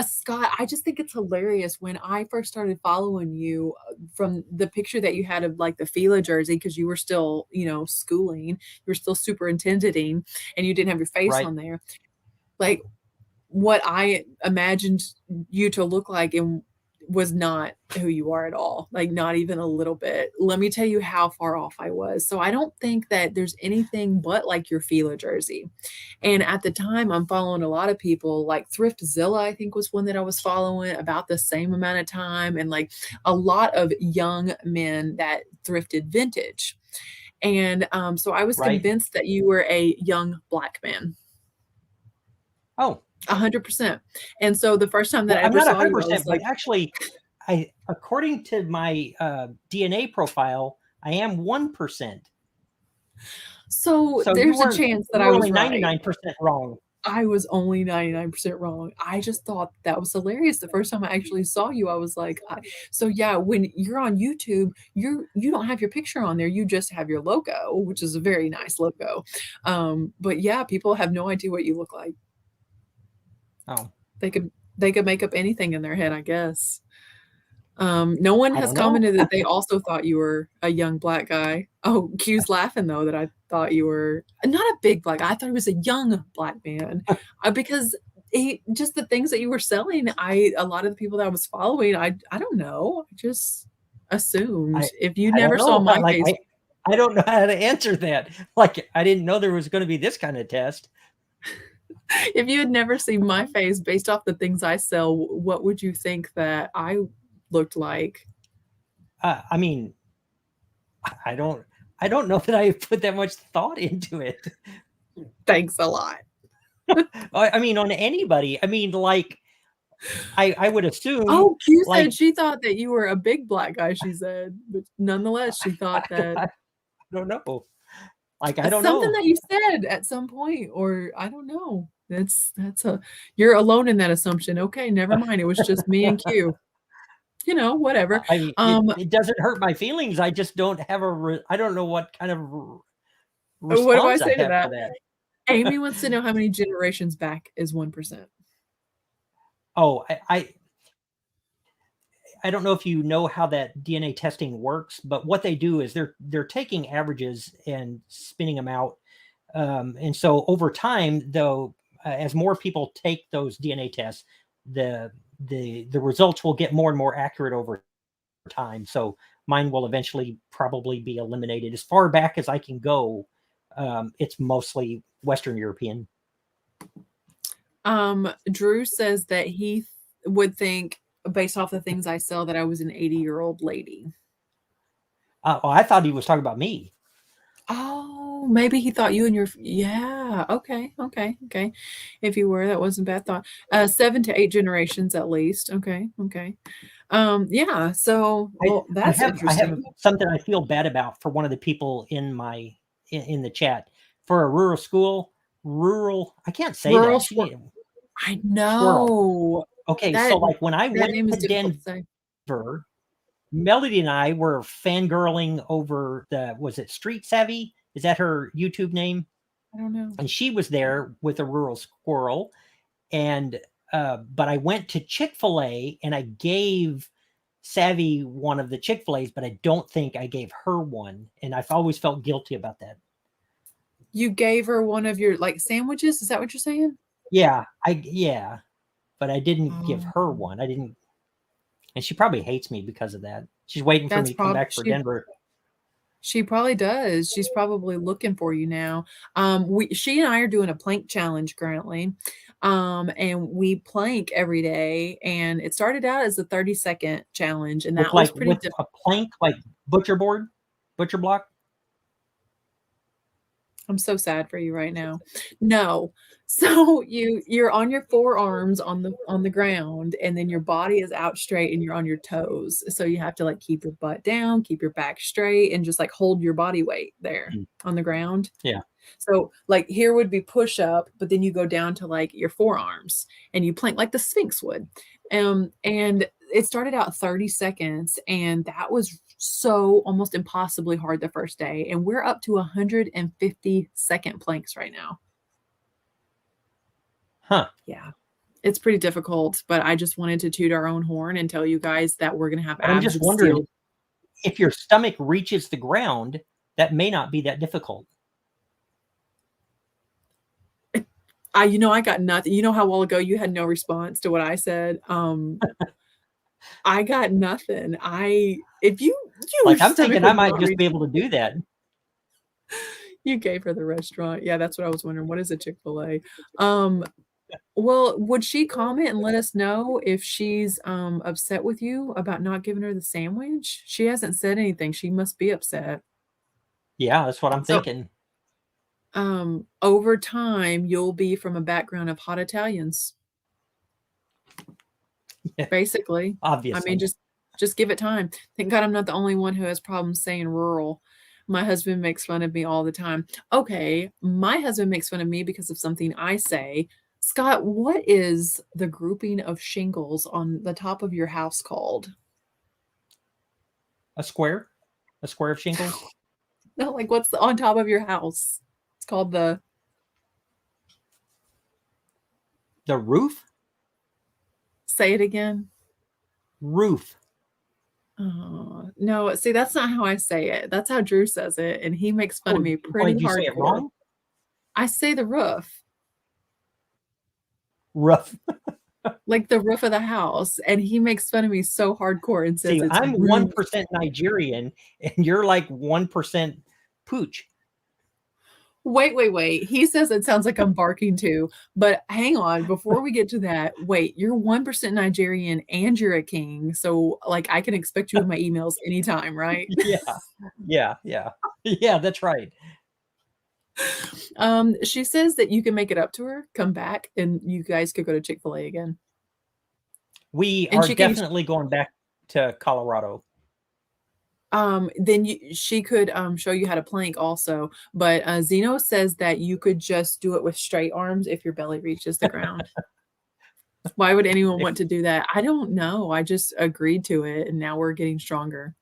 S1: Scott, I just think it's hilarious. When I first started following you, from the picture that you had of like the Fila jersey, because you were still, schooling, you were still superintending, and you didn't have your face on there. Like, what I imagined you to look like and was not who you are at all. Like, not even a little bit. Let me tell you how far off I was. So I don't think that there's anything but like your Fila jersey. And at the time, I'm following a lot of people, like Thriftzilla, I think was one that I was following about the same amount of time. And like a lot of young men that thrifted vintage. And so I was convinced that you were a young Black man.
S2: Oh,
S1: 100%. And so the first time that I ever saw you, I was like,
S2: but actually, according to my DNA profile, I am 1%.
S1: So there's a chance that I was
S2: only 99% wrong.
S1: I was only 99% wrong. I just thought that was hilarious. The first time I actually saw you, I was like, so yeah, when you're on YouTube, you don't have your picture on there. You just have your logo, which is a very nice logo. But yeah, people have no idea what you look like.
S2: Oh,
S1: they could make up anything in their head, I guess. No one has commented that they also thought you were a young Black guy. Oh, Q's laughing though that I thought you were not a big Black guy. I thought he was a young Black man because just the things that you were selling. A lot of the people that I was following, I don't know. I just assumed if you never saw my face.
S2: I don't know how to answer that. Like, I didn't know there was going to be this kind of test.
S1: If you had never seen my face based off the things I sell, what would you think that I looked like?
S2: I mean, I don't know that I put that much thought into it.
S1: Thanks a lot.
S2: I mean, on anybody. I mean, like, I would assume.
S1: Oh, Q said she thought that you were a big Black guy, she said. But nonetheless, she thought that.
S2: I don't know. Like, I don't know.
S1: Something that you said at some point, or I don't know. You're alone in that assumption. Okay, never mind. It was just me and Q. Whatever.
S2: I mean, it doesn't hurt my feelings. I just don't have I don't know what kind of response
S1: what do I say
S2: to
S1: that? Amy wants to know how many generations back is 1%.
S2: Oh, I don't know if you know how that DNA testing works, but what they do is they're taking averages and spinning them out. And so over time, though, as more people take those DNA tests, the results will get more and more accurate over time. So mine will eventually probably be eliminated. As far back as I can go, it's mostly Western European.
S1: Drew says that he would think, based off the things I sell, that I was an 80-year-old lady.
S2: I thought he was talking about me.
S1: Oh, maybe he thought you and your okay. If you were, that wasn't a bad thought. 7 to 8 generations at least. Okay. Yeah. So that's interesting.
S2: I have something I feel bad about for one of the people in the chat. For a rural school, I can't say
S1: rural
S2: that.
S1: I know.
S2: Squirrel. Okay, so like when I went to Denver, Melody and I were fangirling over was it Street Savvy? Is that her YouTube name?
S1: I don't know.
S2: And she was there with a rural squirrel. And but I went to Chick-fil-A and I gave Savvy one of the Chick-fil-A's, but I don't think I gave her one. And I've always felt guilty about that.
S1: You gave her one of your like sandwiches? Is that what you're saying?
S2: Yeah. but I didn't give her one. I didn't, and she probably hates me because of that. She's waiting for me to come back for Denver.
S1: She probably does. She's probably looking for you now. She and I are doing a plank challenge currently. And we plank every day, and it started out as a 30-second challenge, and that was pretty
S2: difficult. A plank, like butcher block.
S1: I'm so sad for you right now. No. So you're on your forearms on the ground, and then your body is out straight and you're on your toes. So you have to like keep your butt down, keep your back straight, and just like hold your body weight there on the ground.
S2: Yeah.
S1: So like here would be push up, but then you go down to like your forearms and you plank like the Sphinx would. And it started out 30 seconds, and that was so almost impossibly hard the first day. And we're up to 150-second planks right now.
S2: Huh.
S1: Yeah. It's pretty difficult, but I just wanted to toot our own horn and tell you guys that we're going to have abs.
S2: I'm just wondering if your stomach reaches the ground, that may not be that difficult.
S1: I got nothing. You know how a while ago you had no response to what I said? I got nothing. If you
S2: like, I'm thinking I might just be able to do that.
S1: You gave her the restaurant. Yeah, that's what I was wondering. What is a Chick-fil-A? Well, would she comment and let us know if she's upset with you about not giving her the sandwich? She hasn't said anything. She must be upset.
S2: Yeah, that's what I'm thinking.
S1: Over time, you'll be from a background of hot Italians.
S2: Yeah,
S1: basically.
S2: Obviously.
S1: I mean, just give it time. Thank God I'm not the only one who has problems saying rural. My husband makes fun of me all the time. Okay, my husband makes fun of me because of something I say. Scott, what is the grouping of shingles on the top of your house called?
S2: A square? A square of shingles?
S1: No, like what's on top of your house? It's called the
S2: roof?
S1: Say it again.
S2: Roof.
S1: No, see, that's not how I say it. That's how Drew says it, and he makes fun of me pretty hardcore.
S2: Say it wrong?
S1: I say the roof.
S2: Roof.
S1: Like the roof of the house, and he makes fun of me so hardcore and says, it's
S2: I'm 1% Nigerian, and you're like 1% pooch.
S1: Wait. He says it sounds like I'm barking too, but hang on. Before we get to that, wait, you're 1% Nigerian and you're a king. So like I can expect you in my emails anytime, right?
S2: Yeah, that's right.
S1: She says that you can make it up to her, come back, and you guys could go to Chick-fil-A again.
S2: We are definitely going back to Colorado.
S1: Then she could show you how to plank also. But Zeno says that you could just do it with straight arms if your belly reaches the ground. Why would anyone want to do that? I don't know. I just agreed to it, and now we're getting stronger.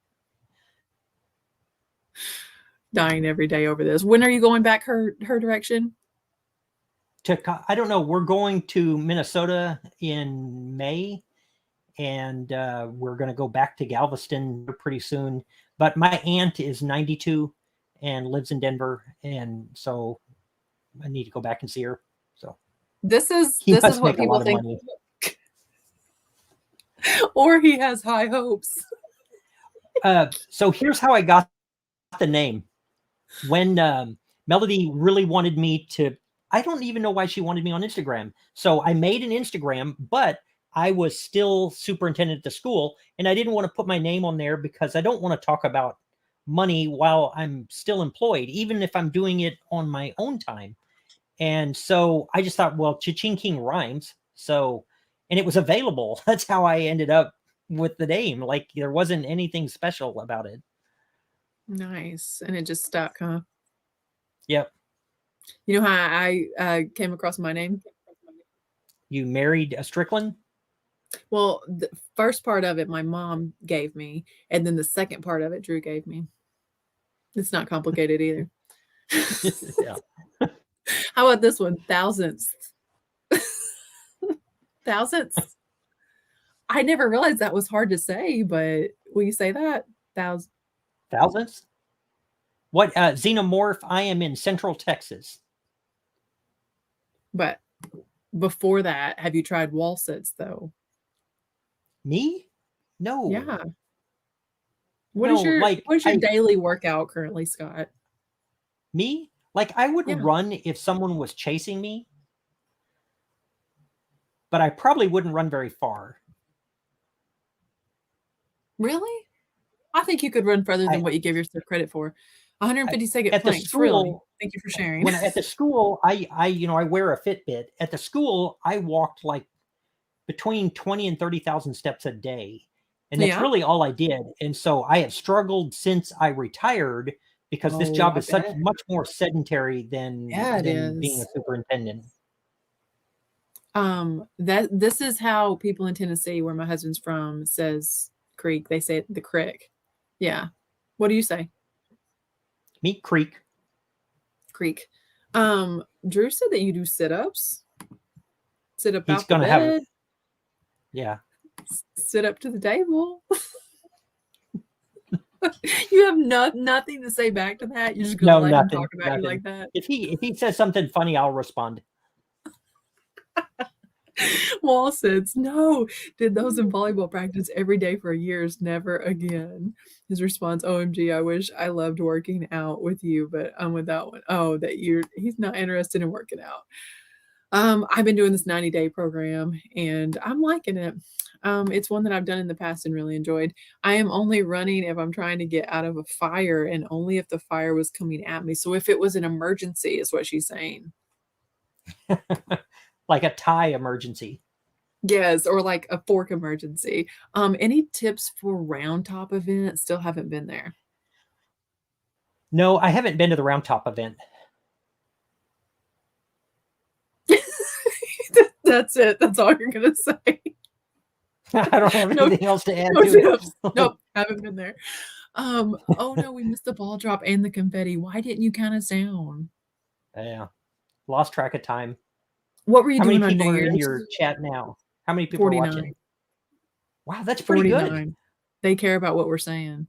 S1: Dying every day over this. When are you going back her direction?
S2: I don't know. We're going to Minnesota in May, and we're going to go back to Galveston pretty soon. But my aunt is 92 and lives in Denver, and so I need to go back and see her. So
S1: this is what people think. Or he has high hopes.
S2: So here's how I got the name. When Melody really wanted me to, I don't even know why she wanted me on Instagram. So I made an Instagram, but I was still superintendent at the school, and I didn't want to put my name on there because I don't want to talk about money while I'm still employed, even if I'm doing it on my own time. And so I just thought, well, Cha-Ching King rhymes. So, and it was available. That's how I ended up with the name. Like there wasn't anything special about it.
S1: Nice. And it just stuck, huh?
S2: Yep.
S1: You know how I came across my name?
S2: You married a Strickland?
S1: Well, the first part of it, my mom gave me, and then the second part of it, Drew gave me. It's not complicated either.
S2: Yeah.
S1: How about this one? Thousandths. Thousandths. I never realized that was hard to say, but will you say that?
S2: Thousandths? What, Xenomorph? I am in Central Texas.
S1: But Before that, have you tried wall sits though?
S2: Me? No.
S1: Yeah. What is your daily workout currently, Scott?
S2: Me? Like I would run if someone was chasing me, but I probably wouldn't run very far.
S1: Really? I think you could run further than what you give yourself credit for. 150-second planks. Really? Thank you for sharing.
S2: When at the school, I wear a Fitbit. At the school, I walked like between 20 and 30,000 steps a day. And that's really all I did. And so I have struggled since I retired because this job is much more sedentary than being a superintendent.
S1: This is how people in Tennessee, where my husband's from, says creek. They say the crick. Yeah. What do you say?
S2: Me, creek.
S1: Creek. Drew said that you do sit-ups. Sit up out the bed.
S2: Yeah.
S1: Sit up to the table. You have nothing to say back to that. You're just gonna let him talk about you like that.
S2: If he says something funny, I'll respond.
S1: Wall sits. No, did those in volleyball practice every day for years. Never again. His response: OMG, I wish I loved working out with you, but I'm with that one. Oh, he's not interested in working out. I've been doing this 90-day program and I'm liking it. It's one that I've done in the past and really enjoyed. I am only running if I'm trying to get out of a fire and only if the fire was coming at me. So if it was an emergency is what she's saying.
S2: Like a tie emergency.
S1: Yes, or like a fork emergency. Any tips for round top event? Still haven't been there.
S2: No, I haven't been to the round top event.
S1: That's it. That's all you're gonna say.
S2: I don't have anything else to add.
S1: Nope, haven't been there. Oh no, we missed the ball drop and the confetti. Why didn't you count us down?
S2: Yeah, lost track of time.
S1: What were you doing
S2: on New Year's?
S1: In
S2: your chat now? How many people 49. Are watching? Wow, that's pretty 49. Good.
S1: They care about what we're saying.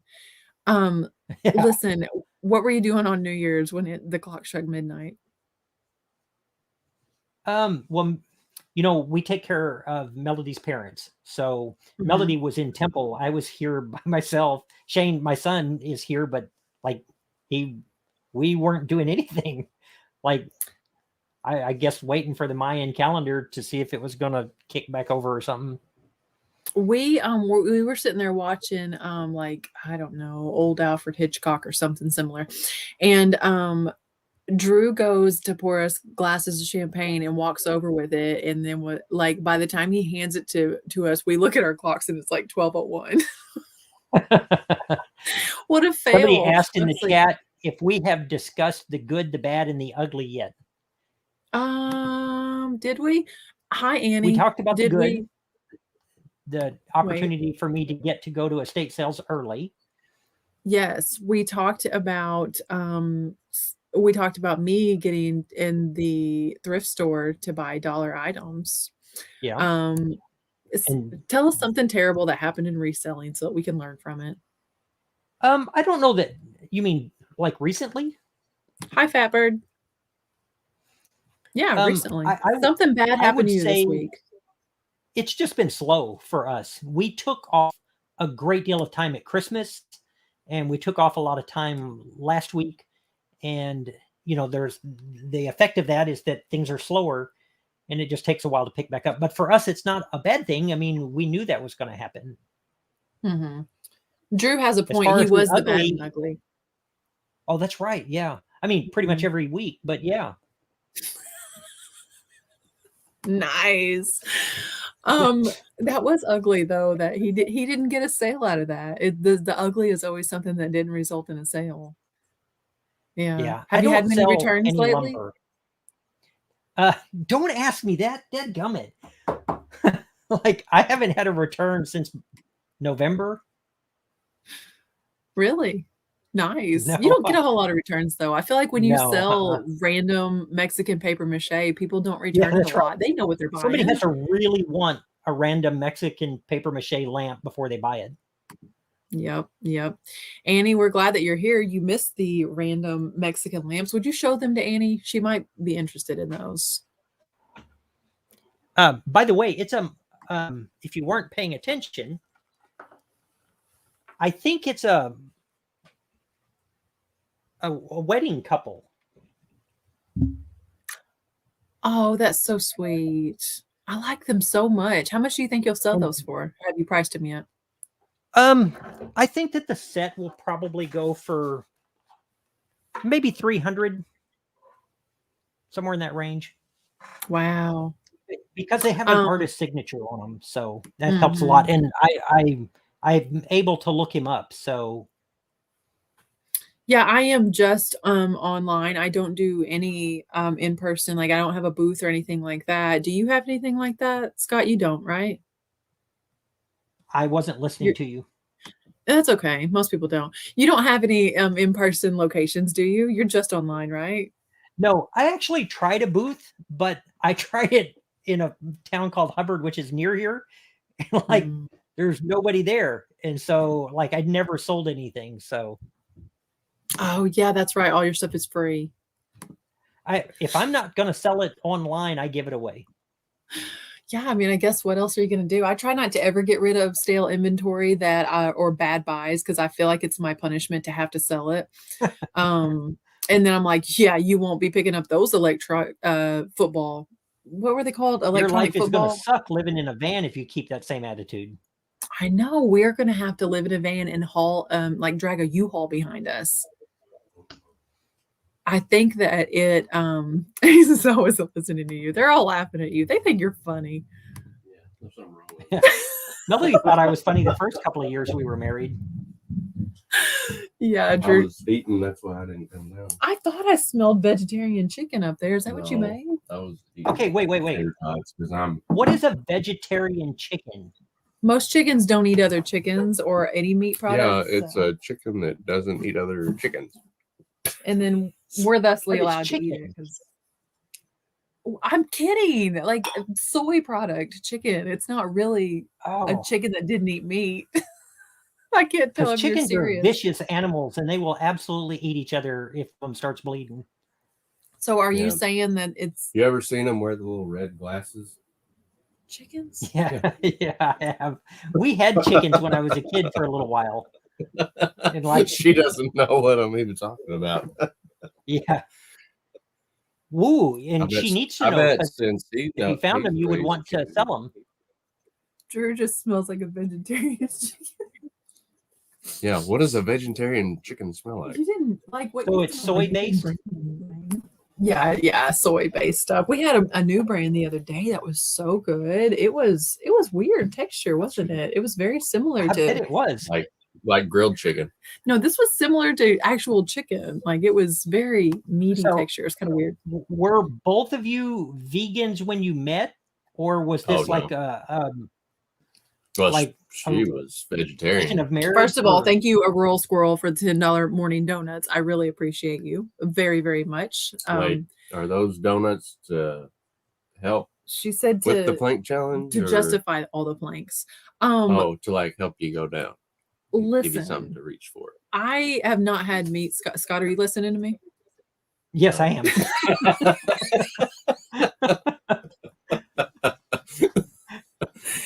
S1: Listen, what were you doing on New Year's when the clock struck midnight?
S2: Well, we take care of Melody's parents. So Melody was in Temple. I was here by myself. Shane, my son, is here, but like we weren't doing anything. Like I guess waiting for the Mayan calendar to see if it was gonna kick back over or something.
S1: We were sitting there watching like, I don't know, old Alfred Hitchcock or something similar. And Drew goes to pour us glasses of champagne and walks over with it. And then by the time he hands it to us, we look at our clocks and it's like 12:01. What a fail.
S2: Somebody asked in the chat if we have discussed the good, the bad, and the ugly yet.
S1: Did we? Hi, Annie.
S2: We talked about the good. The opportunity for me to get to go to estate sales early.
S1: Yes, we talked about me getting in the thrift store to buy dollar items.
S2: Yeah.
S1: Tell us something terrible that happened in reselling so that we can learn from it.
S2: I don't know that you mean like recently.
S1: Hi, Fatbird. Yeah, recently. Something bad happened to you this week.
S2: It's just been slow for us. We took off a great deal of time at Christmas and we took off a lot of time last week. And, there's the effect of that is that things are slower and it just takes a while to pick back up. But for us, it's not a bad thing. I mean, we knew that was going to happen.
S1: Mm-hmm. Drew has a point. He was the bad and ugly.
S2: Oh, that's right. Yeah. I mean, pretty much every week, but yeah.
S1: Nice. That was ugly though, that he didn't get a sale out of that. The ugly is always something that didn't result in a sale. Yeah. Have you had many returns lately?
S2: Don't ask me that. Dadgummit. Like I haven't had a return since November.
S1: Really? Nice. No. You don't get a whole lot of returns though. I feel like when you sell random Mexican paper mache, people don't return it a lot. They know what they're buying.
S2: Somebody has to really want a random Mexican paper mache lamp before they buy it.
S1: Yep. Annie, we're glad that you're here. You missed the random Mexican lamps. Would you show them to Annie? She might be interested in those.
S2: By the way, it's if you weren't paying attention, I think it's a wedding couple.
S1: Oh, that's so sweet. I like them so much. How much do you think you'll sell those for? Have you priced them yet?
S2: I think that the set will probably go for maybe 300, somewhere in that range.
S1: Wow.
S2: Because they have an artist signature on them, so that helps a lot. And I'm able to look him up. So
S1: yeah, I am just online. I don't do any in person. Like I don't have a booth or anything like that. Do you have anything like that, Scott? You don't, right?
S2: I wasn't listening to you.
S1: That's okay. Most people don't. You don't have any in-person locations, do you? You're just online, right?
S2: No, I actually tried a booth, but I tried it in a town called Hubbard, which is near here. And like there's nobody there. And so like I'd never sold anything. So
S1: oh yeah, that's right. All your stuff is free.
S2: If I'm not gonna sell it online, I give it away.
S1: Yeah, I mean, I guess what else are you going to do? I try not to ever get rid of stale inventory that or bad buys because I feel like it's my punishment to have to sell it. And then I'm like, yeah, you won't be picking up those football. What were they called?
S2: Your life is
S1: football?
S2: going to suck living in a van if you keep that same attitude.
S1: I know. We're going to have to live in a van and haul, like drag a U-Haul behind us. I think that it he's always listening to you. They're all laughing at you. They think you're funny.
S3: Yeah, there's something wrong with it.
S2: Nobody thought I was funny the first couple of years we were married.
S1: Yeah, Drew.
S3: I was eating, that's why I didn't come down.
S1: I thought I smelled vegetarian chicken up there. Is that what you made?
S3: I was eating.
S2: Okay, wait. What is a vegetarian chicken?
S1: Most chickens don't eat other chickens or any meat products.
S3: Yeah, it's a chicken that doesn't eat other chickens.
S1: And then we're thusly allowed to eat it. I'm kidding. Like soy product chicken. It's not really a chicken that didn't eat meat. I can't tell if
S2: chickens
S1: you're
S2: are vicious animals and they will absolutely eat each other if one starts bleeding.
S1: So are you saying that it's...
S3: You ever seen them wear the little red glasses?
S1: Chickens?
S2: Yeah, yeah, I have. We had chickens when I was a kid for a little while. And like
S3: she doesn't know what I'm even talking about.
S2: Yeah. Woo, and she needs to know. If you found them, you would want to sell them.
S1: Drew just smells like a vegetarian chicken.
S3: Yeah, what does a vegetarian chicken smell like?
S1: You didn't like what?
S2: So it's soy based.
S1: Yeah, soy based stuff. We had a new brand the other day that was so good. It was weird texture, wasn't it? It was very similar to.
S2: It was
S3: like grilled chicken.
S1: No, this was similar to actual chicken. Like it was very meaty texture. It's kind of weird.
S2: Were both of you vegans when you met, or was this like a?
S3: Well, she was vegetarian.
S2: Of marriage,
S1: First of all, thank you, a rural squirrel, for the $10 morning donuts. I really appreciate you very, very much.
S3: Wait, are those donuts to help?
S1: She said
S3: with the plank challenge
S1: to justify all the planks.
S3: To like help you go down.
S1: Listen,
S3: give you something to reach for.
S1: I have not had meat. Scott, are you listening to me?
S2: Yes, I am.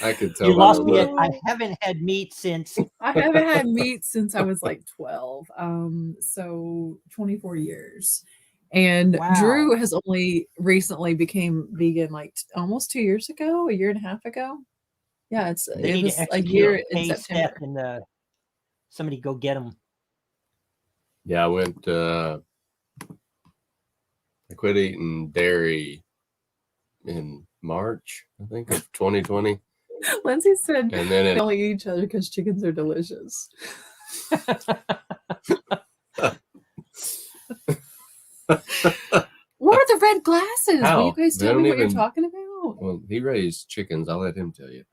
S3: I could tell.
S2: You lost me. I haven't had meat since.
S1: I haven't had meat since I was like 12. So 24 years. And Drew has only recently became vegan like almost 2 years ago, a year and a half ago. Yeah, it was a year in September.
S2: And somebody go get them.
S3: Yeah, I went. I quit eating dairy in March, I think, of 2020.
S1: Lindsay said,
S3: and then
S1: they only eat each other because chickens are delicious. What are the red glasses? Will you guys tell me what you're talking about?
S3: Well, he raised chickens. I'll let him tell you.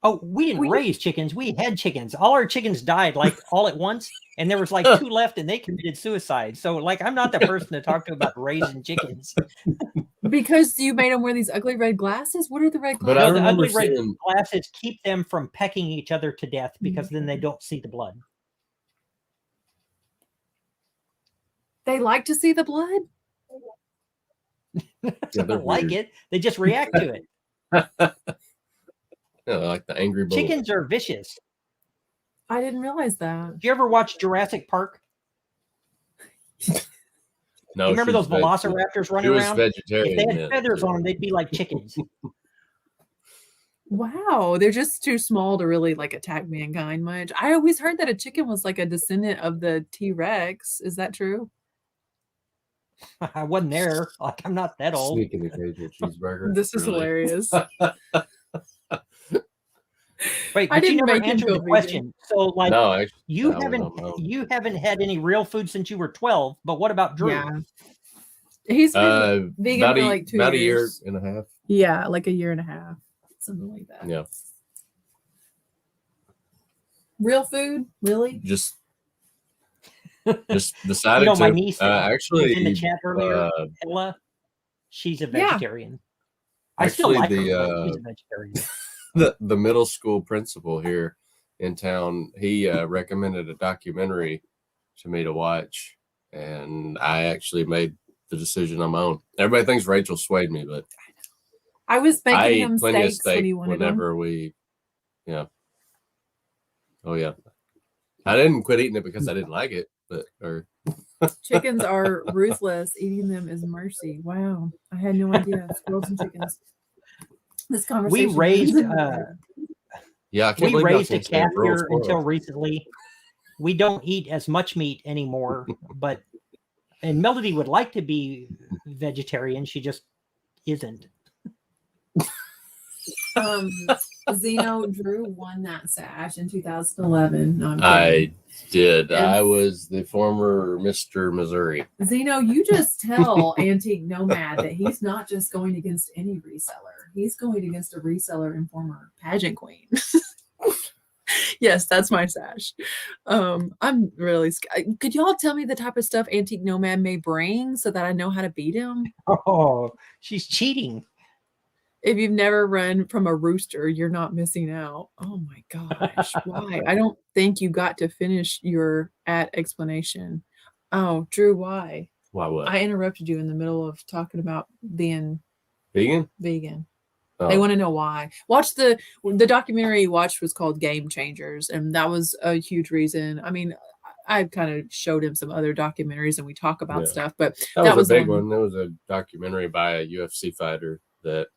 S2: Oh, we didn't raise chickens. We had chickens. All our chickens died like all at once. And there was like 2 left and they committed suicide. So like, I'm not the person to talk to about raising chickens.
S1: Because you made them wear these ugly red glasses? What are the red glasses?
S3: But I
S2: the
S3: remember
S2: ugly red glasses keep them from pecking each other to death because then they don't see the blood.
S1: They like to see the blood?
S2: They don't like it. They just react to it.
S3: Like the angry bull.
S2: Chickens are vicious.
S1: I didn't realize that.
S2: Did you ever watch Jurassic Park?
S3: No,
S2: you remember those velociraptors running around?
S3: Vegetarian,
S2: if they had feathers on them, they'd be like chickens.
S1: Wow, they're just too small to really like attack mankind much. I always heard that a chicken was like a descendant of the T-Rex. Is that true?
S2: I wasn't there. Like, I'm not that old.
S3: Sneaking occasional cheeseburger.
S1: This is hilarious.
S2: Wait, but you never answered the question. So, like,
S3: no,
S2: you haven't had any real food since you were 12. But what about Drew?
S1: Yeah, he's been vegan for like 2 years.
S3: About a year and a half.
S1: Yeah, like a year and a half, something like that.
S3: Yeah.
S1: Real food, really?
S3: Just decided to.
S2: My niece
S3: actually
S2: in the chat earlier, Ella, she's a vegetarian. I still like her. She's a vegetarian.
S3: The middle school principal here in town, he recommended a documentary to me to watch, and I actually made the decision on my own. Everybody thinks Rachel swayed me, but
S1: I was making him
S3: plenty of
S1: steaks
S3: steak
S1: when he wanted
S3: whenever
S1: them.
S3: Oh yeah. I didn't quit eating it because I didn't like it,
S1: Chickens are ruthless. Eating them is mercy. Wow, I had no idea. Squirrels and chickens. This conversation.
S3: I can't
S2: we raised a cat here until recently. We don't eat as much meat anymore, and Melody would like to be vegetarian. She just isn't.
S1: Zeno Drew won that sash in 2011. No,
S3: I did. I was the former Mr. Missouri.
S1: Zeno, you just tell Antique Nomad that he's not just going against any reseller. He's going against a reseller and former pageant queen. Yes, that's my sash. I'm really scared. Could y'all tell me the type of stuff Antique Nomad may bring so that I know how to beat him?
S2: Oh, she's cheating.
S1: If you've never run from a rooster, you're not missing out. Oh my gosh. Why? I don't think you got to finish your explanation. Oh, Drew, why?
S3: Why what?
S1: I interrupted you in the middle of talking about being
S3: vegan.
S1: Oh. They want to know why. Watch the documentary you watched was called Game Changers, and that was a huge reason. I mean, I kind of showed him some other documentaries and we talk about stuff, but
S3: that was a big one. There was a documentary by a UFC fighter that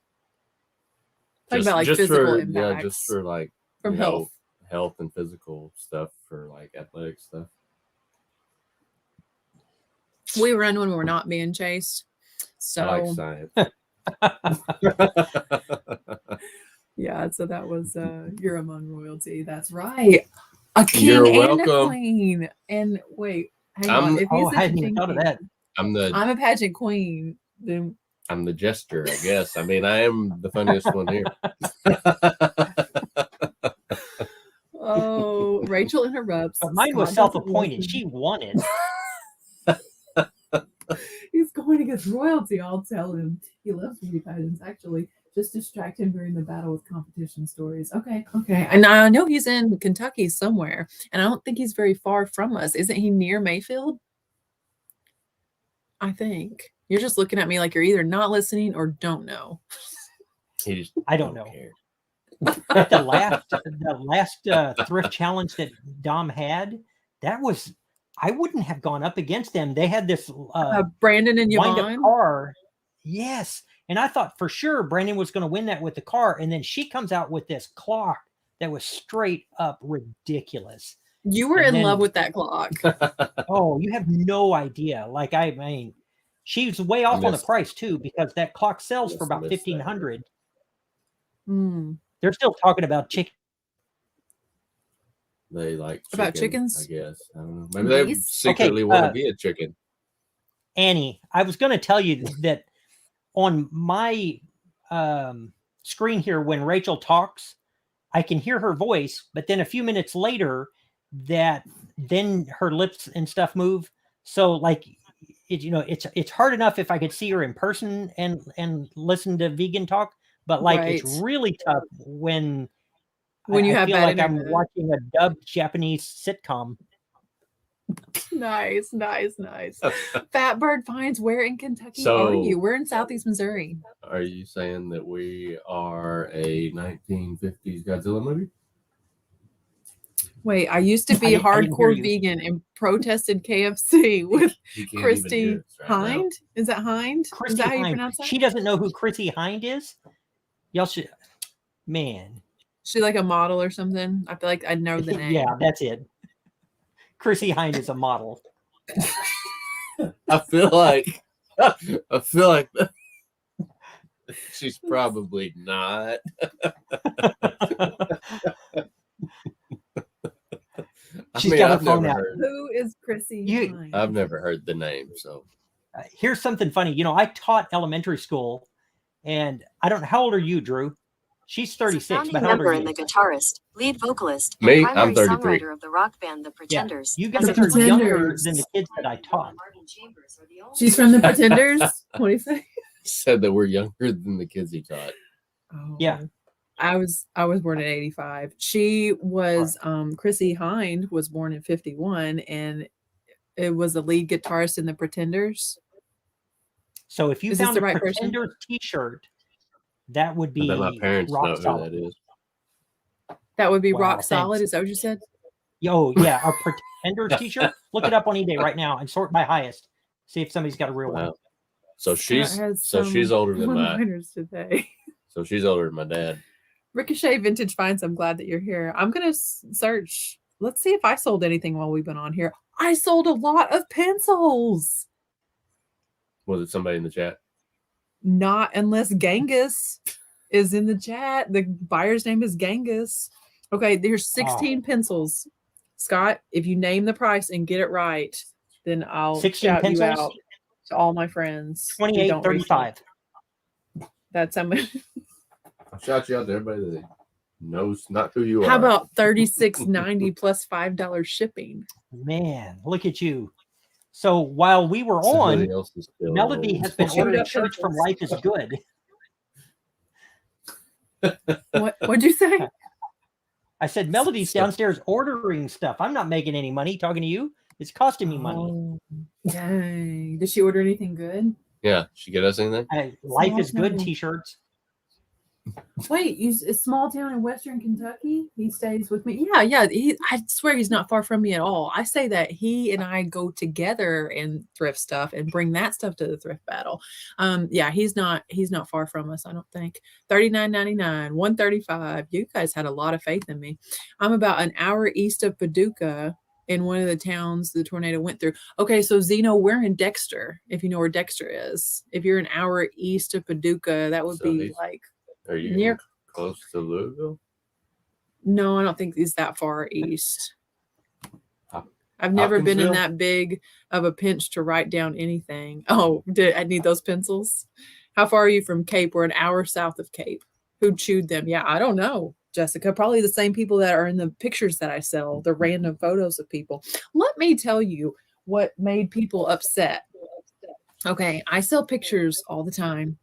S1: talking about like physical impacts.
S3: Yeah, just for like
S1: from
S3: health and physical stuff for like athletic stuff.
S1: We run when we're not being chased. So
S3: I like science.
S1: Yeah, so that was you're among royalty. That's right. A king and a queen. And wait, hang on. If he's
S2: I hadn't even thought of that.
S3: I'm
S1: a pageant queen. Then
S3: I'm the jester, I guess. I mean, I am the funniest one here.
S1: Oh, Rachel interrupts.
S2: But mine was self-appointed. She won it.
S1: He's going against royalty. I'll tell him. He loves beauty pageants, actually. Just distract him during the battle with competition stories. Okay. And I know he's in Kentucky somewhere, and I don't think he's very far from us. Isn't he near Mayfield? I think. You're just looking at me like you're either not listening or don't know.
S2: I don't know. The last thrift challenge that Dom had, I wouldn't have gone up against them. They had this
S1: Brandon and Yvonne
S2: car. Yes. And I thought for sure Brandon was going to win that with the car. And then she comes out with this clock that was straight up ridiculous.
S1: You were in love with that clock.
S2: Oh, you have no idea. Like, I mean, she's way off on the price too, because that clock sells for about $1,500. They're still talking about chicken.
S3: They like
S1: chicken, about chickens,
S3: I guess. I don't know. Maybe they secretly want to be a chicken.
S2: Annie, I was going to tell you that on my screen here, when Rachel talks, I can hear her voice, but then a few minutes later, then her lips and stuff move. So like, it's hard enough if I could see her in person and listen to vegan talk, but like it's really tough when
S1: you have
S2: feel like I'm watching a dubbed Japanese sitcom.
S1: Nice. Fatbird Finds, where in Kentucky are you? We're in Southeast Missouri.
S3: Are you saying that we are a 1950s Godzilla movie?
S1: Wait, I used to be hardcore vegan and protested KFC with Christy Hind. Is that Hind?
S2: Christy
S1: is that how you
S2: Hind.
S1: pronounce that?
S2: She doesn't know who Christy Hind is? Y'all should, man.
S1: She like a model or something? I feel like I know the name.
S2: Yeah, that's it. Christy Hind is a model.
S3: I feel like she's probably not.
S2: She's got her phone out.
S1: Who is Chrissy Hind?
S3: I've never heard the name. So
S2: here's something funny. You know, I taught elementary school, and I don't know, how old are you, Drew? She's 36. But how old are you?
S4: And the guitarist, lead vocalist,
S3: me,
S4: and
S3: I'm 33.
S4: songwriter of the rock band The Pretenders.
S2: Yeah. You guys are younger than the kids that I taught.
S1: She's from the Pretenders. What do you say?
S3: Said that we're younger than the kids he taught.
S1: Oh.
S2: Yeah.
S1: I was born in 85. She was Chrissy Hind was born in 51, and it was the lead guitarist in the Pretenders.
S2: So if you found a Pretenders t-shirt, that would be
S3: my parents
S2: Rock
S3: know
S2: Solid.
S3: who that is.
S1: That would be Rock Solid. Is that what you said?
S2: Oh yeah, a Pretenders t-shirt. Look it up on eBay right now and sort by highest. See if somebody's got a real one.
S3: So she's older than
S1: today.
S3: So she's older than my dad.
S1: Ricochet Vintage Finds, I'm glad that you're here. I'm going to search. Let's see if I sold anything while we've been on here. I sold a lot of pencils.
S3: Was it somebody in the chat?
S1: Not unless Genghis is in the chat. The buyer's name is Genghis. Okay, there's 16 pencils. Scott, if you name the price and get it right, then I'll shout you out to all my friends.
S2: $28.35.
S1: That's how much.
S3: I'll shout you out to everybody that knows not who you are.
S1: How about $36.90 plus $5 shipping?
S2: Man, look at you. So while we were on, Melody has been ordering shirts from Life is Good.
S1: What'd you say?
S2: I said, Melody's downstairs ordering stuff. I'm not making any money talking to you. It's costing me money.
S1: Dang. Did she order anything good?
S3: Yeah. She get us anything?
S2: Life is Good t-shirts.
S1: Wait, a small town in Western Kentucky? He stays with me. Yeah. I swear he's not far from me at all. I say that he and I go together and thrift stuff and bring that stuff to the thrift battle. Yeah, he's not far from us, I don't think. $39.99, $135. You guys had a lot of faith in me. I'm about an hour east of Paducah, in one of the towns the tornado went through. Okay, so Zeno, we're in Dexter, if you know where Dexter is. If you're an hour east of Paducah, that would be like...
S3: Are you near close to Louisville?
S1: No, I don't think he's that far east. I've never been in that big of a pinch to write down anything. Oh, I need those pencils? How far are you from Cape? We're an hour south of Cape. Who chewed them? Yeah, I don't know, Jessica. Probably the same people that are in the pictures that I sell, the random photos of people. Let me tell you what made people upset. Okay, I sell pictures all the time.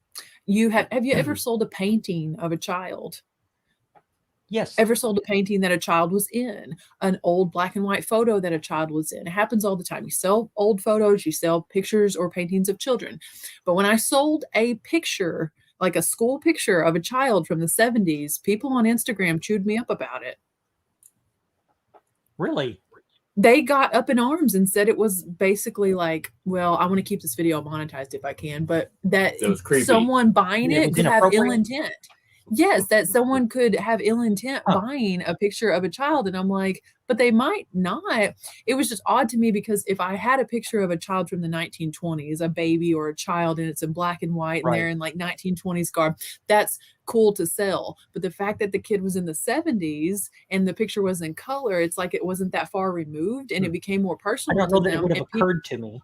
S1: Have you ever sold a painting of a child?
S2: Yes.
S1: Ever sold a painting that a child was in? An old black and white photo that a child was in? It happens all the time. You sell old photos, you sell pictures or paintings of children. But when I sold a picture, like a school picture of a child from the 70s, people on Instagram chewed me up about it.
S2: Really?
S1: They got up in arms and said it was basically like, well, I want to keep this video monetized if I can, but that someone buying it could have ill intent. Yes, that someone could have ill intent buying a picture of a child. And I'm like, but they might not. It was just odd to me because if I had a picture of a child from the 1920s, a baby or a child, and it's in black and white and they're in like 1920s garb, that's cool to sell. But the fact that the kid was in the 70s and the picture was in color, it's like it wasn't that far removed and it became more personal.
S2: I don't know that it would have occurred to me.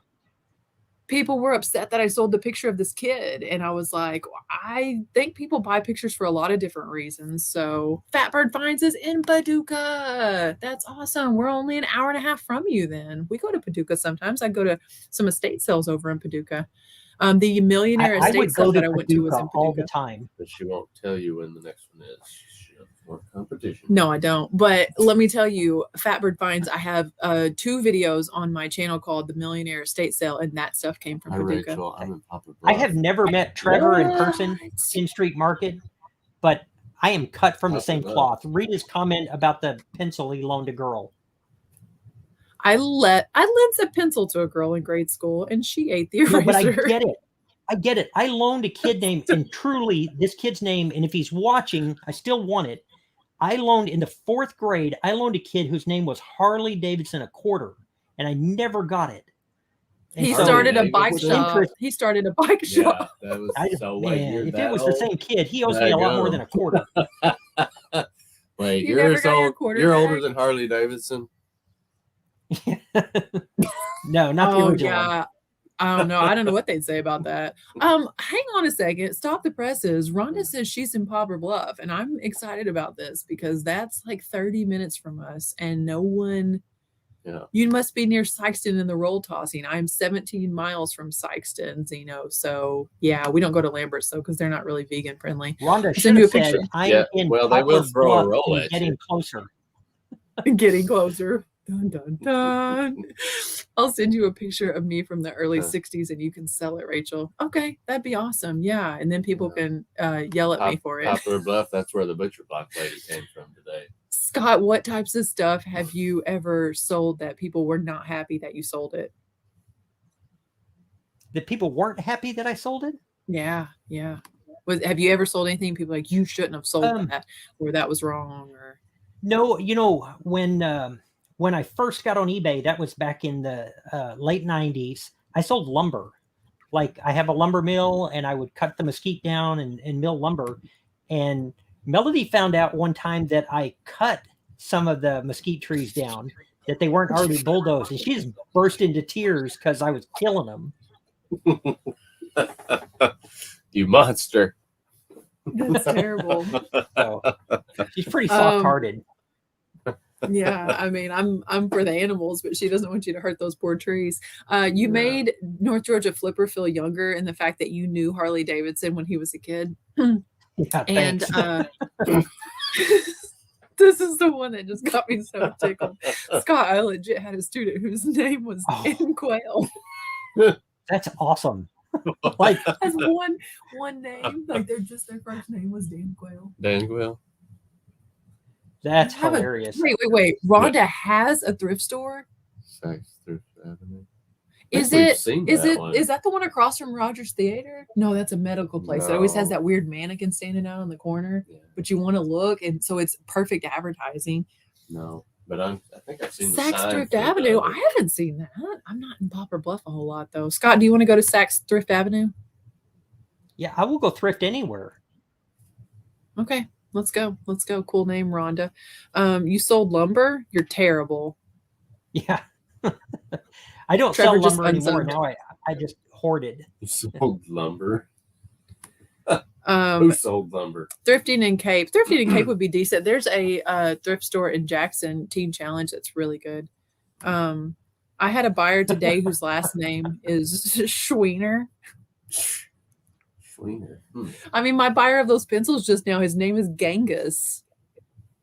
S1: People were upset that I sold the picture of this kid. And I was like, I think people buy pictures for a lot of different reasons. So Fatbird Finds is in Paducah. That's awesome. We're only an hour and a half from you then. We go to Paducah sometimes. I go to some estate sales over in Paducah. The millionaire estate sale that I went to was in Paducah
S2: all the time.
S3: But she won't tell you when the next one is. Or competition.
S1: No, I don't. But let me tell you, Fatbird Finds, I have 2 videos on my channel called The Millionaire Estate Sale, and that stuff came from
S3: Hi,
S1: Paducah.
S3: Rachel. I'm in Poplar
S2: I
S3: Bluff.
S2: have never met Trevor in person in Street Market, but I am cut from the same cloth. Read his comment about the pencil he loaned a girl.
S1: I lent a pencil to a girl in grade school, and she ate the eraser.
S2: No, but I get it. I get it. I loaned a kid named, and truly, this kid's name, and if he's watching, I still want it. I loaned in the 4th grade, I loaned a kid whose name was Harley Davidson a quarter, and I never got it. And
S1: He
S2: so
S1: started a
S3: Davidson?
S1: bike shop. He started a bike shop.
S3: Yeah, that was so
S2: man,
S3: you're
S2: if
S3: that
S2: it was
S3: old?
S2: the same kid, he owes me a lot more than a quarter.
S3: Wait,
S1: You
S3: you're
S1: never got your
S3: so
S1: quarter
S3: you're older
S1: back?
S3: than Harley Davidson?
S2: No, not the original one.
S1: Yeah. I don't know. I don't know what they'd say about that. Hang on a second. Stop the presses. Rhonda says she's in Poplar Bluff, and I'm excited about this because that's like 30 minutes from us, and no one.
S3: Yeah.
S1: You must be near Sykeston in the roll tossing. I'm 17 miles from Sykeston, Zeno. So yeah, we don't go to Lambert's though because they're not really vegan friendly.
S2: Rhonda
S1: Send you a
S2: should have said,
S1: picture.
S2: I'm
S3: Yeah,
S2: in
S3: well, they will
S2: Poplar
S3: throw a
S2: Bluff
S3: roll
S2: and
S3: at
S2: getting
S3: you.
S2: closer.
S1: Getting closer. Dun, dun, dun. I'll send you a picture of me from the early 60s and you can sell it, Rachel. Okay, that'd be awesome. Yeah. And then people can yell at me for it.
S3: Poplar Bluff, that's where the butcher block lady came from today.
S1: Scott, what types of stuff have you ever sold that people were not happy that you sold it?
S2: That people weren't happy that I sold it?
S1: Yeah, yeah. Have you ever sold anything people like you shouldn't have sold that, or that was wrong? Or
S2: no, you know, when I first got on eBay, that was back in the late 90s. I sold lumber. Like I have a lumber mill, and I would cut the mesquite down and mill lumber. And Melody found out one time that I cut some of the mesquite trees down, that they weren't already bulldozed, and she just burst into tears because I was killing them.
S3: You monster.
S1: that's terrible.
S2: So, she's pretty soft-hearted.
S1: Yeah, I mean, I'm for the animals, but she doesn't want you to hurt those poor trees. You made North Georgia Flipper feel younger in the fact that you knew Harley Davidson when he was a kid.
S2: Yeah,
S1: and
S2: thanks.
S1: this is the one that just got me so tickled. Scott, I legit had a student whose name was Dan Quayle.
S2: That's awesome. Like
S1: as one name, like their first name was Dan Quayle.
S3: Dan Quayle.
S2: That's hilarious.
S1: Wait. Rhonda has a thrift store.
S3: Saks Thrift Avenue.
S1: Is that the one across from Rogers Theater? No, that's a medical place. It always has that weird mannequin standing out in the corner. Yeah. But you want to look, and so it's perfect advertising.
S3: No, but I think I've seen
S1: Saks Thrift Avenue. I haven't seen that. I'm not in Poplar Bluff a whole lot though. Scott, do you want to go to Saks Thrift Avenue?
S2: Yeah, I will go thrift anywhere.
S1: Okay, let's go. Let's go. Cool name, Rhonda. You sold lumber. You're terrible.
S2: Yeah. I don't sell lumber anymore. Now I just hoard it.
S3: You sold lumber? Who sold lumber?
S1: Thrifting in Cape. Thrifting in Cape would be decent. There's a thrift store in Jackson, Teen Challenge, that's really good. I had a buyer today whose last name is Schweener.
S3: Schweener.
S1: I mean, my buyer of those pencils just now, his name is Genghis.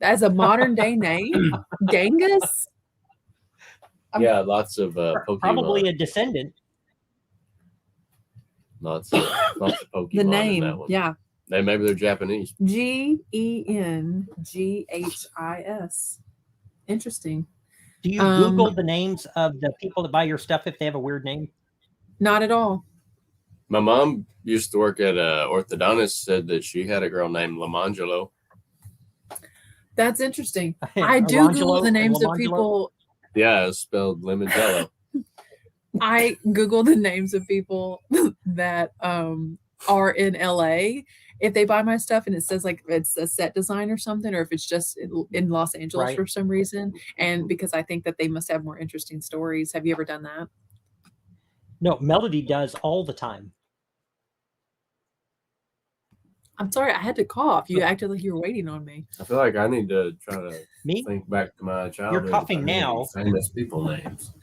S1: That's a modern day name. Genghis?
S3: Yeah, lots of Pokemon.
S2: Probably a descendant.
S3: Lots of Pokemon.
S1: The name,
S3: in that one.
S1: yeah.
S3: Maybe they're Japanese.
S1: Genghis. Interesting.
S2: Do you Google the names of the people that buy your stuff if they have a weird name?
S1: Not at all.
S3: My mom used to work at an orthodontist, said that she had a girl named Lamangelo.
S1: That's interesting. I do Google the names of people.
S3: Yeah, it's spelled lemon jello.
S1: I Google the names of people that are in LA. If they buy my stuff and it says like it's a set design or something, or if it's just in Los Angeles for some reason, and because I think that they must have more interesting stories. Have you ever done that?
S2: No, Melody does all the time.
S1: I'm sorry, I had to cough. You acted like you were waiting on me.
S3: I feel like I need to try to think back to my childhood.
S2: You're coughing now.
S3: Famous people names.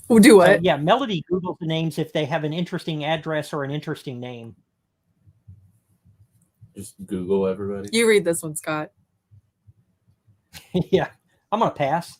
S1: We'll do it.
S2: Yeah, Melody Googles the names if they have an interesting address or an interesting name.
S3: Just Google everybody.
S1: You read this one, Scott.
S2: Yeah, I'm gonna pass.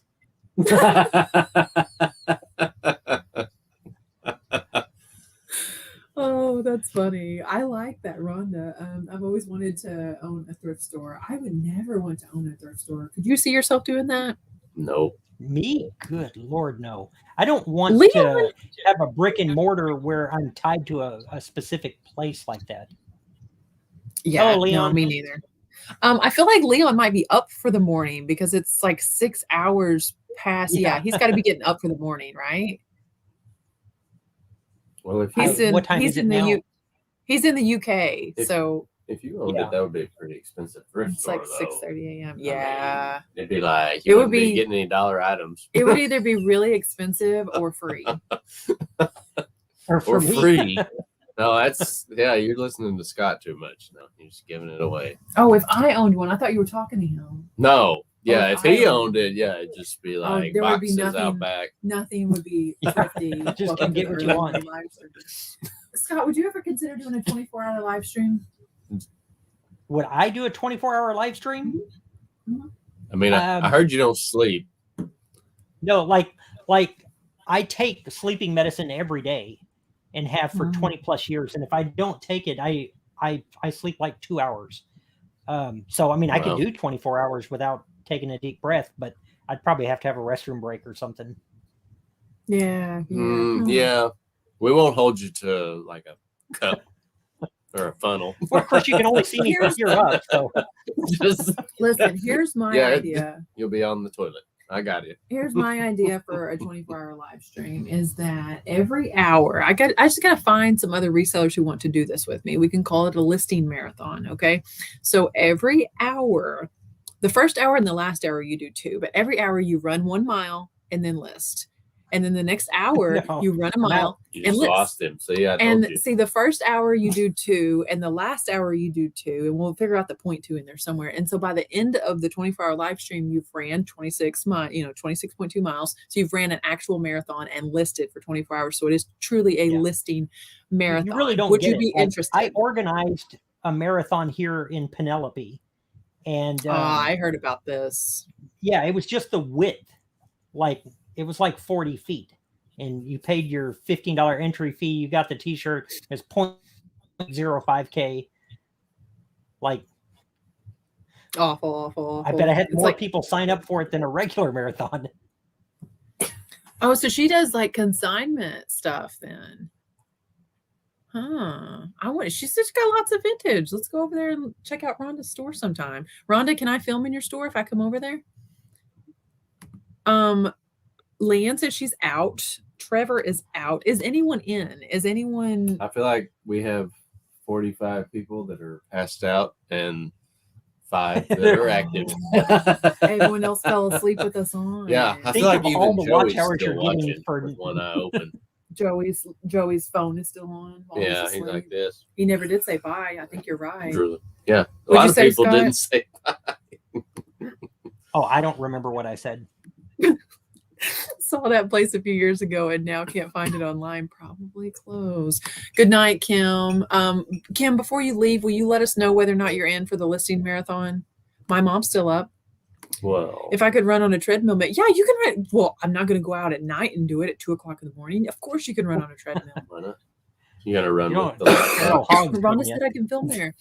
S1: Oh, that's funny. I like that, Rhonda. I've always wanted to own a thrift store. I would never want to own a thrift store. Could you see yourself doing that?
S3: No.
S2: Me? Good Lord, no. I don't want
S1: Leon?
S2: to have a brick and mortar where I'm tied to a specific place like that.
S1: Yeah,
S2: Oh, Leon.
S1: no, me neither. I feel like Leon might be up for the morning because it's like 6 hours past. Yeah, he's got to be getting up for the morning, right?
S3: Well, if
S2: what time is it now?
S1: He's in the UK, so
S3: if you owned it, that would be a pretty expensive thrift
S1: it's
S3: store.
S1: like
S3: though.
S1: 6:30 a.m.
S3: I
S1: Yeah,
S3: mean, it'd be like
S1: It would be-
S3: getting any dollar items
S1: it would either be really expensive or free.
S2: Or for
S3: or
S2: me.
S3: free. No, that's you're listening to Scott too much. No, you're just giving it away.
S1: Oh, if I owned one, I thought you were talking to him.
S3: No, yeah,
S1: if
S3: if he
S1: I
S3: owned it, it'd just be like
S1: there would be
S3: boxes out
S1: nothing-
S3: back.
S1: Nothing would be thrifty.
S2: Just
S1: Welcome
S2: can
S1: to
S2: get
S1: the
S2: what you
S1: early
S2: want.
S1: live stream. Scott, would you ever consider doing a 24-hour live stream?
S2: Would I do a 24-hour live stream?
S3: I mean, I heard you don't sleep.
S2: No, like I take sleeping medicine every day and have for 20 plus years. And if I don't take it, I sleep like 2 hours. So, I mean, I could do 24 hours without taking a deep breath, but I'd probably have to have a restroom break or something.
S1: Yeah.
S3: Yeah. We won't hold you to like a cup or a funnel.
S2: Well, of course, you can only see me from here up. So,
S1: Listen, here's my idea.
S3: You'll be on the toilet. I got it.
S1: Here's my idea for a 24-hour live stream is that every hour, I just got to find some other resellers who want to do this with me. We can call it a listing marathon. Okay. So every hour, the first hour and the last hour, you do 2, but every hour you run 1 mile and then list. And then the next hour you run a mile
S3: you
S1: and
S3: just
S1: list.
S3: lost him. See, I told
S1: And
S3: you.
S1: see, the first hour you do 2 and the last hour you do 2, and we'll figure out the 0.2 in there somewhere. And so by the end of the 24-hour live stream, you've ran 26.2 miles. So you've ran an actual marathon and listed for 24 hours. So it is truly a listing marathon.
S2: you really don't
S1: Would
S2: get
S1: you be
S2: it.
S1: interested?
S2: I organized a marathon here in Penelope. And
S1: I heard about this.
S2: Yeah, it was just the width. Like, it was like 40 feet. And you paid your $15 entry fee. You got the t-shirt. It's 0.05K. Like,
S1: awful.
S2: I bet I had more people sign up for it than a regular marathon.
S1: Oh, so she does like consignment stuff then. She's just got lots of vintage. Let's go over there and check out Rhonda's store sometime. Rhonda, can I film in your store if I come over there? Leanne said she's out. Trevor is out. Is anyone in?
S3: I feel like we have 45 people that are passed out and 5 that are active.
S1: Everyone else fell asleep with us on.
S3: Yeah, I
S2: Think
S3: feel like
S2: of
S3: even
S2: all the watch
S3: Joey's
S2: hours
S3: still
S2: you're getting
S3: watching
S2: for-
S3: with one eye open.
S1: Joey's phone is still on. while
S3: Yeah, he's
S1: asleep.
S3: like this.
S1: He never did say bye. I think you're right.
S3: Truly. Yeah, a
S1: What'd
S3: lot
S1: you
S3: of
S1: say,
S3: people
S1: Scott?
S3: didn't say
S2: Oh, I don't remember what I said.
S1: Saw that place a few years ago and now can't find it online. Probably closed. Good night, Kim. Kim, before you leave, will you let us know whether or not you're in for the listing marathon? My mom's still up.
S3: well.
S1: If I could run on a treadmill, yeah, you can run. Well, I'm not going to go out at night and do it at 2:00 in the morning. Of course, you can run on a treadmill.
S3: Why not? You gotta run
S2: You
S3: with
S2: don't-
S3: the
S2: Feral hogs
S1: Rhonda
S2: wouldn't
S1: said
S2: you?
S1: I can film there.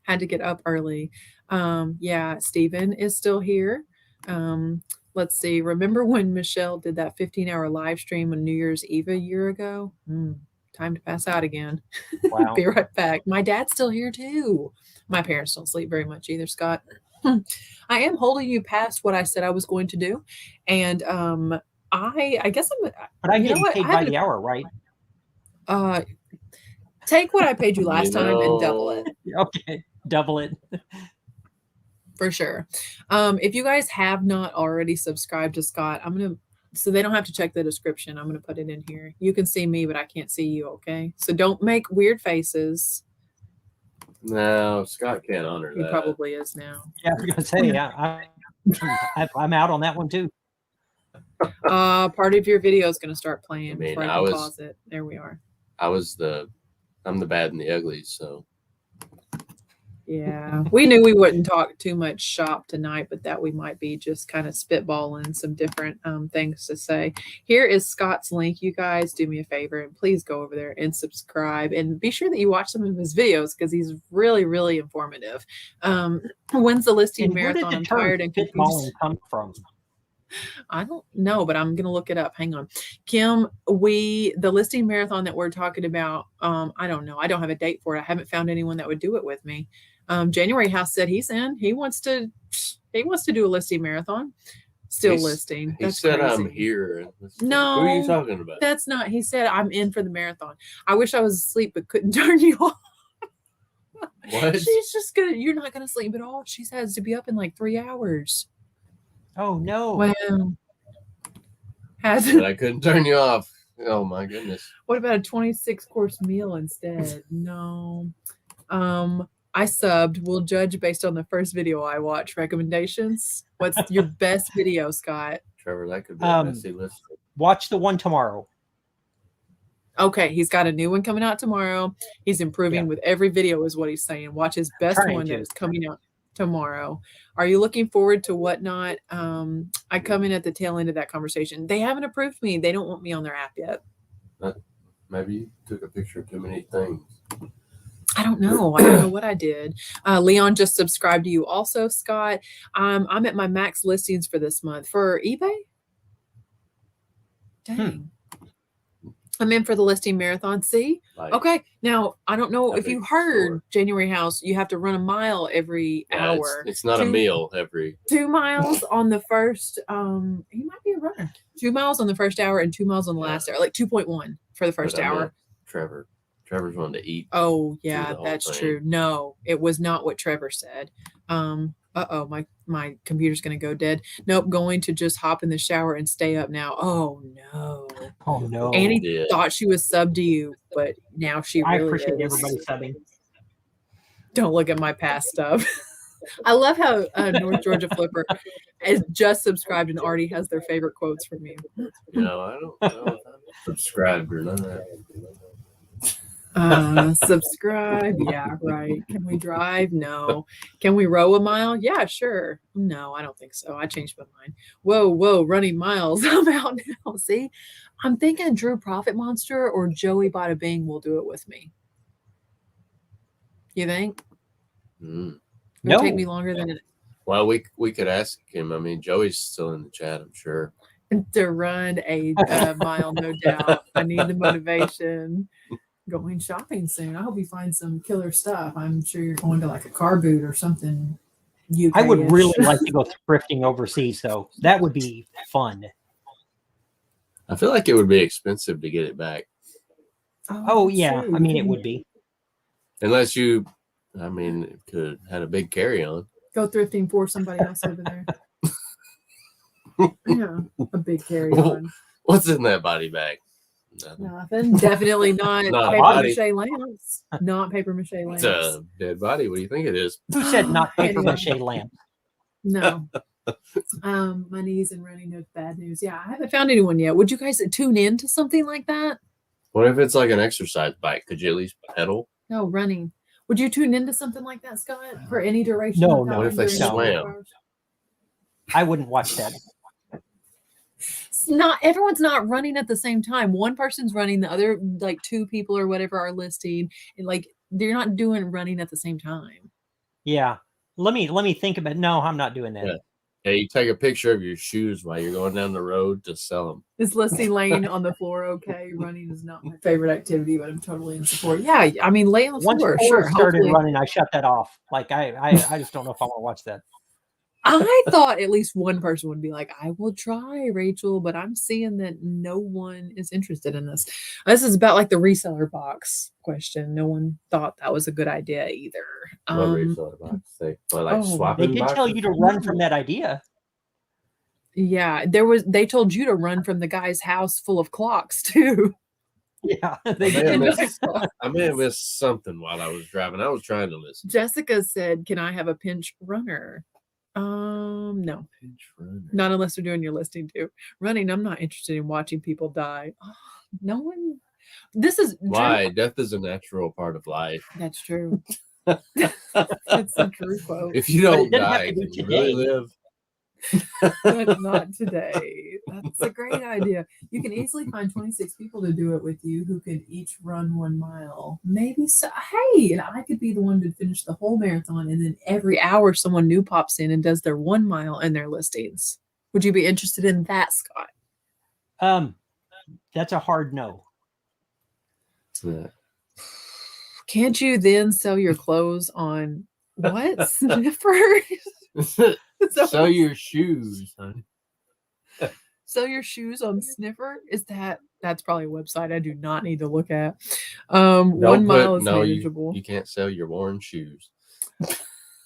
S1: Had to get up early. Yeah, Stephen is still here. Let's see. Remember when Michelle did that 15-hour live stream on New Year's Eve a year ago? Time to pass out again.
S2: Wow.
S1: Be right back. My dad's still here too. My parents don't sleep very much either, Scott. I am holding you past what I said I was going to do. And I guess I'm
S2: But I
S1: you know
S2: get
S1: what?
S2: paid
S1: I
S2: by
S1: haven't-
S2: the hour, right?
S1: take what I paid you last time and double it.
S2: Okay, double it.
S1: For sure. If you guys have not already subscribed to Scott, so they don't have to check the description. I'm going to put it in here. You can see me, but I can't see you. Okay. So don't make weird faces.
S3: No, Scott can't honor
S1: He
S3: that.
S1: probably is now.
S2: Yeah, I was gonna say, I'm out on that one too.
S1: Part of your video is going to start playing
S3: I mean,
S1: before I can pause it. There we are.
S3: I'm the bad and the ugly, so
S1: Yeah, we knew we wouldn't talk too much shop tonight, but that we might be just kind of spitballing some different things to say. Here is Scott's link. You guys do me a favor and please go over there and subscribe and be sure that you watch some of his videos because he's really, really informative. When's the listing marathon? I'm tired and confused.
S2: Come from?
S1: I don't know, but I'm gonna look it up. Hang on. Kim, the listing marathon that we're talking about, I don't know. I don't have a date for it. I haven't found anyone that would do it with me. January House said he's in. He wants to do a listing marathon. Still listing.
S3: He said crazy. I'm here.
S1: No,
S3: who are you talking about?
S1: That's not. He said I'm in for the marathon. I wish I was asleep but couldn't turn you off.
S3: What?
S1: She's just gonna. You're not gonna sleep at all. She has to be up in like 3 hours.
S2: Oh no!
S1: Well,
S3: I couldn't turn you off. Oh my goodness!
S1: What about a 26-course meal instead? No. I subbed. We'll judge based on the first video I watched. Recommendations. What's your best video, Scott?
S3: Trevor, that could be a messy list.
S2: Watch the one tomorrow.
S1: Okay, he's got a new one coming out tomorrow. He's improving with every video, is what he's saying. Watch his best one that is coming out tomorrow. Are you looking forward to Whatnot? I come in at the tail end of that conversation. They haven't approved me. They don't want me on their app yet.
S3: Maybe you took a picture of too many things.
S1: I don't know. I don't know what I did. Leon just subscribed to you also, Scott. I'm at my max listings for this month for eBay. Dang. I'm in for the listing marathon. See? Okay. Now, I don't know if you heard January House, you have to run a mile every hour.
S3: It's not a meal every
S1: 2 miles on the first, he might be a runner. 2 miles on the first hour and 2 miles on the last hour, like 2.1 for the first hour.
S3: Trevor's wanting to eat.
S1: Oh, yeah, that's true. No, it was not what Trevor said. My computer's going to go dead. Nope, going to just hop in the shower and stay up now. Oh, no.
S2: Oh, no.
S1: Annie thought she was subbed to you, but now she really
S2: I appreciate
S1: is.
S2: everybody subbing.
S1: Don't look at my past stuff. I love how North Georgia Flipper is just subscribed and already has their favorite quotes from you.
S3: No, I don't know if I'm subscribed or not.
S1: Subscribe. Yeah, right. Can we drive? No. Can we row a mile? Yeah, sure. No, I don't think so. I changed my mind. Whoa, running miles. I'm out now. See, I'm thinking Drew Profit Monster or Joey Bada Bing will do it with me. You think? It'll take me longer than it.
S3: Well, we could ask him. I mean, Joey's still in the chat, I'm sure.
S1: To run a mile, no doubt. I need the motivation. Going shopping soon. I hope you find some killer stuff. I'm sure you're going to like a car boot or something.
S2: I would really like to go thrifting overseas, though. That would be fun.
S3: I feel like it would be expensive to get it back.
S2: Oh yeah. I mean, it would be.
S3: Unless you, I mean, could had a big carry-on.
S1: Go thrifting for somebody else over there. Yeah, a big carry-on.
S3: What's in that body bag?
S1: Nothing. Definitely not paper mache lamps. Not paper mache lamps.
S3: It's a dead body. What do you think it is?
S2: Who said not paper mache lamps?
S1: No. Money's and running no bad news. Yeah, I haven't found anyone yet. Would you guys tune in to something like that?
S3: What if it's like an exercise bike? Could you at least pedal?
S1: No, running. Would you tune into something like that, Scott, for any duration?
S2: No.
S3: What if they swam?
S2: I wouldn't watch that.
S1: Not everyone's not running at the same time. One person's running, the other like 2 people or whatever are listing, and like they're not doing running at the same time.
S2: Yeah. Let me think about it. No, I'm not doing that.
S3: Yeah, you take a picture of your shoes while you're going down the road to sell them.
S1: Is listing laying on the floor okay? Running is not my favorite activity, but I'm totally in support. Yeah, I mean lay on the floor. Sure.
S2: Started running, I shut that off. Like I just don't know if I want to watch that.
S1: I thought at least one person would be like, I will try, Rachel, but I'm seeing that no one is interested in this. This is about like the reseller box question. No one thought that was a good idea either.
S3: What reseller box? Swapping
S2: they did tell you to run from that idea.
S1: Yeah, they told you to run from the guy's house full of clocks too.
S2: Yeah,
S3: I may have missed something while I was driving. I was trying to listen.
S1: Jessica said, can I have a pinch runner? No, not unless they're doing your listing too. Running, I'm not interested in watching people die. Oh, no one. This is
S3: why death is a natural part of life.
S1: That's true. It's a true quote.
S3: If you
S2: But
S3: don't
S2: it doesn't have
S3: die,
S2: to be
S3: can you really
S2: today.
S3: live?
S1: But not today. That's a great idea. You can easily find 26 people to do it with you who could each run 1 mile. Maybe so. Hey, and I could be the one to finish the whole marathon, and then every hour someone new pops in and does their 1 mile and their listings. Would you be interested in that, Scott?
S2: That's a hard no.
S3: Yeah.
S1: Can't you then sell your clothes on what? Sniffers?
S3: Sell your shoes, honey.
S1: Sell your shoes on Sniffer? That's probably a website I do not need to look at. 1 mile is manageable.
S3: You can't sell your worn shoes.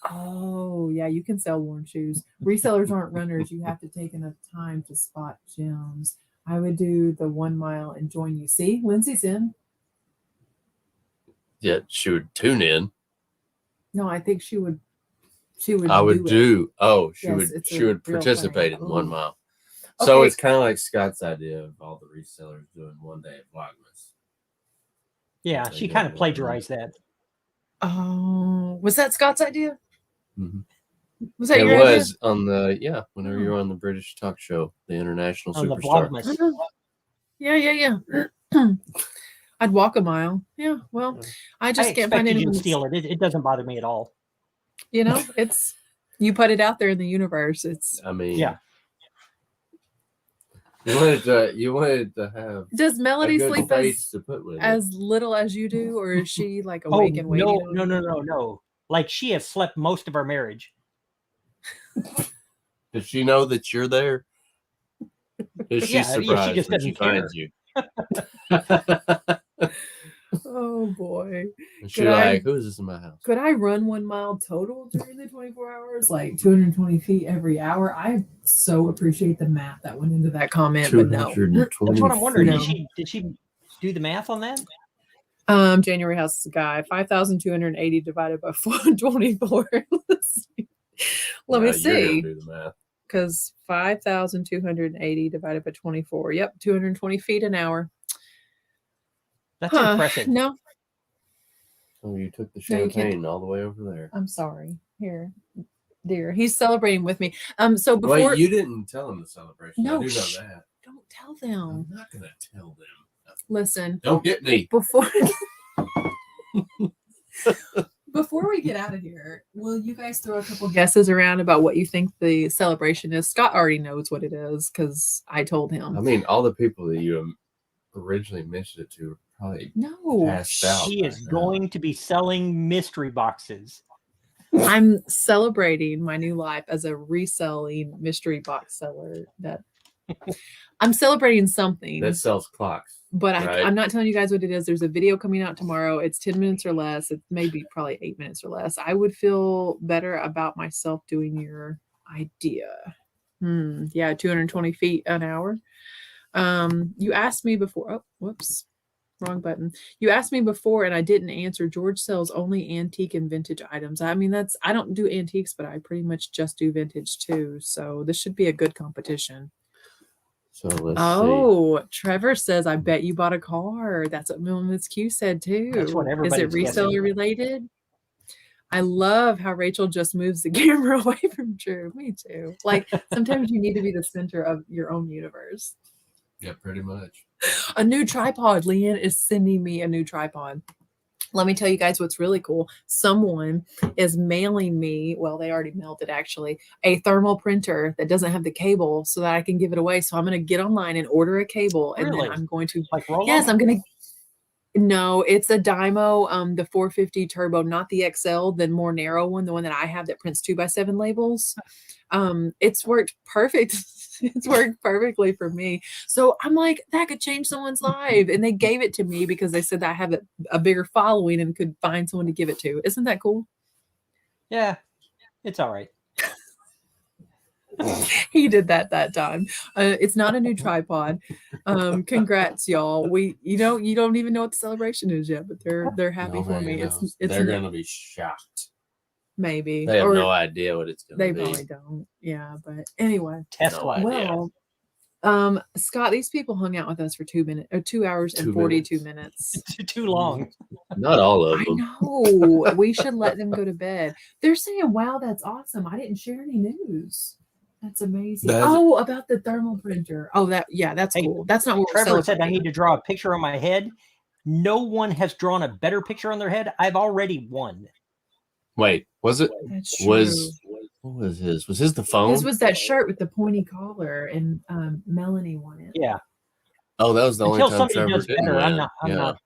S1: Oh, yeah, you can sell worn shoes. Resellers aren't runners. You have to take enough time to spot gems. I would do the 1 mile and join you. See, Lindsay's in.
S3: Yeah, she would tune in.
S1: No, I think she would.
S3: I would do. Oh, she
S1: Yes,
S3: would participate in 1 mile.
S1: Okay.
S3: So it's kind of like Scott's idea of all the resellers doing 1 day of Vlogmas.
S2: Yeah, she kind of plagiarized that.
S1: Oh, was that Scott's idea?
S3: Mm-hmm.
S1: Was that
S3: it
S1: your
S3: was
S1: idea?
S3: on the whenever you're on the British talk show, the International
S2: On the
S3: Superstar.
S2: Vlogmas.
S1: Yeah. I'd walk a mile. Yeah, well, I just can't find
S2: expected you
S1: anyone
S2: to steal it. It doesn't bother me at all.
S1: You know, it's you put it out there in the universe. It's
S3: I mean,
S2: yeah.
S3: You wanted to have.
S1: Does Melody
S3: a good
S1: sleep
S3: face to put with
S1: as little as you do, or is she like
S2: Oh,
S1: awake and waiting?
S2: no. Like she has slept most of our marriage.
S3: Does she know that you're there? Is she surprised
S2: she just
S3: when she
S2: doesn't care.
S3: finds you?
S1: Oh boy.
S3: And she's like, who is this in my house?
S1: Could I run 1 mile total during the 24 hours? Like 220 feet every hour? I so appreciate the math that went into that comment, but no.
S2: That's what I'm wondering.
S1: No.
S2: Did she do the math on that?
S1: January House guy, 5,280 divided by 424. Let me see.
S3: Do the math.
S1: Because 5,280 divided by 24. Yep, 220 feet an hour.
S2: That's impressive.
S1: No.
S3: Oh, you took the champagne all the way over there.
S1: I'm sorry. Here, dear. He's celebrating with me. So before.
S3: Wait, you didn't tell him the celebration.
S1: No,
S3: I do know that.
S1: Don't tell them.
S3: I'm not going to tell them.
S1: Listen.
S3: Don't hit me.
S1: Before we get out of here, will you guys throw a couple guesses around about what you think the celebration is? Scott already knows what it is because I told him.
S3: I mean, all the people that you originally mentioned it to are probably passed out.
S2: She is going to be selling mystery boxes.
S1: I'm celebrating my new life as a reselling mystery box seller. That I'm celebrating something
S3: that sells clocks.
S1: But
S3: right?
S1: I'm not telling you guys what it is. There's a video coming out tomorrow. It's 10 minutes or less. It may be probably 8 minutes or less. I would feel better about myself doing your idea. Yeah, 220 feet an hour. You asked me before. Oh, whoops. Wrong button. You asked me before and I didn't answer. George sells only antique and vintage items. I mean, I don't do antiques, but I pretty much just do vintage too. So this should be a good competition.
S3: So let's see.
S1: Trevor says, I bet you bought a car. That's what Miss Q said too.
S2: That's what everybody's
S1: Is it reseller related? I love how Rachel just moves the camera away from Drew. Me too. Like sometimes you need to be the center of your own universe.
S3: Yeah, pretty much.
S1: A new tripod. Leanne is sending me a new tripod. Let me tell you guys what's really cool. Someone is mailing me, well, they already mailed it actually, a thermal printer that doesn't have the cable so that I can give it away. So I'm going to get online and order a cable. And then I'm going to, I'm going to, no, it's a Dymo, the 450 turbo, not the XL, the more narrow one, the one that I have that prints 2x7 labels. It's worked perfect. It's worked perfectly for me. So I'm like, that could change someone's life. And they gave it to me because they said that I have a bigger following and could find someone to give it to. Isn't that cool?
S2: Yeah, it's all right.
S1: He did that time. It's not a new tripod. Congrats, y'all. You don't even know what the celebration is yet, but they're happy for me.
S3: They're gonna be shocked.
S1: Maybe
S3: they have no idea what it's gonna be.
S1: They probably don't. Yeah, but anyway.
S2: Well,
S1: Scott, these people hung out with us for 2 minutes or 2 hours and 42 minutes.
S2: Too long.
S3: Not all of
S1: I
S3: them.
S1: know. We should let them go to bed. They're saying, wow, that's awesome. I didn't share any news. That's amazing. About the thermal printer. Oh, that's cool. That's not what
S2: Trevor said I need to draw a picture on my head. No one has drawn a better picture on their head. I've already won.
S3: Wait, was it?
S1: That's true.
S3: What was his? Was his the phone?
S1: His was that shirt with the pointy collar, and Melanie won it.
S2: Yeah.
S3: Oh, that was the only time Trevor didn't win.
S2: I'm not.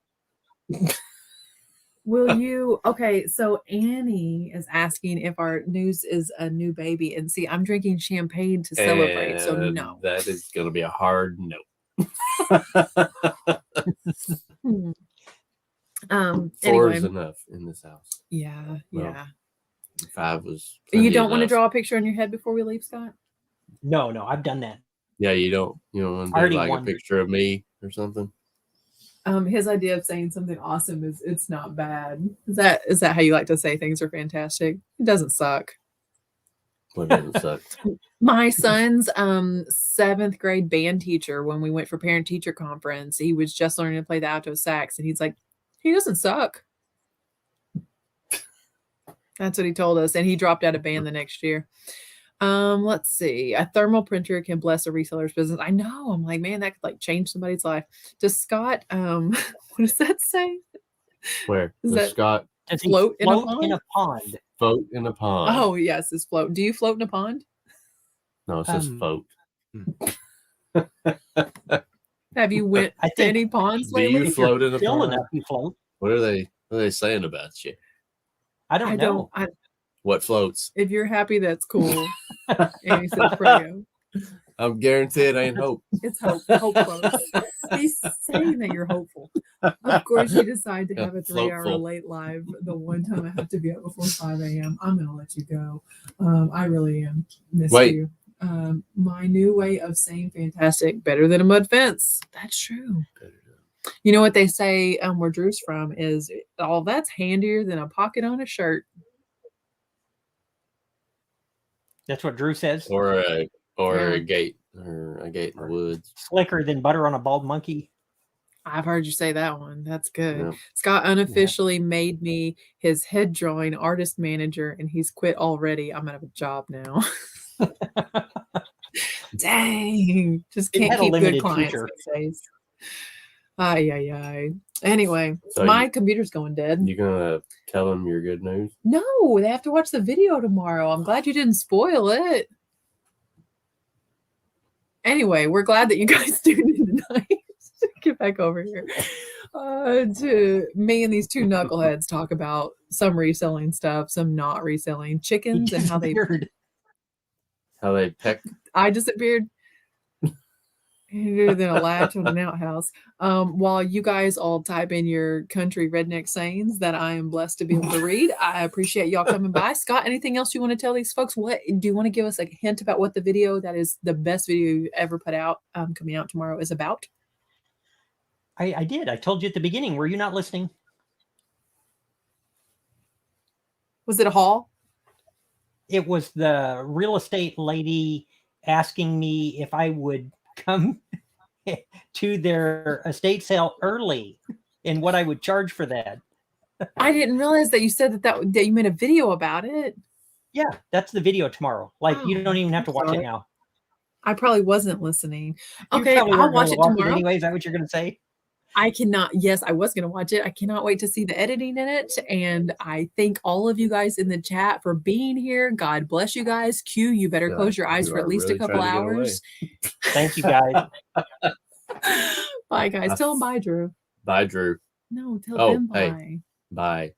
S1: Will you? Okay, so Annie is asking if our news is a new baby, and see, I'm drinking champagne to celebrate, so no.
S3: That is going to be a hard no. Four is enough in this house.
S1: Yeah, yeah.
S3: 5 was.
S1: You don't want to draw a picture on your head before we leave, Scott?
S2: No, I've done that.
S3: Yeah, you don't want to do like a picture of me or something.
S1: His idea of saying something awesome is it's not bad. Is that how you like to say things are fantastic? It doesn't suck.
S3: What doesn't suck?
S1: My son's 7th grade band teacher, when we went for parent teacher conference, he was just learning to play the alto sax, and he's like, he doesn't suck. That's what he told us, and he dropped out of band the next year. Let's see. A thermal printer can bless a reseller's business. I know. I'm like, man, that could like change somebody's life. Does Scott, what does that say?
S3: Where? Does Scott
S1: float in a
S2: pond?
S3: Float in a pond.
S1: Oh, yes, it's float. Do you float in a pond?
S3: No, it says float.
S1: Have you went to any ponds lately?
S3: Do you float in a pond?
S2: Enough, you float.
S3: What are they saying about you?
S2: I don't know.
S3: What floats?
S1: If you're happy, that's cool. And he says, Prego.
S3: I'm guaranteed ain't hope.
S1: It's hope. Hope floats. He's saying that you're hopeful. Of course, you decide to have a 3-hour late live. The one time I have to be up before 5 a.m. I'm going to let you go. I really am. Miss you. My new way of saying fantastic, better than a mud fence. That's true. You know what they say where Drew's from is, that's handier than a pocket on a shirt.
S2: That's what Drew says.
S3: Or a gate in the woods.
S2: Slicker than butter on a bald monkey.
S1: I've heard you say that one. That's good. Yeah. Scott unofficially made me his head drawing artist manager, and he's quit already. I'm out of a job now. Dang. Just can't keep good clients these days. Anyway, so my computer's going dead.
S3: You gonna tell them your good news?
S1: No, they have to watch the video tomorrow. I'm glad you didn't spoil it. Anyway, we're glad that you guys tuned in tonight. Get back over here. To me and these 2 knuckleheads talk about some reselling stuff, some not reselling chickens, and how they
S3: peck.
S1: I disappeared. Easier than a latch on an outhouse. While you guys all type in your country redneck sayings that I am blessed to be able to read, I appreciate y'all coming by. Scott, anything else you want to tell these folks? What do you want to give us a hint about what the video that is the best video you ever put out coming out tomorrow is about?
S2: I did. I told you at the beginning. Were you not listening?
S1: Was it a haul?
S2: It was the real estate lady asking me if I would come to their estate sale early and what I would charge for that.
S1: I didn't realize that you said that you made a video about it.
S2: Yeah, that's the video tomorrow. Like, you don't even have to watch it now.
S1: I probably wasn't listening. Okay, I'll watch it tomorrow.
S2: Anyway, is that what you're going to say?
S1: I cannot. Yes, I was going to watch it. I cannot wait to see the editing in it. And I thank all of you guys in the chat for being here. God bless you guys. Q, you better close your eyes for at least a couple hours.
S2: Thank you, guys.
S1: Bye, guys. Tell them bye, Drew.
S3: Bye, Drew.
S1: No, tell them bye.
S3: Hey, bye.